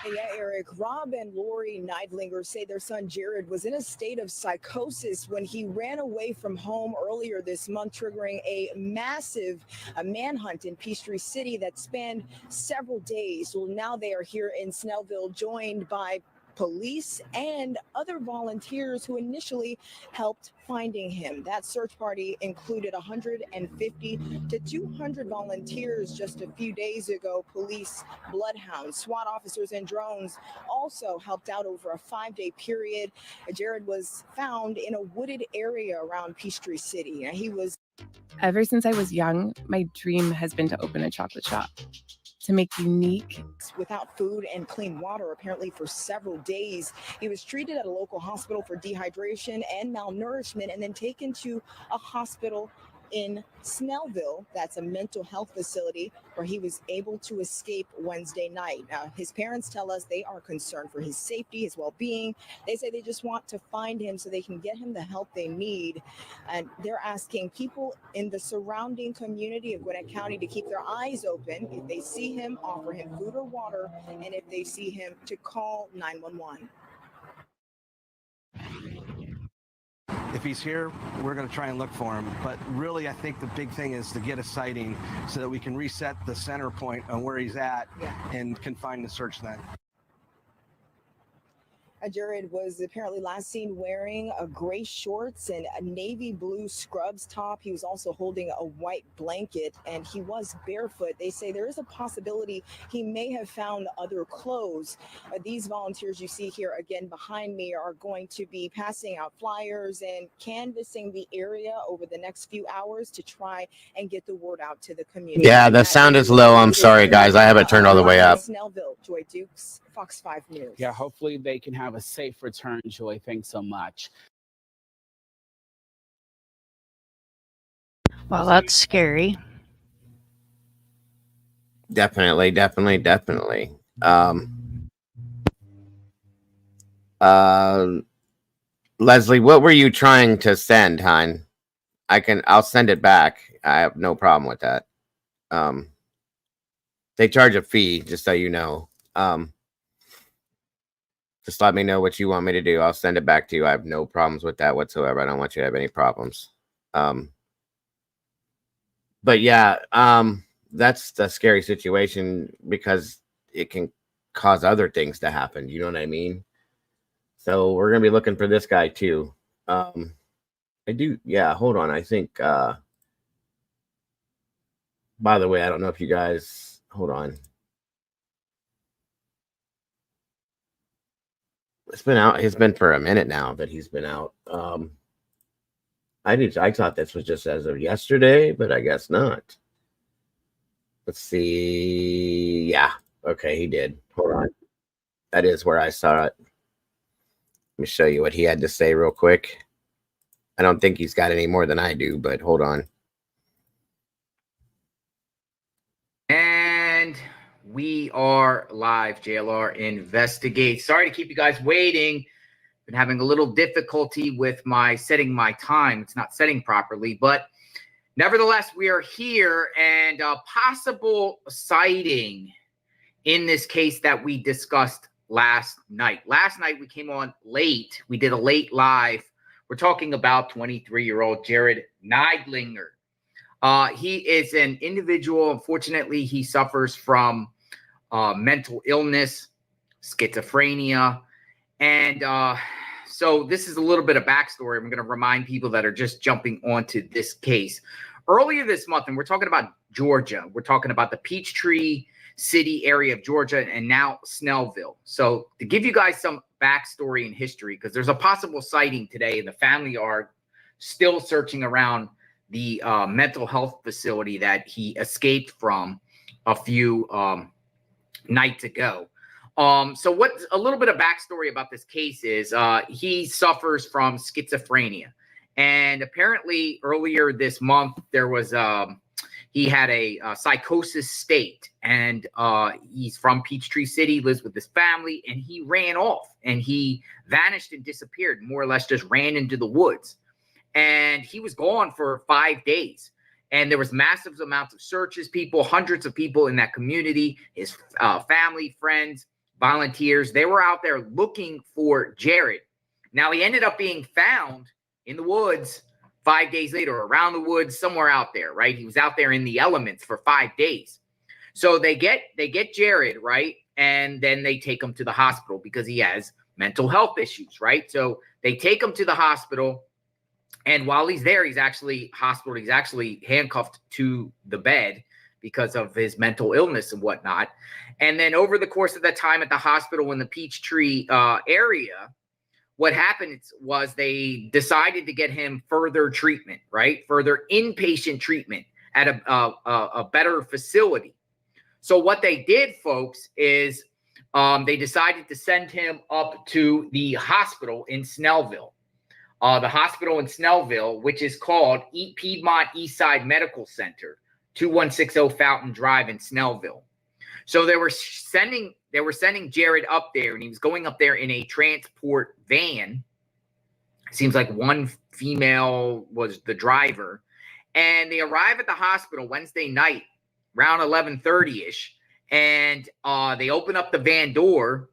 Yeah, Eric. Rob and Lori Neidlinger say their son Jared was in a state of psychosis when he ran away from home earlier this month, triggering a massive manhunt in Peachtree City that spanned several days. Well, now they are here in Snellville, joined by police and other volunteers who initially helped finding him. That search party included 150 to 200 volunteers just a few days ago. Police, bloodhounds, SWAT officers, and drones also helped out over a 5-day period. Jared was found in a wooded area around Peachtree City. He was... Ever since I was young, my dream has been to open a chocolate shop, to make unique. Without food and clean water, apparently for several days. He was treated at a local hospital for dehydration and malnourishment, and then taken to a hospital in Snellville. That's a mental health facility where he was able to escape Wednesday night. His parents tell us they are concerned for his safety, his well-being. They say they just want to find him so they can get him the help they need. And they're asking people in the surrounding community of Gwinnett County to keep their eyes open. If they see him, offer him food or water, and if they see him, to call 911. If he's here, we're going to try and look for him. But really, I think the big thing is to get a sighting so that we can reset the center point on where he's at and confine the search then. Jared was apparently last seen wearing a gray shorts and a navy blue scrubs top. He was also holding a white blanket, and he was barefoot. They say there is a possibility he may have found other clothes. These volunteers you see here again behind me are going to be passing out flyers and canvassing the area over the next few hours to try and get the word out to the community. Yeah, the sound is low. I'm sorry, guys. I have it turned all the way up. Snellville, Joy Dukes, Fox 5 News. Yeah, hopefully they can have a safe return, Joy. Thanks so much. Well, that's scary. Definitely. Leslie, what were you trying to send, hon? I'll send it back. I have no problem with that. They charge a fee, just so you know. Just let me know what you want me to do. I'll send it back to you. I have no problems with that whatsoever. I don't want you to have any problems. But yeah, that's the scary situation because it can cause other things to happen. You know what I mean? So we're going to be looking for this guy too. I do. Yeah, hold on. I think, by the way, I don't know if you guys, hold on. It's been out. It's been for a minute now that he's been out. I thought this was just as of yesterday, but I guess not. Let's see. Yeah. Okay, he did. Hold on. That is where I saw it. Let me show you what he had to say real quick. I don't think he's got any more than I do, but hold on. And we are live. JLR Investigate. Sorry to keep you guys waiting. Been having a little difficulty with setting my time. It's not setting properly, but nevertheless, we are here, and a possible sighting in this case that we discussed last night. Last night we came on late. We did a late live. We're talking about 23-year-old Jared Neidlinger. He is an individual. Unfortunately, he suffers from mental illness, schizophrenia. And so this is a little bit of backstory. I'm going to remind people that are just jumping onto this case. Earlier this month, and we're talking about Georgia. We're talking about the Peachtree City area of Georgia and now Snellville. So to give you guys some backstory and history, because there's a possible sighting today, and the family are still searching around the mental health facility that he escaped from a few nights ago. So what's a little bit of backstory about this case is he suffers from schizophrenia. And apparently earlier this month, there was he had a psychosis state, and he's from Peachtree City, lives with his family, and he ran off and he vanished and disappeared, more or less just ran into the woods. And he was gone for 5 days. And there was massive amounts of searches, hundreds of people in that community, his family, friends, volunteers. They were out there looking for Jared. Now, he ended up being found in the woods 5 days later, around the woods, somewhere out there, right? He was out there in the elements for 5 days. So they get Jared, right? And then they take him to the hospital because he has mental health issues, right? So they take him to the hospital. And while he's there, he's actually hospitalized. He's actually handcuffed to the bed because of his mental illness and whatnot. And then over the course of that time at the hospital in the Peachtree area, what happened was they decided to get him further treatment, right? Further inpatient treatment at a better facility. So what they did, folks, is they decided to send him up to the hospital in Snellville. The hospital in Snellville, which is called Piedmont Eastside Medical Center, 2160 Fountain Drive in Snellville. So they were sending Jared up there, and he was going up there in a transport van. Seems like one female was the driver. And they arrive at the hospital Wednesday night, around 11:30-ish, and they open up the van door,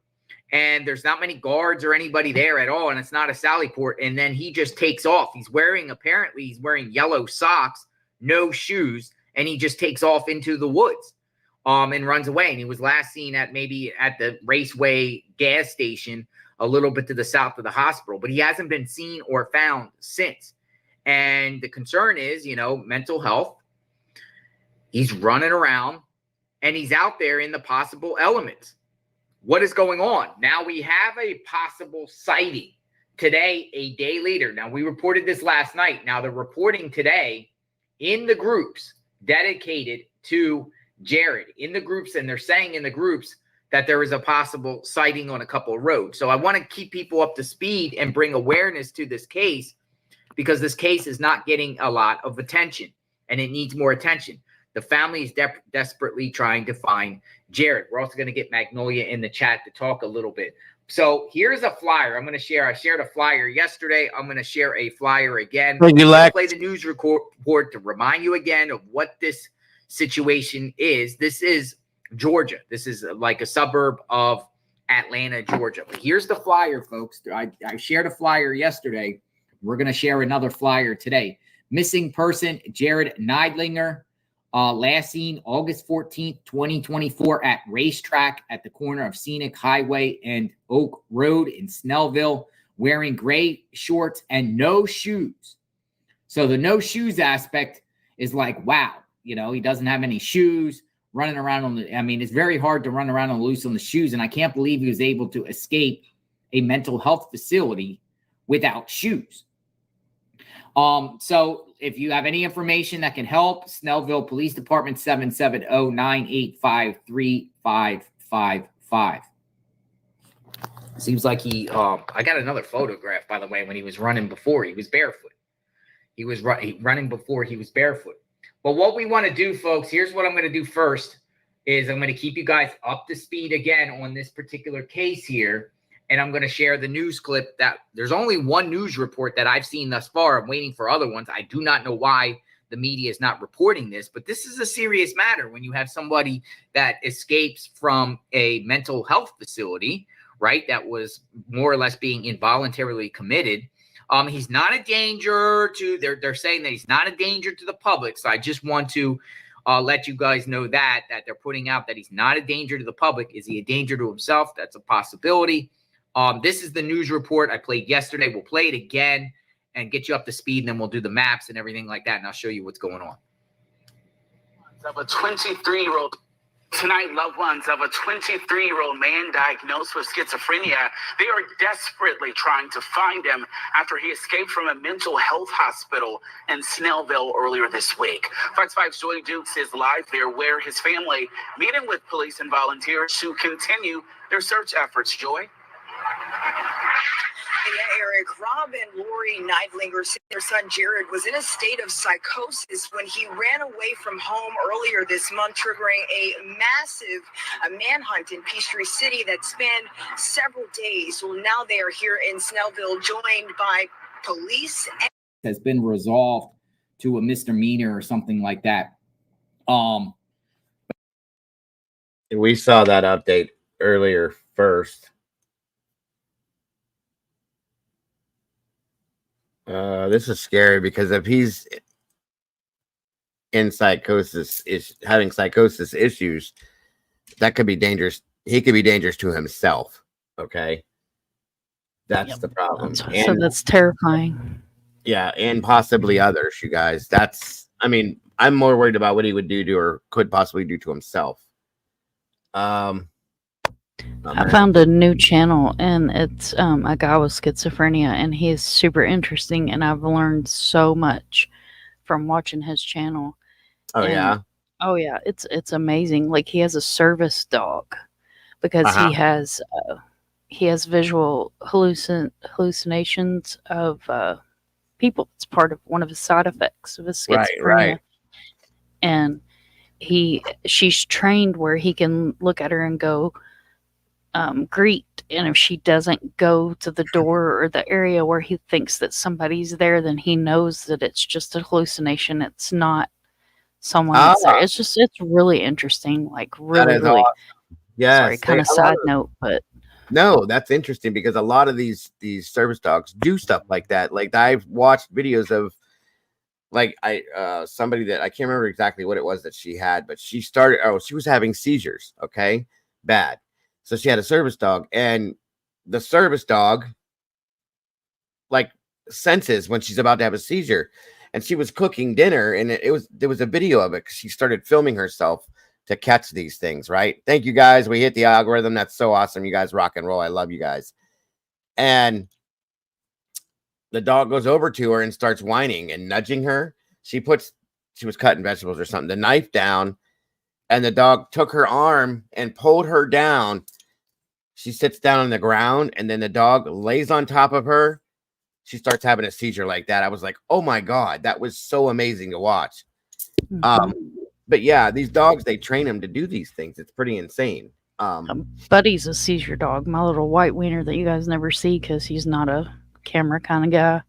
and there's not many guards or anybody there at all, and it's not a sally port. And then he just takes off. Apparently he's wearing yellow socks, no shoes, and he just takes off into the woods and runs away. And he was last seen at the Raceway gas station a little bit to the south of the hospital, but he hasn't been seen or found since. And the concern is, mental health. He's running around, and he's out there in the possible elements. What is going on? Now we have a possible sighting today, a day later. Now, we reported this last night. Now they're reporting today in the groups dedicated to Jared, in the groups, and they're saying in the groups that there is a possible sighting on a couple of roads. So I want to keep people up to speed and bring awareness to this case, because this case is not getting a lot of attention, and it needs more attention. The family is desperately trying to find Jared. We're also going to get Magnolia in the chat to talk a little bit. So here's a flyer I'm going to share. I shared a flyer yesterday. I'm going to share a flyer again. I'm going to play the news report to remind you again of what this situation is. This is Georgia. This is like a suburb of Atlanta, Georgia. But here's the flyer, folks. I shared a flyer yesterday. We're going to share another flyer today. Missing person, Jared Neidlinger. Last seen August 14th, 2024 at racetrack at the corner of Scenic Highway and Oak Road in Snellville, wearing gray shorts and no shoes. So the no shoes aspect is like, wow, he doesn't have any shoes, running around it's very hard to run around on loose on the shoes. And I can't believe he was able to escape a mental health facility without shoes. So if you have any information that can help, Snellville Police Department, 770-985-3555. Seems like I got another photograph, by the way, when he was running before. He was barefoot. He was running before he was barefoot. But what we want to do, folks, here's what I'm going to do first, is I'm going to keep you guys up to speed again on this particular case here. And I'm going to share the news clip that there's only one news report that I've seen thus far. I'm waiting for other ones. I do not know why the media is not reporting this, but this is a serious matter when you have somebody that escapes from a mental health facility, right? That was more or less being involuntarily committed. He's not a danger to, they're saying that he's not a danger to the public. So I just want to let you guys know that they're putting out that he's not a danger to the public. Is he a danger to himself? That's a possibility. This is the news report I played yesterday. We'll play it again and get you up to speed, and then we'll do the maps and everything like that, and I'll show you what's going on. Of a 23-year-old tonight, loved ones of a 23-year-old man diagnosed with schizophrenia. They are desperately trying to find him after he escaped from a mental health hospital in Snellville earlier this week. Fox 5's Joy Dukes is live there, where his family meeting with police and volunteers to continue their search efforts. Joy? Yeah, Eric, Rob and Lori Neidlinger said their son Jared was in a state of psychosis when he ran away from home earlier this month, triggering a massive manhunt in Peachtree City that spanned several days. Well, now they are here in Snellville, joined by police. Has been resolved to a misdemeanor or something like that. We saw that update earlier first. This is scary because if he's in psychosis, is having psychosis issues, that could be dangerous. He could be dangerous to himself. Okay, that's the problem. So that's terrifying. Yeah, and possibly others. You guys, I mean, I'm more worried about what he would do to or could possibly do to himself. I found a new channel, and it's a guy with schizophrenia, and he's super interesting, and I've learned so much from watching his channel. Oh, and, yeah, it's amazing. Like, he has a service dog because he has visual hallucinations of people. It's part of one of his side effects of his schizophrenia. Right. And she's trained where he can look at her and go, greet, and if she doesn't go to the door or the area where he thinks that somebody's there, then he knows that it's just a hallucination. It's not someone that's there. It's really interesting. Like, really awesome. Yes. Sorry, kind of side note, but no, that's interesting because a lot of these service dogs do stuff like that. Like, I've watched videos of, like, somebody that I can't remember exactly what it was that she had, but she was having seizures. Okay, bad. So she had a service dog, and the service dog, like, senses when she's about to have a seizure. And she was cooking dinner, and there was a video of it because she started filming herself to catch these things. Right? Thank you guys. We hit the algorithm. That's so awesome. You guys rock and roll. I love you guys. And the dog goes over to her and starts whining and nudging her. She was cutting vegetables or something, the knife down, and the dog took her arm and pulled her down. She sits down on the ground, and then the dog lays on top of her. She starts having a seizure like that. I was like, oh my God, that was so amazing to watch. But yeah, these dogs, they train them to do these things. It's pretty insane. Buddy's a seizure dog, my little white wiener that you guys never see because he's not a camera kind of guy.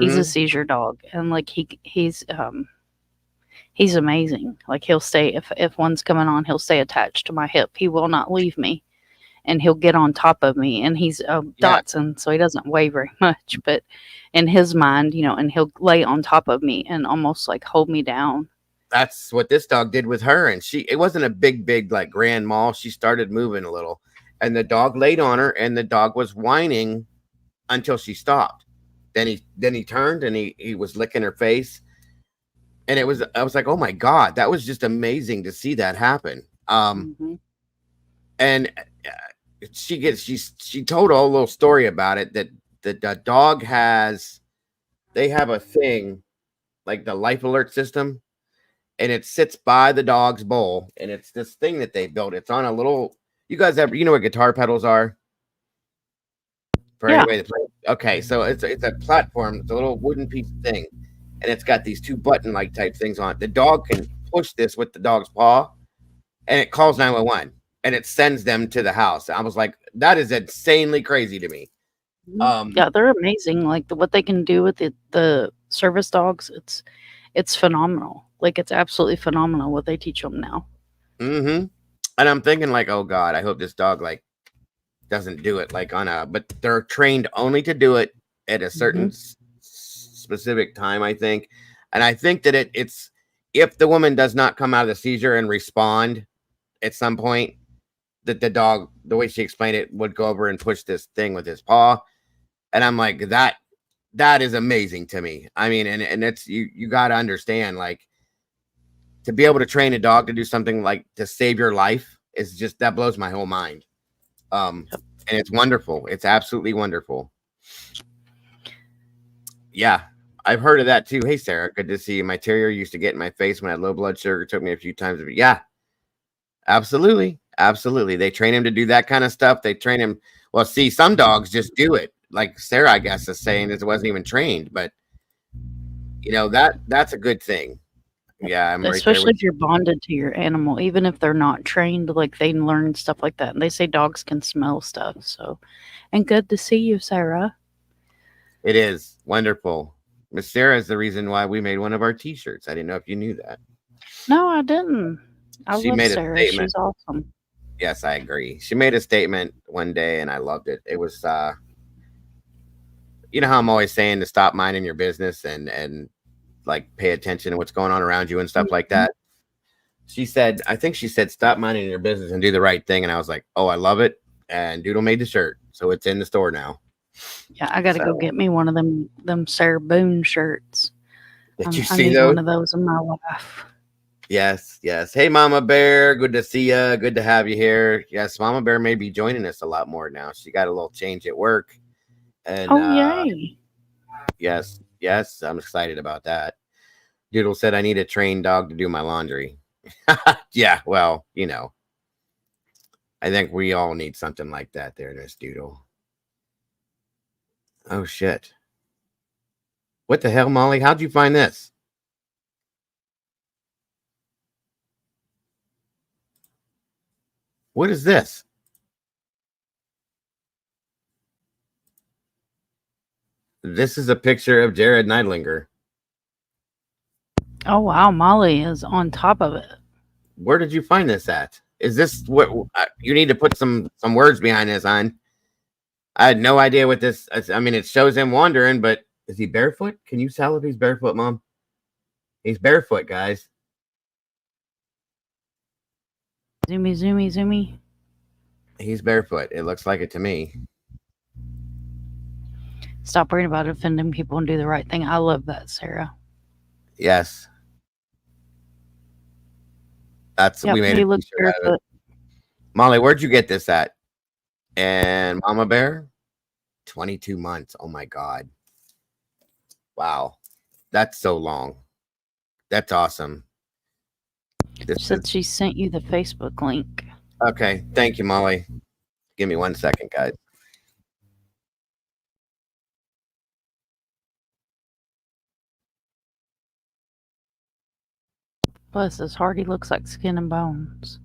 He's a seizure dog, and like he's amazing. Like, he'll stay, if one's coming on, he'll stay attached to my hip. He will not leave me. And he'll get on top of me, and he's a Dachshund, so he doesn't weigh very much, but in his mind, and he'll lay on top of me and almost like hold me down. That's what this dog did with her. And it wasn't a big, like, grand mal. She started moving a little, and the dog laid on her, and the dog was whining until she stopped. Then he turned, and he was licking her face. And I was like, oh my God, that was just amazing to see that happen. And she told a little story about it, that the dog they have a thing like the life alert system, and it sits by the dog's bowl, and it's this thing that they built. It's on a little, you guys have, what guitar pedals are? For anybody to play. Okay, so it's a platform, it's a little wooden piece of thing, and it's got these two button like type things on it. The dog can push this with the dog's paw, and it calls 911 and it sends them to the house. I was like, that is insanely crazy to me. Yeah, they're amazing. Like what they can do with the service dogs, it's phenomenal. Like it's absolutely phenomenal what they teach them now. And I'm thinking like, oh God, I hope this dog like doesn't do it like on a, but they're trained only to do it at a certain specific time, I think. And I think that it's if the woman does not come out of the seizure and respond at some point, that the dog, the way she explained it, would go over and push this thing with his paw. And I'm like, that is amazing to me. I mean, and it's you got to understand, like, to be able to train a dog to do something like to save your life is just, that blows my whole mind. And it's wonderful. It's absolutely wonderful. Yeah, I've heard of that too. Hey, Sarah, good to see you. My terrier used to get in my face when I had low blood sugar. It took me a few times. Yeah, absolutely. Absolutely. They train him to do that kind of stuff. They train him. Well, see, some dogs just do it. Like Sarah, I guess, is saying that it wasn't even trained, but you know, that's a good thing. Yeah, I'm Especially right there if you're bonded to your animal, even if they're not trained, like they learn stuff like that. And they say dogs can smell stuff. So, and good to see you, Sarah. It is wonderful. Miss Sarah is the reason why we made one of our T-shirts. I didn't know if you knew that. No, I didn't. I She love made a Sarah. statement. She's awesome. Yes, I agree. She made a statement one day and I loved it. It was you know how I'm always saying to stop minding your business and like pay attention to what's going on around you and stuff like that. She said, I think she said, stop minding your business and do the right thing. And I was like, oh, I love it. And Doodle made the shirt, so it's in the store now. Yeah, I got to go get me one of them Sarah Boone shirts. Did you I see need those? one of those in my life. Yes, yes. Hey, Mama Bear. Good to see you. Good to have you here. Yes, Mama Bear may be joining us a lot more now. She got a little change at work. And yay. Yes, yes. I'm excited about that. Doodle said I need a trained dog to do my laundry. Yeah, well, you know, I think we all need something like that there, Miss Doodle. Oh, shit. What the hell, Molly? How'd you find this? What is this? This is a picture of Jared Neidlinger. Oh, wow. Molly is on top of it. Where did you find this at? Is this what you need to put some words behind this on? I had no idea what this. I mean, it shows him wandering, but is he barefoot? Can you tell if he's barefoot, Mom? He's barefoot, guys. Zoomy, zoomy, zoomy. He's barefoot. It looks like it to me. Stop worrying about offending people and do the right thing. I love that, Sarah. Yes. That's we made he a looks t-shirt out of barefoot. it. Molly, where'd you get this at? And Mama Bear, 22 months. Oh my God. Wow. That's so long. That's awesome. Said she sent you the Facebook link. Okay. Thank you, Molly. Give me 1 second, guys. Bless his heart, he looks like skin and bones.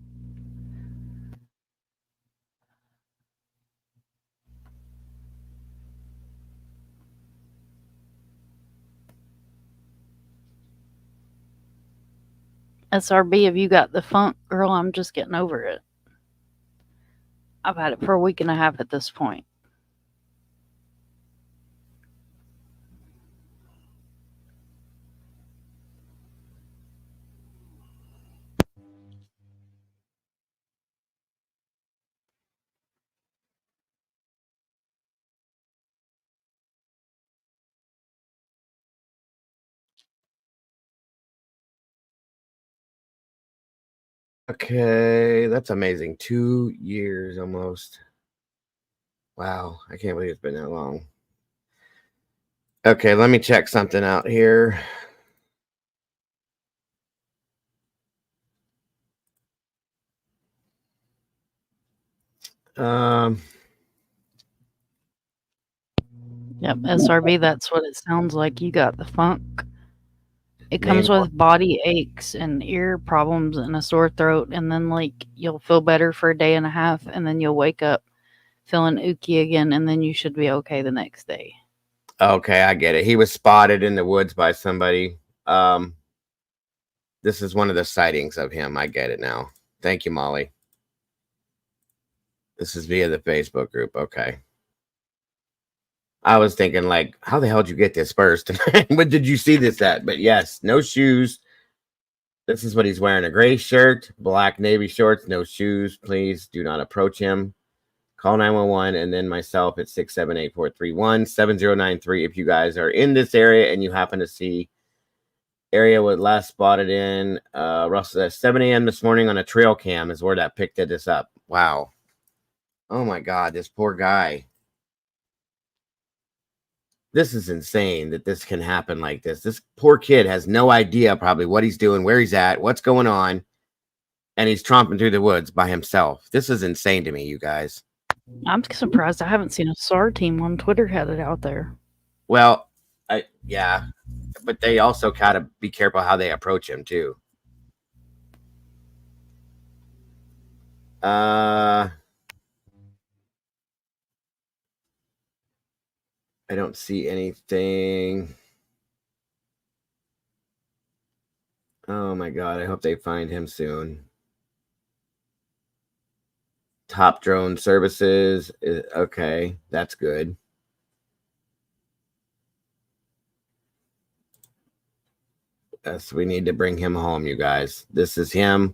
SRB, have you got the funk? Girl, I'm just getting over it. I've had it for a week and a half at this point. Okay, that's amazing. 2 years almost. Wow, I can't believe it's been that long. Okay, let me check something out here. Yep, SRB, that's what it sounds like. You got the funk. It comes with body aches and ear problems and a sore throat, and then like you'll feel better for a day and a half, and then you'll wake up feeling ooky again, and then you should be okay the next day. Okay, I get it. He was spotted in the woods by somebody. This is one of the sightings of him. I get it now. Thank you, Molly. This is via the Facebook group. Okay. I was thinking, like, how the hell did you get this first? What did you see this at? But yes, no shoes. This is what he's wearing: a gray shirt, black navy shorts, no shoes. Please do not approach him. Call 911 and then myself at 678-431-7093 if you guys are in this area and you happen to see area with last spotted in Russell at 7 a.m. this morning on a trail cam is where that picked this up. Wow. Oh my God, this poor guy. This is insane that this can happen like this. This poor kid has no idea probably what he's doing, where he's at, what's going on, and he's tromping through the woods by himself. This is insane to me, you guys. I'm surprised I haven't seen a SAR team on Twitter had it out there. Well, yeah, but they also gotta be careful how they approach him too. I don't see anything. Oh my God, I hope they find him soon. Top drone services. Okay, that's good. Yes, we need to bring him home, you guys. This is him.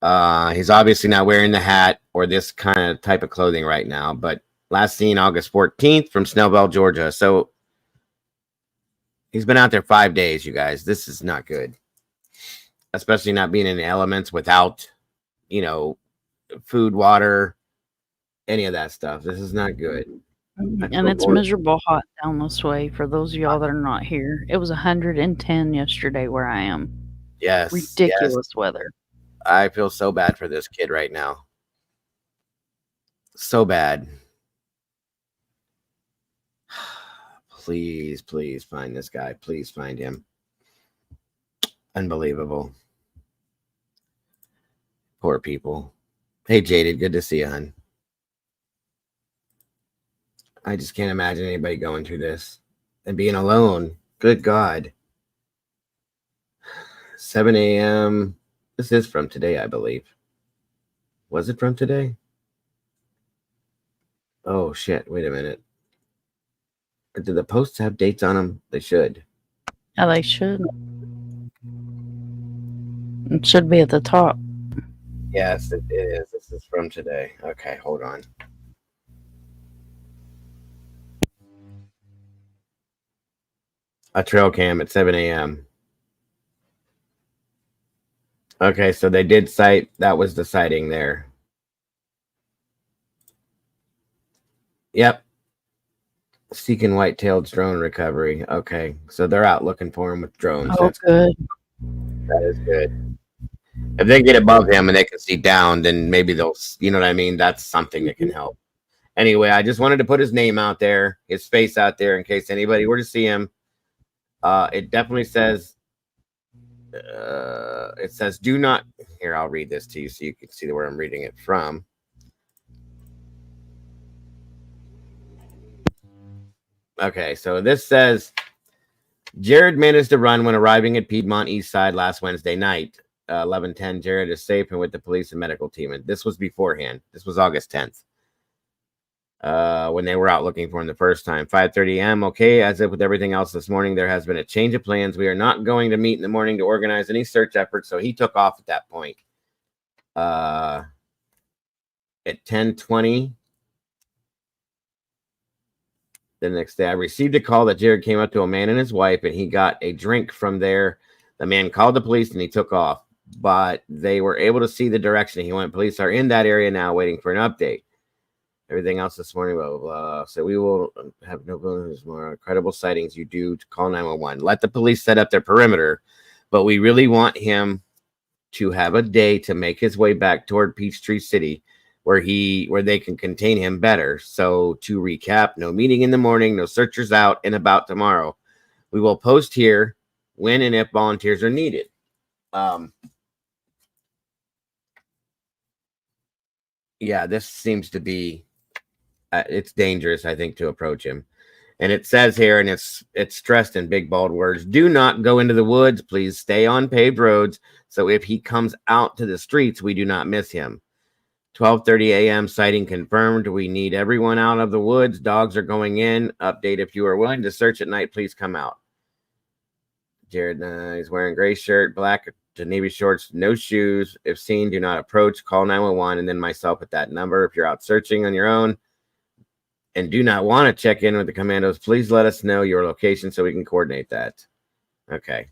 He's obviously not wearing the hat or this kind of type of clothing right now, but last seen August 14th from Snellville, Georgia. So he's been out there 5 days, you guys. This is not good. Especially not being in the elements without, you know, food, water, any of that stuff. This is not good. And it's miserable hot down this way for those of y'all that are not here. It was 110 yesterday where I am. Yes. Ridiculous weather. I feel so bad for this kid right now. So bad. Please, please find this guy. Please find him. Unbelievable. Poor people. Hey, Jaded, good to see you, hon. I just can't imagine anybody going through this and being alone. Good God. 7 a.m. This is from today, I believe. Was it from today? Oh, shit. Wait a minute. Do the posts have dates on them? They should. Yeah, they should. It should be at the top. Yes, it is. This is from today. Okay, hold on. A trail cam at 7 a.m. Okay, so they did cite, that was the sighting there. Yep. Seeking white-tailed drone recovery. Okay, so they're out looking for him with drones. Oh, that's good. That is good. If they get above him and they can see down, then maybe they'll, you know what I mean? That's something that can help. Anyway, I just wanted to put his name out there, his face out there in case anybody were to see him. It definitely says, do not, here, I'll read this to you so you can see where I'm reading it from. Okay, so this says, Jared managed to run when arriving at Piedmont East Side last Wednesday night. 11:10, Jared is safe and with the police and medical team. And this was beforehand. This was August 10th. When they were out looking for him the first time. 5:30 a.m. Okay, as if with everything else this morning, there has been a change of plans. We are not going to meet in the morning to organize any search efforts. So he took off at that point. At 10:20. The next day, I received a call that Jared came up to a man and his wife, and he got a drink from there. The man called the police, and he took off. But they were able to see the direction he went. Police are in that area now waiting for an update. Everything else this morning, blah, blah, blah. So we will have no more credible sightings. You do to call 911. Let the police set up their perimeter. But we really want him to have a day to make his way back toward Peachtree City, where they can contain him better. So to recap, no meeting in the morning, no searchers out and about tomorrow. We will post here when and if volunteers are needed. Yeah, this seems to be, it's dangerous, I think, to approach him. And it says here, and it's stressed in big bold words, do not go into the woods. Please stay on paved roads. So if he comes out to the streets, we do not miss him. 12:30 a.m. sighting confirmed. We need everyone out of the woods. Dogs are going in. Update: if you are willing to search at night, please come out. Jared, he's wearing gray shirt, black to navy shorts, no shoes. If seen, do not approach. Call 911 and then myself at that number. If you're out searching on your own and do not want to check in with the commandos, please let us know your location so we can coordinate that. Okay.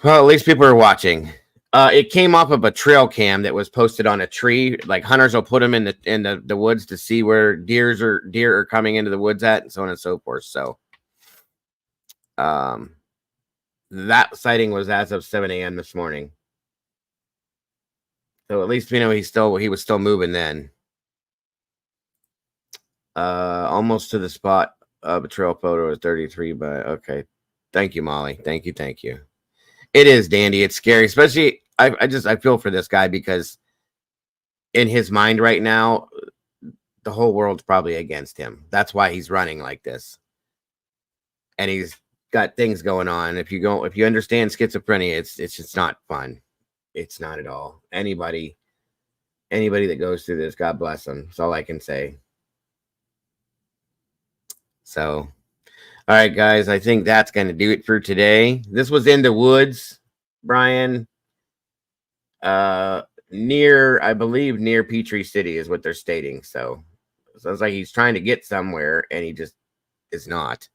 Well, at least people are watching. It came off of a trail cam that was posted on a tree. Like hunters will put them in the woods to see where deer are coming into the woods at, and so on and so forth. So, that sighting was as of 7 a.m. this morning. So at least we know he was still moving then. Almost to the spot of a trail photo is 33, but okay. Thank you, Molly. Thank you. It is, Dandy. It's scary, especially I feel for this guy because in his mind right now, the whole world's probably against him. That's why he's running like this. And he's got things going on. If you understand schizophrenia, it's just not fun. It's not at all. Anybody that goes through this, God bless them. That's all I can say. So, all right, guys, I think that's going to do it for today. This was in the woods, Brian. I believe near Peachtree City is what they're stating. So it sounds like he's trying to get somewhere and he just is not.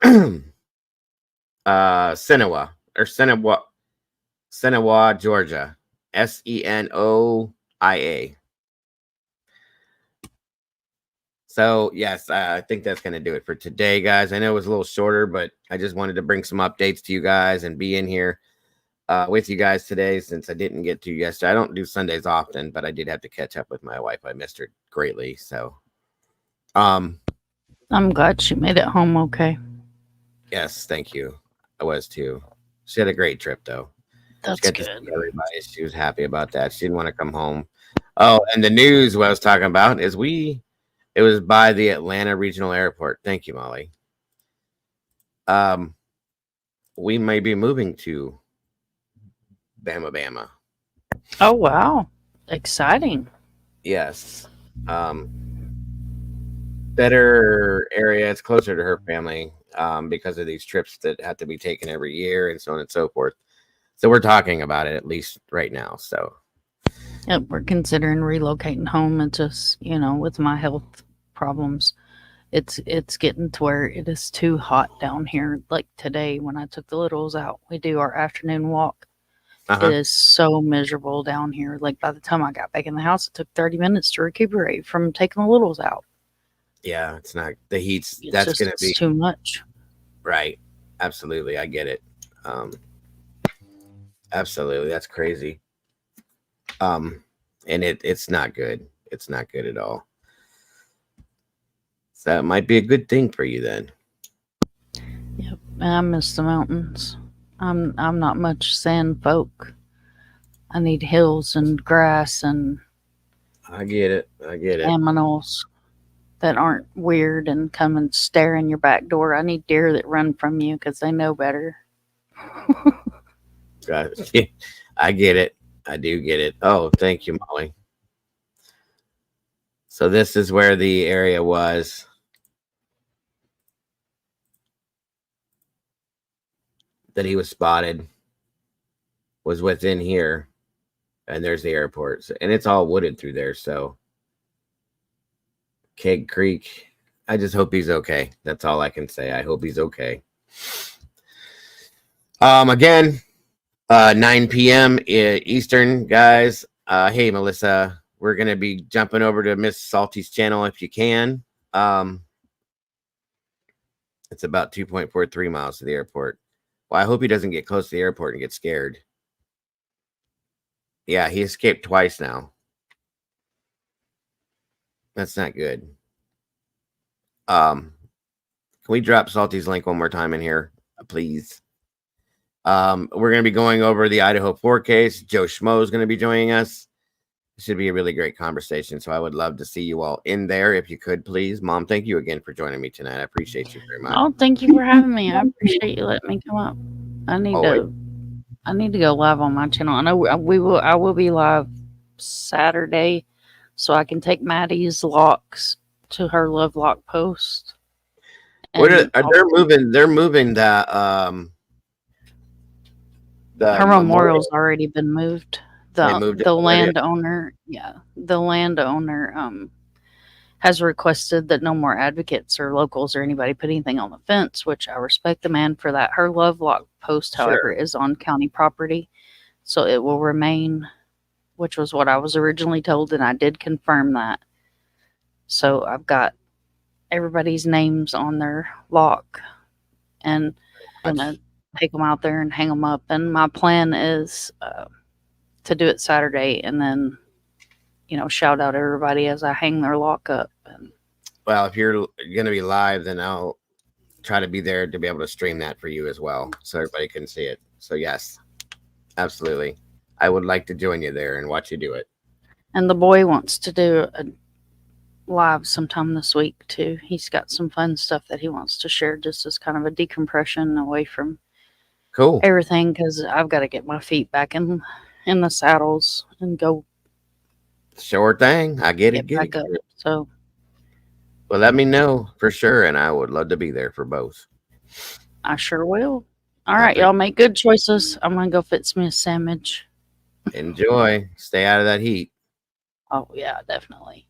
Senawa, Georgia. Senoia. So yes, I think that's going to do it for today, guys. I know it was a little shorter, but I just wanted to bring some updates to you guys and be in here with you guys today since I didn't get to yesterday. I don't do Sundays often, but I did have to catch up with my wife. I missed her greatly. So, I'm glad she made it home okay. Yes, thank you. I was too. She had a great trip though. That's she good. To see everybody. She was happy about that. She didn't want to come home. Oh, and the news what I was talking about is it was by the Atlanta Regional Airport. Thank you, Molly. We may be moving to Bama. Oh wow. Exciting. Yes. Better area. It's closer to her family because of these trips that have to be taken every year and so on and so forth. So we're talking about it at least right now. So yep, we're considering relocating home. It's just, with my health problems, it's getting to where it is too hot down here. Like today when I took the littles out, we do our afternoon walk. It is so miserable down here. Like by the time I got back in the house, it took 30 minutes to recuperate from taking the littles out. Yeah, it's not the heat's. It's that's going to be too much. Right. Absolutely, I get it. Absolutely, that's crazy. And it's not good. It's not good at all. So it might be a good thing for you then. Yep, I miss the mountains. I'm not much sand folk. I need hills and grass and I get it. Animals that aren't weird and come and stare in your back door. I need deer that run from you because they know better. I get it. I do get it. Oh, thank you, Molly. So this is where the area was. That he was spotted was within here. And there's the airport. And it's all wooded through there. So Keg Creek. I just hope he's okay. That's all I can say. I hope he's okay. Again, 9 p.m. Eastern, guys. Hey, Melissa, we're going to be jumping over to Miss Salty's channel if you can. It's about 2.43 miles to the airport. Well, I hope he doesn't get close to the airport and get scared. Yeah, he escaped twice now. That's not good. we drop Salty's link one more time in here, please? We're going to be going over the Idaho 4 case. Joe Schmo is going to be joining us. It should be a really great conversation. So I would love to see you all in there if you could, please. Mom, thank you again for joining me tonight. I appreciate you very much. Oh, thank you for having me. I appreciate you letting me come up. I need to go live on my channel. I know I will be live Saturday, so I can take Maddie's locks to her love lock post. They're moving that her memorial's already been moved. The landowner, the landowner has requested that no more advocates or locals or anybody put anything on the fence, which I respect the man for that. Her love lock post, however, is on county property, so it will remain, which was what I was originally told, and I did confirm that. So I've got everybody's names on their lock, and I'm gonna take them out there and hang them up. And my plan is to do it Saturday, and then shout out everybody as I hang their lock up. Well, if you're going to be live, then I'll try to be there to be able to stream that for you as well, so everybody can see it. So yes, absolutely. I would like to join you there and watch you do it. And the boy wants to do a live sometime this week too. He's got some fun stuff that he wants to share, just as kind of a decompression away from everything, because I've got to get my feet back in the saddles and go. Sure thing. I get it. Back up. So, well, let me know for sure, and I would love to be there for both. I sure will. All right, y'all make good choices. I'm gonna go fix me a sandwich. Enjoy. Stay out of that heat. Oh yeah, definitely.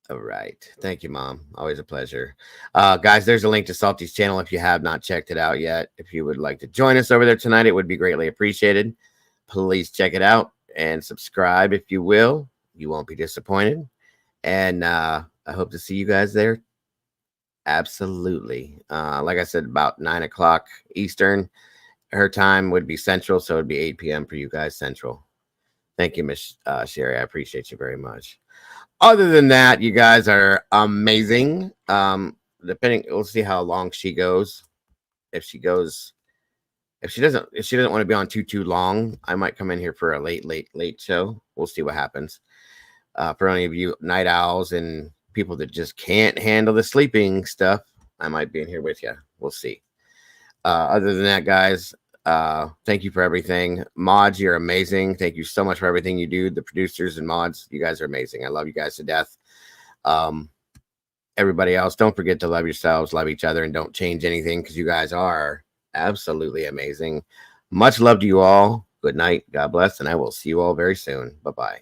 All right. Thank you, Mom. Always a pleasure. Guys, there's a link to Salty's channel if you have not checked it out yet. If you would like to join us over there tonight, it would be greatly appreciated. Please check it out and subscribe if you will. You won't be disappointed. And I hope to see you guys there. Absolutely. Like I said, about 9 o'clock Eastern. Her time would be Central, so it would be 8 p.m. for you guys Central. Thank you, Miss Sherry. I appreciate you very much. Other than that, you guys are amazing. We'll see how long she goes. If she doesn't want to be on too long, I might come in here for a late show. We'll see what happens. For any of you night owls and people that just can't handle the sleeping stuff, I might be in here with you. We'll see. Other than that, guys, thank you for everything. Mods, you're amazing. Thank you so much for everything you do. The producers and mods, you guys are amazing. I love you guys to death. Everybody else, don't forget to love yourselves, love each other, and don't change anything, because you guys are absolutely amazing. Much love to you all. Good night. God bless. And I will see you all very soon. Bye-bye.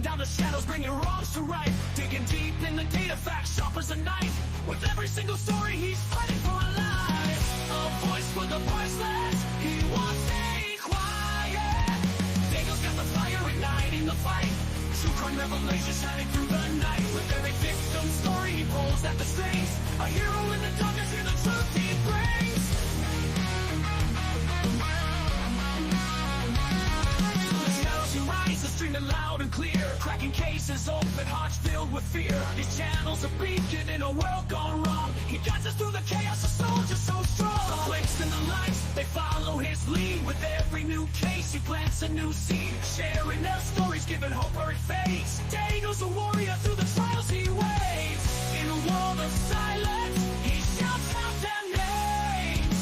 Down the shadows, bringing wrongs to right, digging deep in the data, facts sharp as a knife. With every single story, he's fighting for a life. A voice for the voiceless, he won't stay quiet. Daniel's got the fire igniting the fight. True crime revelations shining through the night. With every victim story, he pulls at the strings. A hero in the darkness, hear the truth he brings. So the shadows he rises, streaming loud and clear. Cracking cases, open hearts filled with fear. His channel's a beacon in a world gone wrong. He guides us through the chaos, a soldier so strong. The clicks and the lights, they follow his lead. With every new case, he plants a new seed. Sharing their stories, giving hope where it fades. Daniel's a warrior through the trials he waves. In a world of silence, he shouts out their names.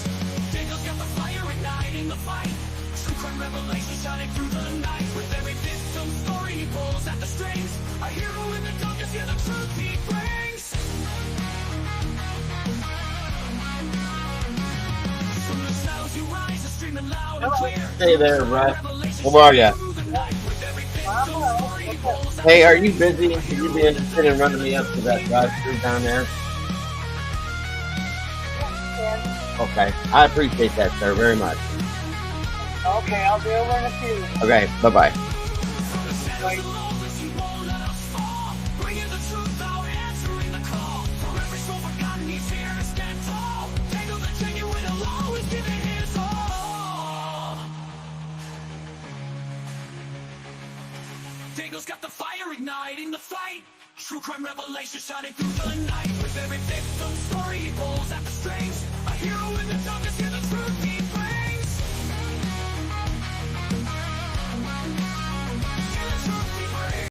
Daniel's got the fire igniting the fight. True crime revelation shining through the night. With every victim story, he pulls at the strings. A hero in the darkness, hear the truth he brings. From the shadows you rise, streaming loud and clear. Hey there, Russ. How are ya? Hey, are you busy? Would you be interested in running me up to that drive-thru down there? man. Okay. I appreciate that, sir, very much. Okay, I'll be over in a few. Okay. Bye-bye. Bye. Diego's got the fire igniting the fight. True crime revelation shining through the night. With every victim story he pulls at the strings. A hero in the darkness, hear the truth.